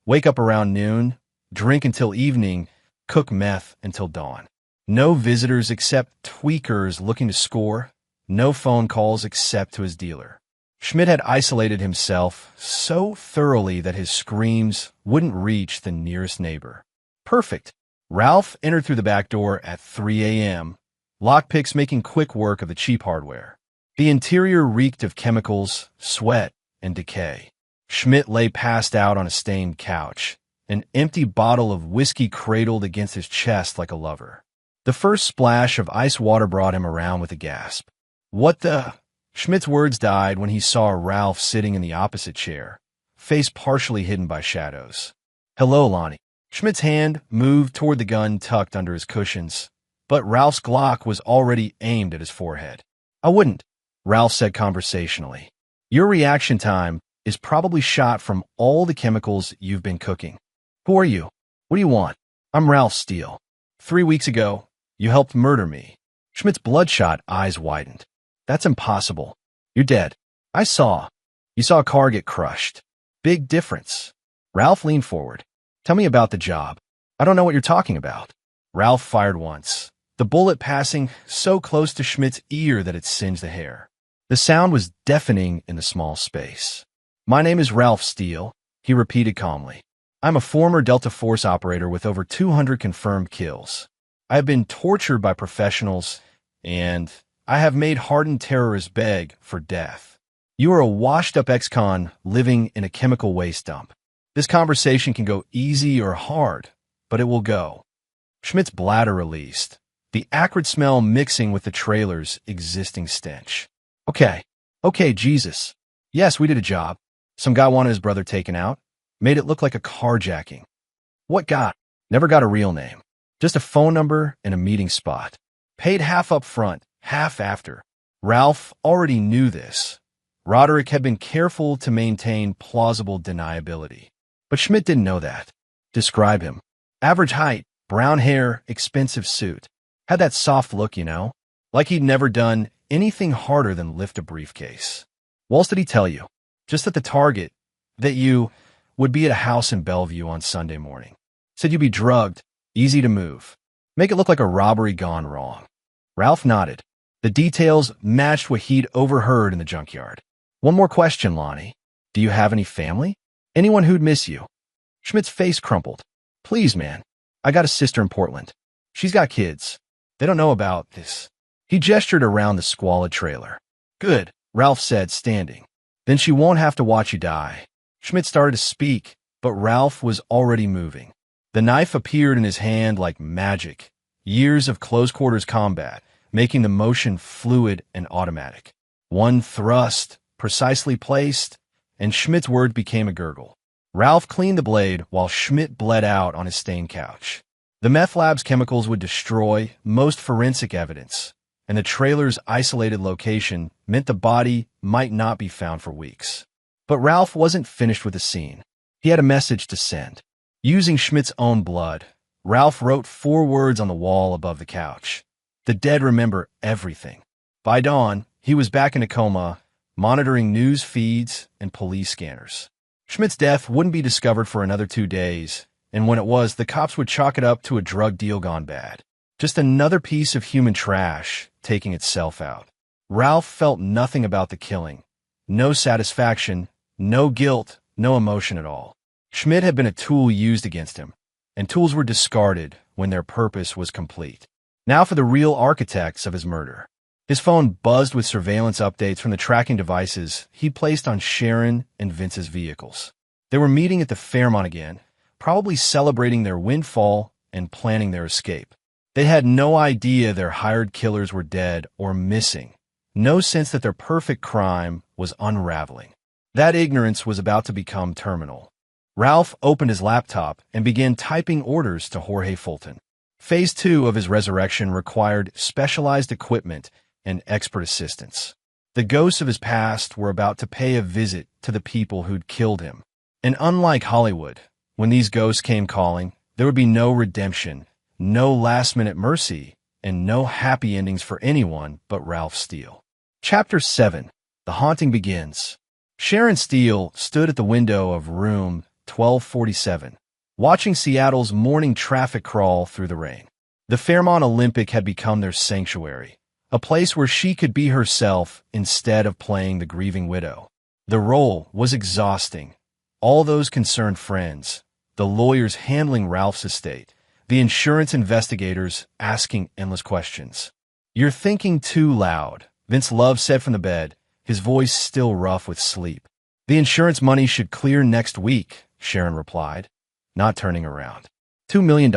Wake up around noon, drink until evening, cook meth until dawn. No visitors except tweakers looking to score, no phone calls except to his dealer. Schmidt had isolated himself so thoroughly that his screams wouldn't reach the nearest neighbor. Perfect. Ralph entered through the back door at 3 a.m., lockpicks making quick work of the cheap hardware. The interior reeked of chemicals, sweat, and decay. Schmidt lay passed out on a stained couch, an empty bottle of whiskey cradled against his chest like a lover. The first splash of ice water brought him around with a gasp. "What the—" Schmidt's words died when he saw Ralph sitting in the opposite chair, face partially hidden by shadows. "Hello, Lonnie." Schmidt's hand moved toward the gun tucked under his cushions, but Ralph's Glock was already aimed at his forehead. "I wouldn't," Ralph said conversationally. "Your reaction time is probably shot from all the chemicals you've been cooking. Who are you? What do you want?" "I'm Ralph Steele. 3 weeks ago, you helped murder me." Schmidt's bloodshot eyes widened. "That's impossible. You're dead. I saw. You saw a car get crushed. Big difference." Ralph leaned forward. "Tell me about the job." "I don't know what you're talking about." Ralph fired once, the bullet passing so close to Schmidt's ear that it singed the hair. The sound was deafening in the small space. "My name is Ralph Steele," he repeated calmly. "I'm a former Delta Force operator with over 200 confirmed kills. I have been tortured by professionals, and I have made hardened terrorists beg for death. You are a washed-up ex-con living in a chemical waste dump. This conversation can go easy or hard, but it will go." Schmidt's bladder released, the acrid smell mixing with the trailer's existing stench. Okay, Jesus. Yes, we did a job. Some guy wanted his brother taken out. Made it look like a carjacking. What guy? Never got a real name. Just a phone number and a meeting spot. Paid half up front, half after. Ralph already knew this. Roderick had been careful to maintain plausible deniability. But Schmidt didn't know that. Describe him. Average height, brown hair, expensive suit. Had that soft look, you know? Like he'd never done anything harder than lift a briefcase. What else did he tell you? Just that the target, that you, would be at a house in Bellevue on Sunday morning. Said you'd be drugged, easy to move. Make it look like a robbery gone wrong. Ralph nodded. The details matched what he'd overheard in the junkyard. One more question, Lonnie. Do you have any family? Anyone who'd miss you? Schmidt's face crumpled. Please, man. I got a sister in Portland. She's got kids. They don't know about this. He gestured around the squalid trailer. Good, Ralph said, standing. Then she won't have to watch you die. Schmidt started to speak, but Ralph was already moving. The knife appeared in his hand like magic. Years of close-quarters combat, making the motion fluid and automatic. One thrust, precisely placed, and Schmidt's word became a gurgle. Ralph cleaned the blade while Schmidt bled out on his stained couch. The meth lab's chemicals would destroy most forensic evidence, and the trailer's isolated location meant the body might not be found for weeks. But Ralph wasn't finished with the scene. He had a message to send. Using Schmidt's own blood, Ralph wrote 4 words on the wall above the couch. The dead remember everything. By dawn, he was back in a coma, monitoring news feeds and police scanners. Schmidt's death wouldn't be discovered for another 2 days, and when it was, the cops would chalk it up to a drug deal gone bad. Just another piece of human trash taking itself out. Ralph felt nothing about the killing. No satisfaction, no guilt, no emotion at all. Schmidt had been a tool used against him, and tools were discarded when their purpose was complete. Now for the real architects of his murder. His phone buzzed with surveillance updates from the tracking devices he'd placed on Sharon and Vince's vehicles. They were meeting at the Fairmont again, probably celebrating their windfall and planning their escape. They had no idea their hired killers were dead or missing, no sense that their perfect crime was unraveling. That ignorance was about to become terminal. Ralph opened his laptop and began typing orders to Jorge Fulton. Phase 2 of his resurrection required specialized equipment and expert assistance. The ghosts of his past were about to pay a visit to the people who'd killed him. And unlike Hollywood, when these ghosts came calling, there would be no redemption, no last-minute mercy, and no happy endings for anyone but Ralph Steele. Chapter 7. The Haunting Begins. Sharon Steele stood at the window of room 1247, watching Seattle's morning traffic crawl through the rain. The Fairmont Olympic had become their sanctuary, a place where she could be herself instead of playing the grieving widow. The role was exhausting. All those concerned friends, the lawyers handling Ralph's estate, the insurance investigators asking endless questions. You're thinking too loud, Vince Love said from the bed, his voice still rough with sleep. The insurance money should clear next week, Sharon replied, not turning around. $2 million,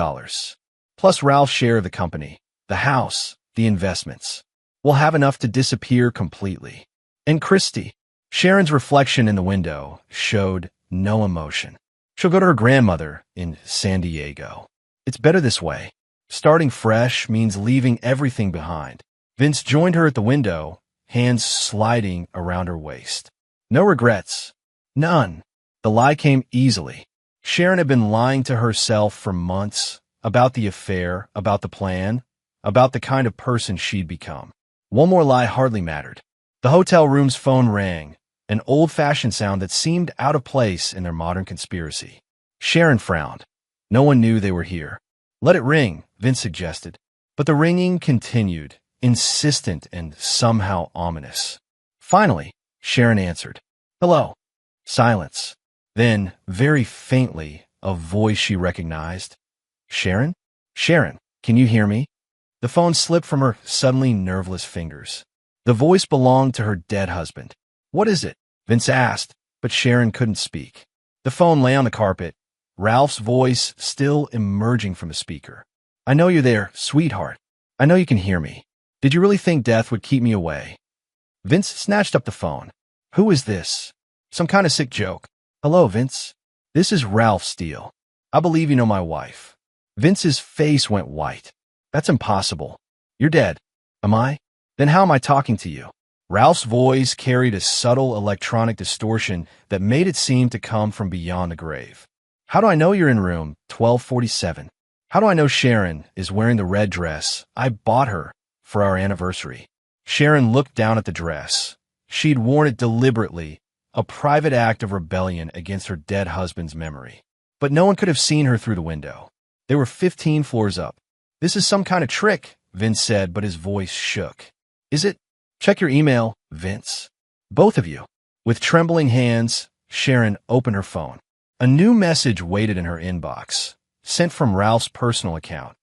plus Ralph's share of the company, the house, the investments. We'll have enough to disappear completely. And Christy, Sharon's reflection in the window, showed no emotion. She'll go to her grandmother in San Diego. It's better this way. Starting fresh means leaving everything behind. Vince joined her at the window, hands sliding around her waist. No regrets. None. The lie came easily. Sharon had been lying to herself for months about the affair, about the plan, about the kind of person she'd become. One more lie hardly mattered. The hotel room's phone rang, an old-fashioned sound that seemed out of place in their modern conspiracy. Sharon frowned. No one knew they were here. Let it ring, Vince suggested. But the ringing continued, insistent and somehow ominous. Finally, Sharon answered. Hello. Silence. Then, very faintly, a voice she recognized. Sharon? Sharon, can you hear me? The phone slipped from her suddenly nerveless fingers. The voice belonged to her dead husband. What is it? Vince asked, but Sharon couldn't speak. The phone lay on the carpet, Ralph's voice still emerging from the speaker. I know you're there, sweetheart. I know you can hear me. Did you really think death would keep me away? Vince snatched up the phone. Who is this? Some kind of sick joke. Hello, Vince. This is Ralph Steele. I believe you know my wife. Vince's face went white. That's impossible. You're dead. Am I? Then how am I talking to you? Ralph's voice carried a subtle electronic distortion that made it seem to come from beyond the grave. How do I know you're in room 1247? How do I know Sharon is wearing the red dress I bought her for our anniversary? Sharon looked down at the dress. She'd worn it deliberately, a private act of rebellion against her dead husband's memory. But no one could have seen her through the window. They were 15 floors up. "This is some kind of trick," Vince said, but his voice shook. "Is it? Check your email, Vince." "Both of you." With trembling hands, Sharon opened her phone. A new message waited in her inbox, sent from Ralph's personal account,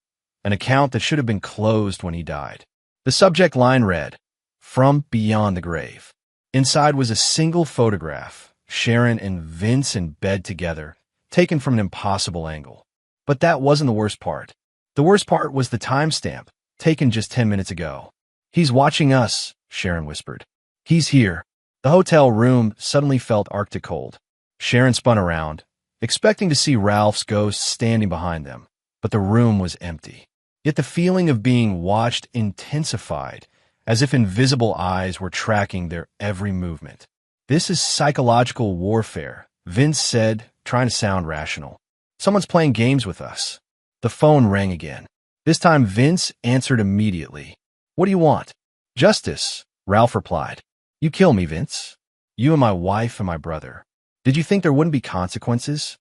an account that should have been closed when he died. The subject line read, "From beyond the grave." Inside was a single photograph, Sharon and Vince in bed together, taken from an impossible angle. But that wasn't the worst part. The worst part was the timestamp, taken just 10 minutes ago. "He's watching us," Sharon whispered. "He's here." The hotel room suddenly felt arctic cold. Sharon spun around, expecting to see Ralph's ghost standing behind them, but the room was empty. Yet the feeling of being watched intensified, as if invisible eyes were tracking their every movement. "This is psychological warfare," Vince said, trying to sound rational. "Someone's playing games with us." The phone rang again. This time Vince answered immediately. "What do you want?" "Justice," Ralph replied. "You kill me, Vince. You and my wife and my brother. Did you think there wouldn't be consequences?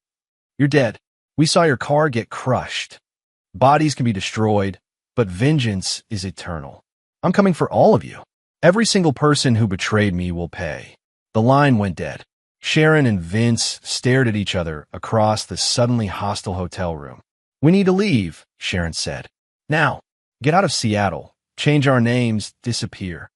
You're dead. We saw your car get crushed. Bodies can be destroyed, but vengeance is eternal. I'm coming for all of you. Every single person who betrayed me will pay." The line went dead. Sharon and Vince stared at each other across the suddenly hostile hotel room. "We need to leave," Sharon said. "Now, get out of Seattle, change our names, disappear.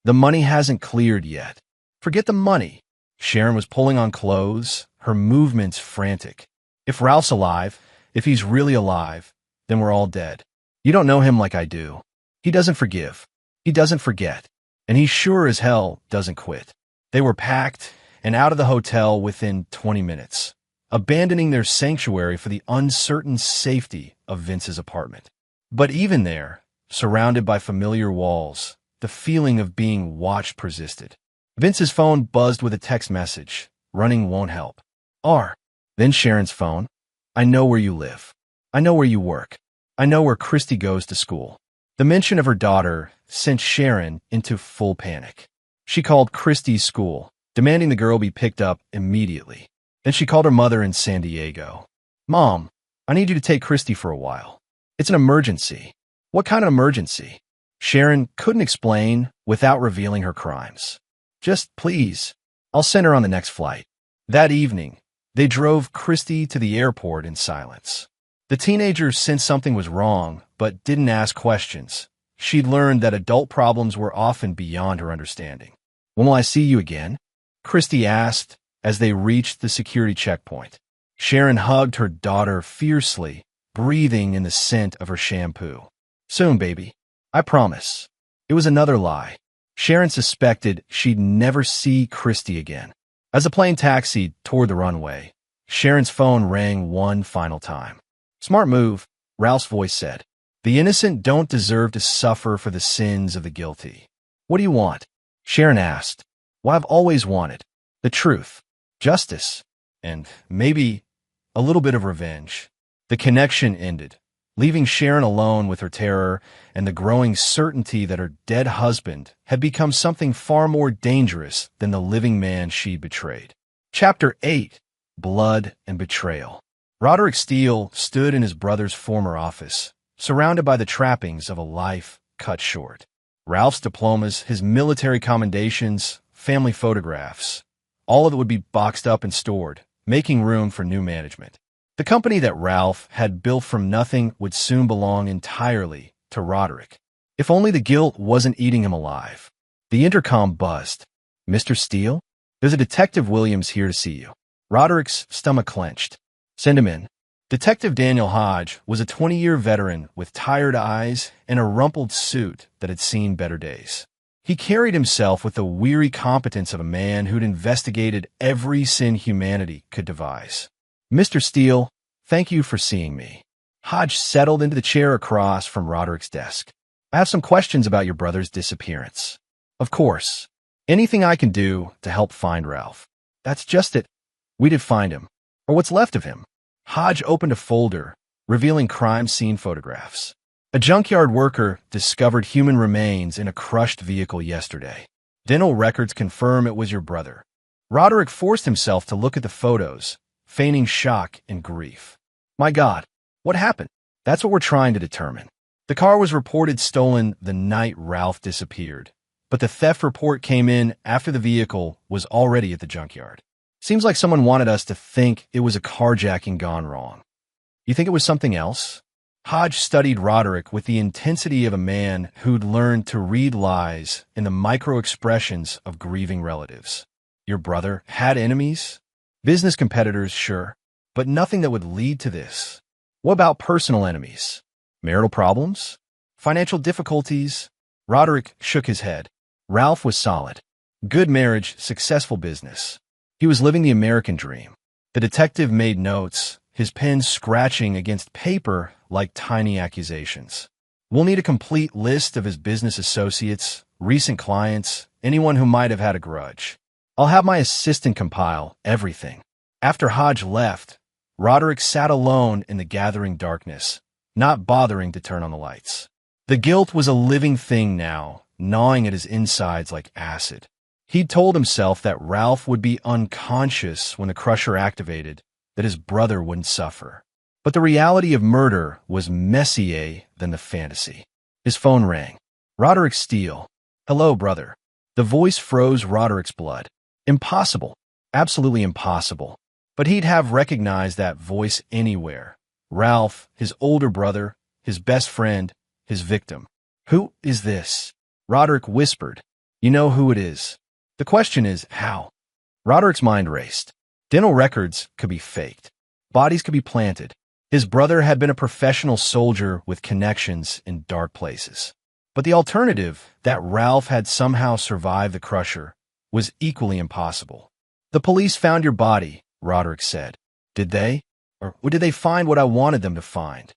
The money hasn't cleared yet." "Forget the money." Sharon was pulling on clothes, her movements frantic. "If Ralph's alive, if he's really alive, then we're all dead. You don't know him like I do. He doesn't forgive. He doesn't forget. And he sure as hell doesn't quit." They were packed and out of the hotel within 20 minutes, abandoning their sanctuary for the uncertain safety of Vince's apartment. But even there, surrounded by familiar walls, the feeling of being watched persisted. Vince's phone buzzed with a text message. "Running won't help." "R." Then Sharon's phone. "I know where you live. I know where you work. I know where Christy goes to school." The mention of her daughter sent Sharon into full panic. She called Christy's school, demanding the girl be picked up immediately. Then she called her mother in San Diego. "Mom, I need you to take Christy for a while. It's an emergency." "What kind of emergency?" Sharon couldn't explain without revealing her crimes. "Just please, I'll send her on the next flight." That evening, they drove Christy to the airport in silence. The teenager sensed something was wrong, but didn't ask questions. She'd learned that adult problems were often beyond her understanding. "When will I see you again?" Christy asked as they reached the security checkpoint. Sharon hugged her daughter fiercely, breathing in the scent of her shampoo. "Soon, baby. I promise." It was another lie. Sharon suspected she'd never see Christy again. As the plane taxied toward the runway, Sharon's phone rang one final time. "Smart move," Ralph's voice said. "The innocent don't deserve to suffer for the sins of the guilty." "What do you want?" Sharon asked. "What I've always wanted. The truth, justice, and maybe a little bit of revenge." The connection ended, leaving Sharon alone with her terror and the growing certainty that her dead husband had become something far more dangerous than the living man she betrayed. Chapter 8. Blood and Betrayal. Roderick Steele stood in his brother's former office, surrounded by the trappings of a life cut short. Ralph's diplomas, his military commendations, family photographs, all of it would be boxed up and stored, making room for new management. The company that Ralph had built from nothing would soon belong entirely to Roderick. If only the guilt wasn't eating him alive. The intercom buzzed. "Mr. Steele? There's a Detective Williams here to see you." Roderick's stomach clenched. "Send him in." Detective Daniel Hodge was a 20-year veteran with tired eyes and a rumpled suit that had seen better days. He carried himself with the weary competence of a man who'd investigated every sin humanity could devise. "Mr. Steele, thank you for seeing me." Hodge settled into the chair across from Roderick's desk. "I have some questions about your brother's disappearance." "Of course. Anything I can do to help find Ralph." "That's just it. We did find him. Or what's left of him." Hodge opened a folder, revealing crime scene photographs. "A junkyard worker discovered human remains in a crushed vehicle yesterday. Dental records confirm it was your brother. Roderick forced himself to look at the photos, feigning shock and grief. My God, what happened? That's what we're trying to determine. The car was reported stolen the night Ralph disappeared, but the theft report came in after the vehicle was already at the junkyard. Seems like someone wanted us to think it was a carjacking gone wrong. You think it was something else? Hodge studied Roderick with the intensity of a man who'd learned to read lies in the micro-expressions of grieving relatives. Your brother had enemies? Business competitors, sure, but nothing that would lead to this. What about personal enemies? Marital problems? Financial difficulties? Roderick shook his head. Ralph was solid. Good marriage, successful business. He was living the American dream. The detective made notes, his pen scratching against paper like tiny accusations. We'll need a complete list of his business associates, recent clients, anyone who might have had a grudge. I'll have my assistant compile everything. After Hodge left, Roderick sat alone in the gathering darkness, not bothering to turn on the lights. The guilt was a living thing now, gnawing at his insides like acid. He'd told himself that Ralph would be unconscious when the crusher activated, that his brother wouldn't suffer. But the reality of murder was messier than the fantasy. His phone rang. Roderick Steele. Hello, brother. The voice froze Roderick's blood. Impossible. Absolutely impossible. But he'd have recognized that voice anywhere. Ralph, his older brother, his best friend, his victim. Who is this? Roderick whispered. You know who it is. The question is, how? Roderick's mind raced. Dental records could be faked. Bodies could be planted. His brother had been a professional soldier with connections in dark places. But the alternative, that Ralph had somehow survived the crusher, was equally impossible. The police found your body, Roderick said. Did they? Or did they find what I wanted them to find?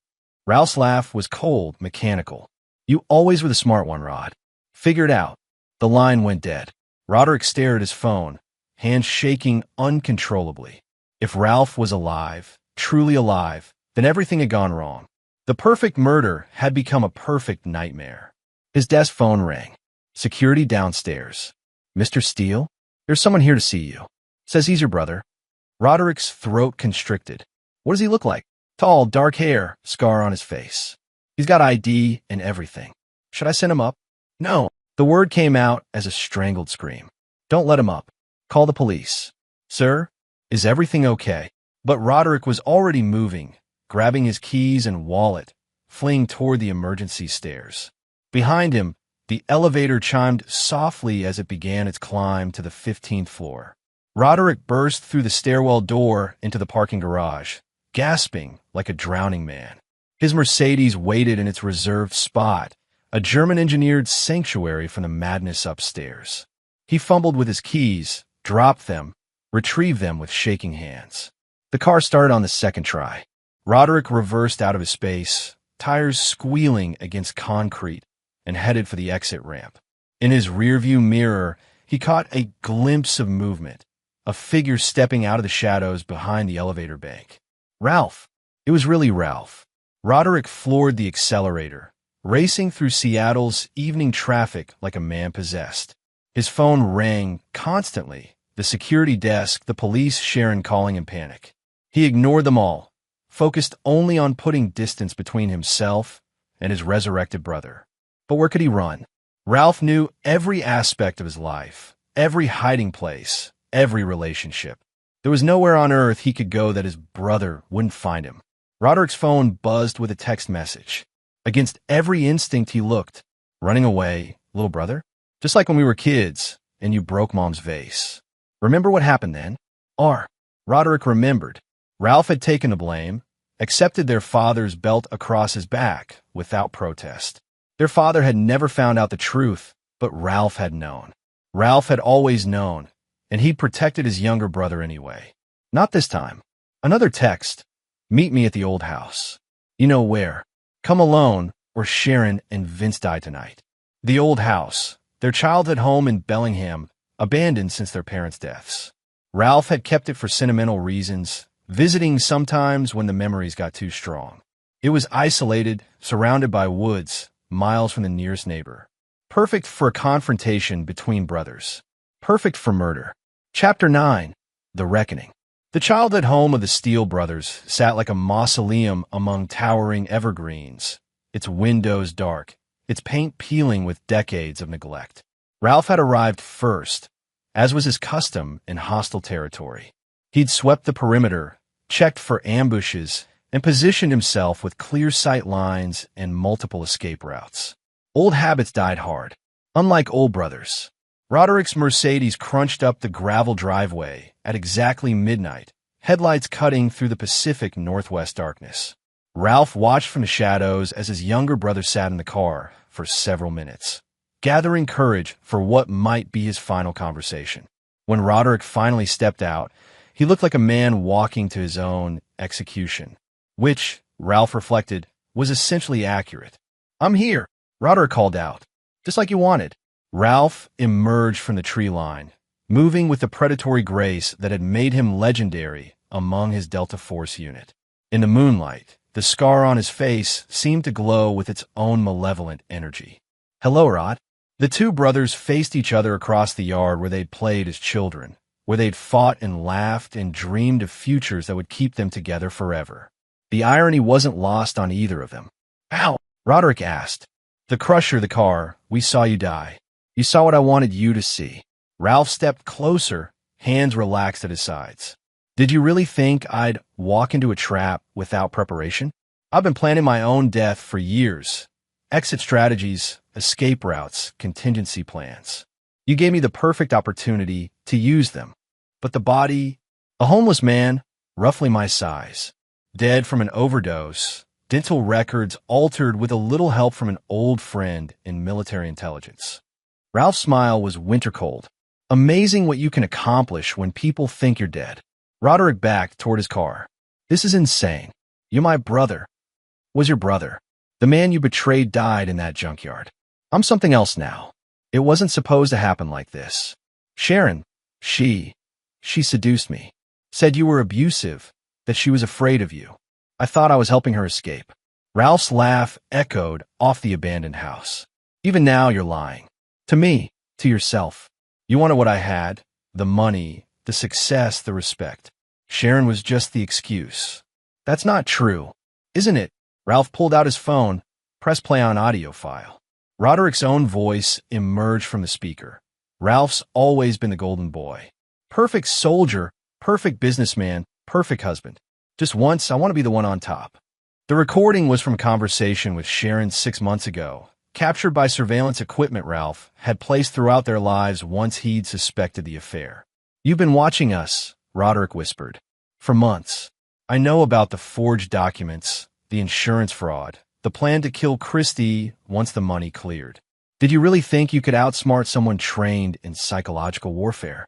Ralph's laugh was cold, mechanical. You always were the smart one, Rod. Figure it out. The line went dead. Roderick stared at his phone, hands shaking uncontrollably. If Ralph was alive, truly alive, then everything had gone wrong. The perfect murder had become a perfect nightmare. His desk phone rang. Security downstairs. Mr. Steele? There's someone here to see you. Says he's your brother. Roderick's throat constricted. What does he look like? Tall, dark hair, scar on his face. He's got ID and everything. Should I send him up? No. The word came out as a strangled scream. Don't let him up. Call the police. Sir, is everything okay? But Roderick was already moving, grabbing his keys and wallet, fleeing toward the emergency stairs. Behind him, the elevator chimed softly as it began its climb to the 15th floor. Roderick burst through the stairwell door into the parking garage, gasping like a drowning man. His Mercedes waited in its reserved spot, a German-engineered sanctuary from the madness upstairs. He fumbled with his keys, dropped them, retrieved them with shaking hands. The car started on the second try. Roderick reversed out of his space, tires squealing against concrete, and headed for the exit ramp. In his rearview mirror, he caught a glimpse of movement, a figure stepping out of the shadows behind the elevator bank. Ralph. It was really Ralph. Roderick floored the accelerator, racing through Seattle's evening traffic like a man possessed. His phone rang constantly, the security desk, the police, Sharon calling in panic. He ignored them all, focused only on putting distance between himself and his resurrected brother. But where could he run? Ralph knew every aspect of his life, every hiding place, every relationship. There was nowhere on earth he could go that his brother wouldn't find him. Roderick's phone buzzed with a text message. Against every instinct he looked. Running away, little brother? Just like when we were kids, and you broke Mom's vase. Remember what happened then? Roderick remembered. Ralph had taken the blame, accepted their father's belt across his back without protest. Their father had never found out the truth, but Ralph had known. Ralph had always known, and he'd protected his younger brother anyway. Not this time. Another text. Meet me at the old house. You know where. Come alone, or Sharon and Vince die tonight. The old house, their childhood home in Bellingham, abandoned since their parents' deaths. Ralph had kept it for sentimental reasons, visiting sometimes when the memories got too strong. It was isolated, surrounded by woods, miles from the nearest neighbor. Perfect for a confrontation between brothers. Perfect for murder. Chapter 9. The Reckoning. The childhood home of the Steele brothers sat like a mausoleum among towering evergreens, its windows dark, its paint peeling with decades of neglect. Ralph had arrived first, as was his custom in hostile territory. He'd swept the perimeter, checked for ambushes, and positioned himself with clear sight lines and multiple escape routes. Old habits died hard. Unlike old brothers, Roderick's Mercedes crunched up the gravel driveway at exactly midnight, headlights cutting through the Pacific Northwest darkness. Ralph watched from the shadows as his younger brother sat in the car for several minutes, gathering courage for what might be his final conversation. When Roderick finally stepped out, he looked like a man walking to his own execution, which, Ralph reflected, was essentially accurate. "I'm here," Roderick called out, "just like you wanted." Ralph emerged from the tree line, moving with the predatory grace that had made him legendary among his Delta Force unit. In the moonlight, the scar on his face seemed to glow with its own malevolent energy. "Hello, Rod." The two brothers faced each other across the yard where they'd played as children, where they'd fought and laughed and dreamed of futures that would keep them together forever. The irony wasn't lost on either of them. "Ow," Roderick asked. "The crusher, the car, we saw you die. You saw what I wanted you to see." Ralph stepped closer, hands relaxed at his sides. "Did you really think I'd walk into a trap without preparation? I've been planning my own death for years. Exit strategies, escape routes, contingency plans. You gave me the perfect opportunity to use them. But the body, a homeless man, roughly my size, dead from an overdose, dental records altered with a little help from an old friend in military intelligence." Ralph's smile was winter cold. "Amazing what you can accomplish when people think you're dead." Roderick backed toward his car. "This is insane. You're my brother. Was your brother. The man you betrayed died in that junkyard. I'm something else now. It wasn't supposed to happen like this. Sharon, she seduced me. Said you were abusive, that she was afraid of you. I thought I was helping her escape." Ralph's laugh echoed off the abandoned house. "Even now you're lying. To me, to yourself. You wanted what I had, the money, the success, the respect. Sharon was just the excuse. That's not true, isn't it?" Ralph pulled out his phone, pressed play on audio file. Roderick's own voice emerged from the speaker. Ralph's always been the golden boy. Perfect soldier, perfect businessman, perfect husband. Just once, I want to be the one on top. The recording was from a conversation with Sharon 6 months ago, captured by surveillance equipment Ralph had placed throughout their lives once he'd suspected the affair. "You've been watching us," Roderick whispered. "For months. I know about the forged documents, the insurance fraud, the plan to kill Christy once the money cleared. Did you really think you could outsmart someone trained in psychological warfare?"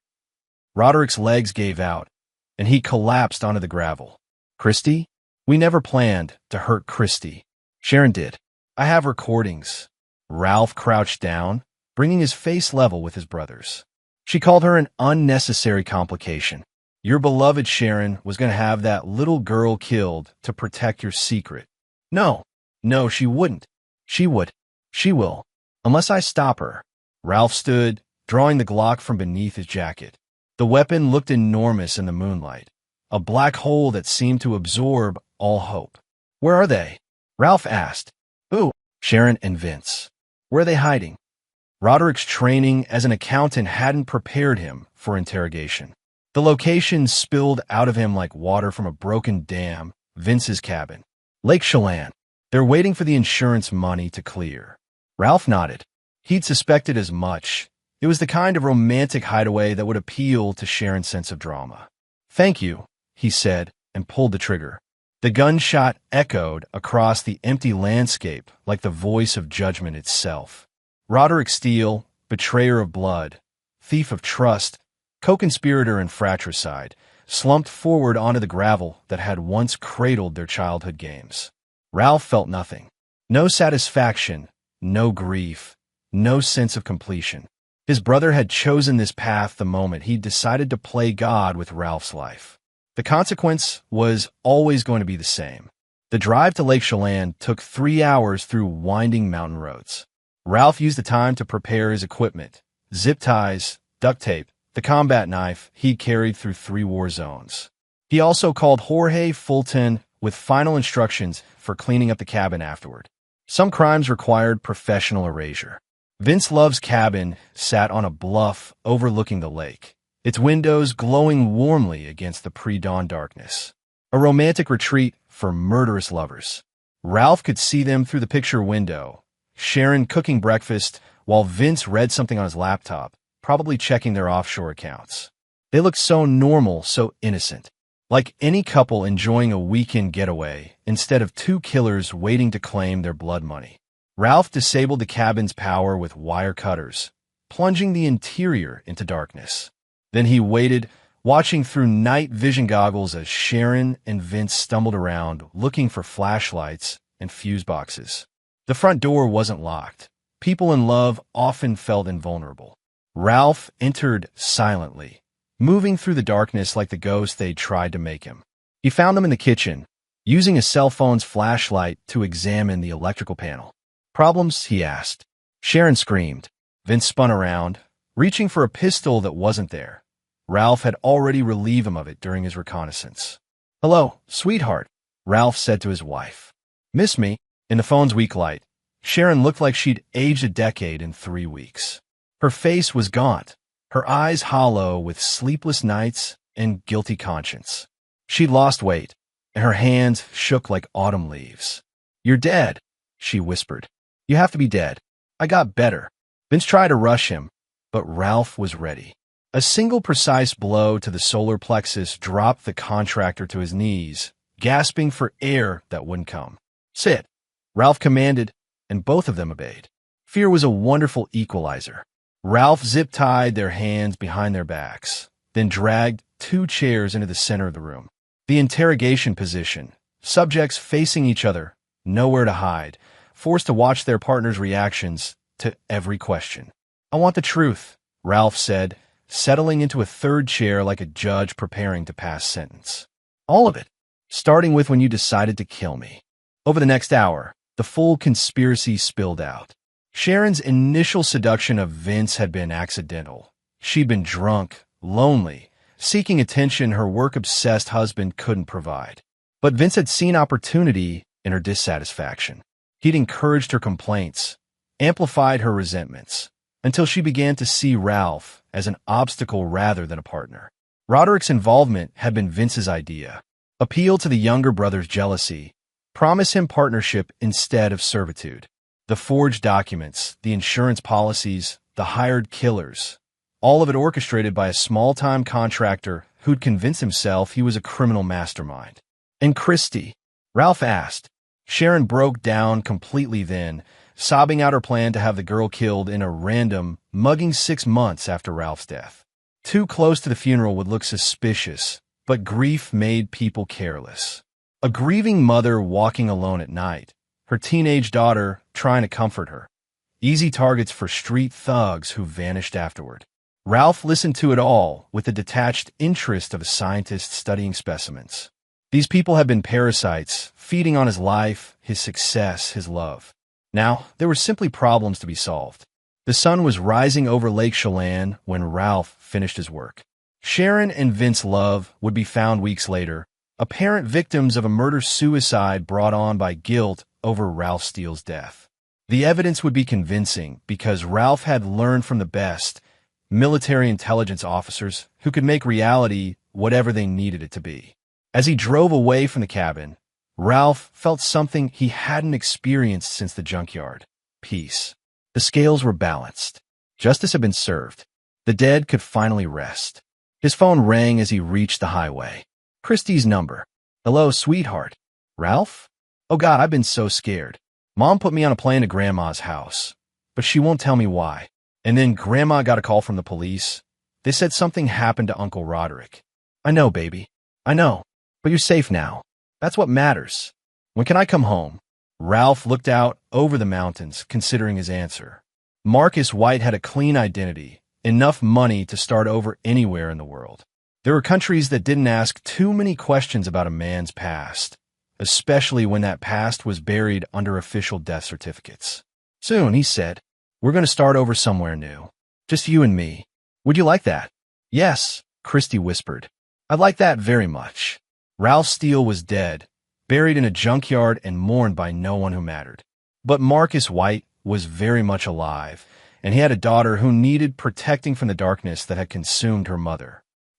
Roderick's legs gave out, and he collapsed onto the gravel. "Christy? We never planned to hurt Christy. Sharon did. I have recordings." Ralph crouched down, bringing his face level with his brother's. "She called her an unnecessary complication. Your beloved Sharon was going to have that little girl killed to protect your secret. No, she wouldn't. She would. She will. Unless I stop her." Ralph stood, drawing the Glock from beneath his jacket. The weapon looked enormous in the moonlight, a black hole that seemed to absorb all hope. "Where are they?" Ralph asked. "Who?" "Sharon and Vince. Where are they hiding?" Roderick's training as an accountant hadn't prepared him for interrogation. The location spilled out of him like water from a broken dam. Vince's cabin. Lake Chelan. They're waiting for the insurance money to clear. Ralph nodded. He'd suspected as much. It was the kind of romantic hideaway that would appeal to Sharon's sense of drama. "Thank you," he said, and pulled the trigger. The gunshot echoed across the empty landscape like the voice of judgment itself. Roderick Steele, betrayer of blood, thief of trust, co-conspirator and fratricide, slumped forward onto the gravel that had once cradled their childhood games. Ralph felt nothing. No satisfaction, no grief, no sense of completion. His brother had chosen this path the moment he decided to play God with Ralph's life. The consequence was always going to be the same. The drive to Lake Chelan took 3 hours through winding mountain roads. Ralph used the time to prepare his equipment, zip ties, duct tape, the combat knife he carried through 3 war zones. He also called Jorge Fulton with final instructions for cleaning up the cabin afterward. Some crimes required professional erasure. Vince Love's cabin sat on a bluff overlooking the lake, its windows glowing warmly against the pre-dawn darkness. A romantic retreat for murderous lovers. Ralph could see them through the picture window, Sharon cooking breakfast while Vince read something on his laptop, probably checking their offshore accounts. They looked so normal, so innocent. Like any couple enjoying a weekend getaway, instead of 2 killers waiting to claim their blood money. Ralph disabled the cabin's power with wire cutters, plunging the interior into darkness. Then he waited, watching through night vision goggles as Sharon and Vince stumbled around, looking for flashlights and fuse boxes. The front door wasn't locked. People in love often felt invulnerable. Ralph entered silently, moving through the darkness like the ghost they'd tried to make him. He found them in the kitchen, using his cell phone's flashlight to examine the electrical panel. "Problems?" he asked. Sharon screamed. Vince spun around, reaching for a pistol that wasn't there. Ralph had already relieved him of it during his reconnaissance. "Hello, sweetheart," Ralph said to his wife. "Miss me?" In the phone's weak light, Sharon looked like she'd aged a decade in 3 weeks. Her face was gaunt, her eyes hollow with sleepless nights and guilty conscience. She'd lost weight, and her hands shook like autumn leaves. "You're dead," she whispered. "You have to be dead. I got better." Vince tried to rush him, but Ralph was ready. A single precise blow to the solar plexus dropped the contractor to his knees, gasping for air that wouldn't come. "Sit," Ralph commanded, and both of them obeyed. Fear was a wonderful equalizer. Ralph zip-tied their hands behind their backs, then dragged 2 chairs into the center of the room. The interrogation position, subjects facing each other, nowhere to hide, forced to watch their partner's reactions to every question. "I want the truth," Ralph said, settling into a 3rd chair like a judge preparing to pass sentence. "All of it, starting with when you decided to kill me." Over the next hour, the full conspiracy spilled out. Sharon's initial seduction of Vince had been accidental. She'd been drunk, lonely, seeking attention her work-obsessed husband couldn't provide. But Vince had seen opportunity in her dissatisfaction. He'd encouraged her complaints, amplified her resentments, until she began to see Ralph as an obstacle rather than a partner. Roderick's involvement had been Vince's idea. Appeal to the younger brother's jealousy, promise him partnership instead of servitude. The forged documents, the insurance policies, the hired killers, all of it orchestrated by a small-time contractor who'd convinced himself he was a criminal mastermind. "And Christy?" Ralph asked. Sharon broke down completely then, sobbing out her plan to have the girl killed in a random mugging 6 months after Ralph's death. Too close to the funeral would look suspicious, but grief made people careless. A grieving mother walking alone at night, her teenage daughter trying to comfort her. Easy targets for street thugs who vanished afterward. Ralph listened to it all with the detached interest of a scientist studying specimens. These people had been parasites, feeding on his life, his success, his love. Now, there were simply problems to be solved. The sun was rising over Lake Chelan when Ralph finished his work. Sharon and Vince Love would be found weeks later, apparent victims of a murder-suicide brought on by guilt over Ralph Steele's death. The evidence would be convincing because Ralph had learned from the best military intelligence officers who could make reality whatever they needed it to be. As he drove away from the cabin, Ralph felt something he hadn't experienced since the junkyard: peace. The scales were balanced. Justice had been served. The dead could finally rest. His phone rang as he reached the highway. Christy's number. "Hello, sweetheart." "Ralph? Oh God, I've been so scared. Mom put me on a plane to Grandma's house, but she won't tell me why. And then Grandma got a call from the police. They said something happened to Uncle Roderick." "I know, baby. I know. But you're safe now. That's what matters. When can I come home?" Ralph looked out over the mountains, considering his answer. Marcus White had a clean identity, enough money to start over anywhere in the world. There were countries that didn't ask too many questions about a man's past, especially when that past was buried under official death certificates. "Soon," he said. "We're going to start over somewhere new. Just you and me. Would you like that?" Yes, Christy whispered. "I'd like that very much." Ralph Steele was dead, buried in a junkyard and mourned by no one who mattered. But Marcus White was very much alive, and he had a daughter who needed protecting from the darkness that had consumed her mother.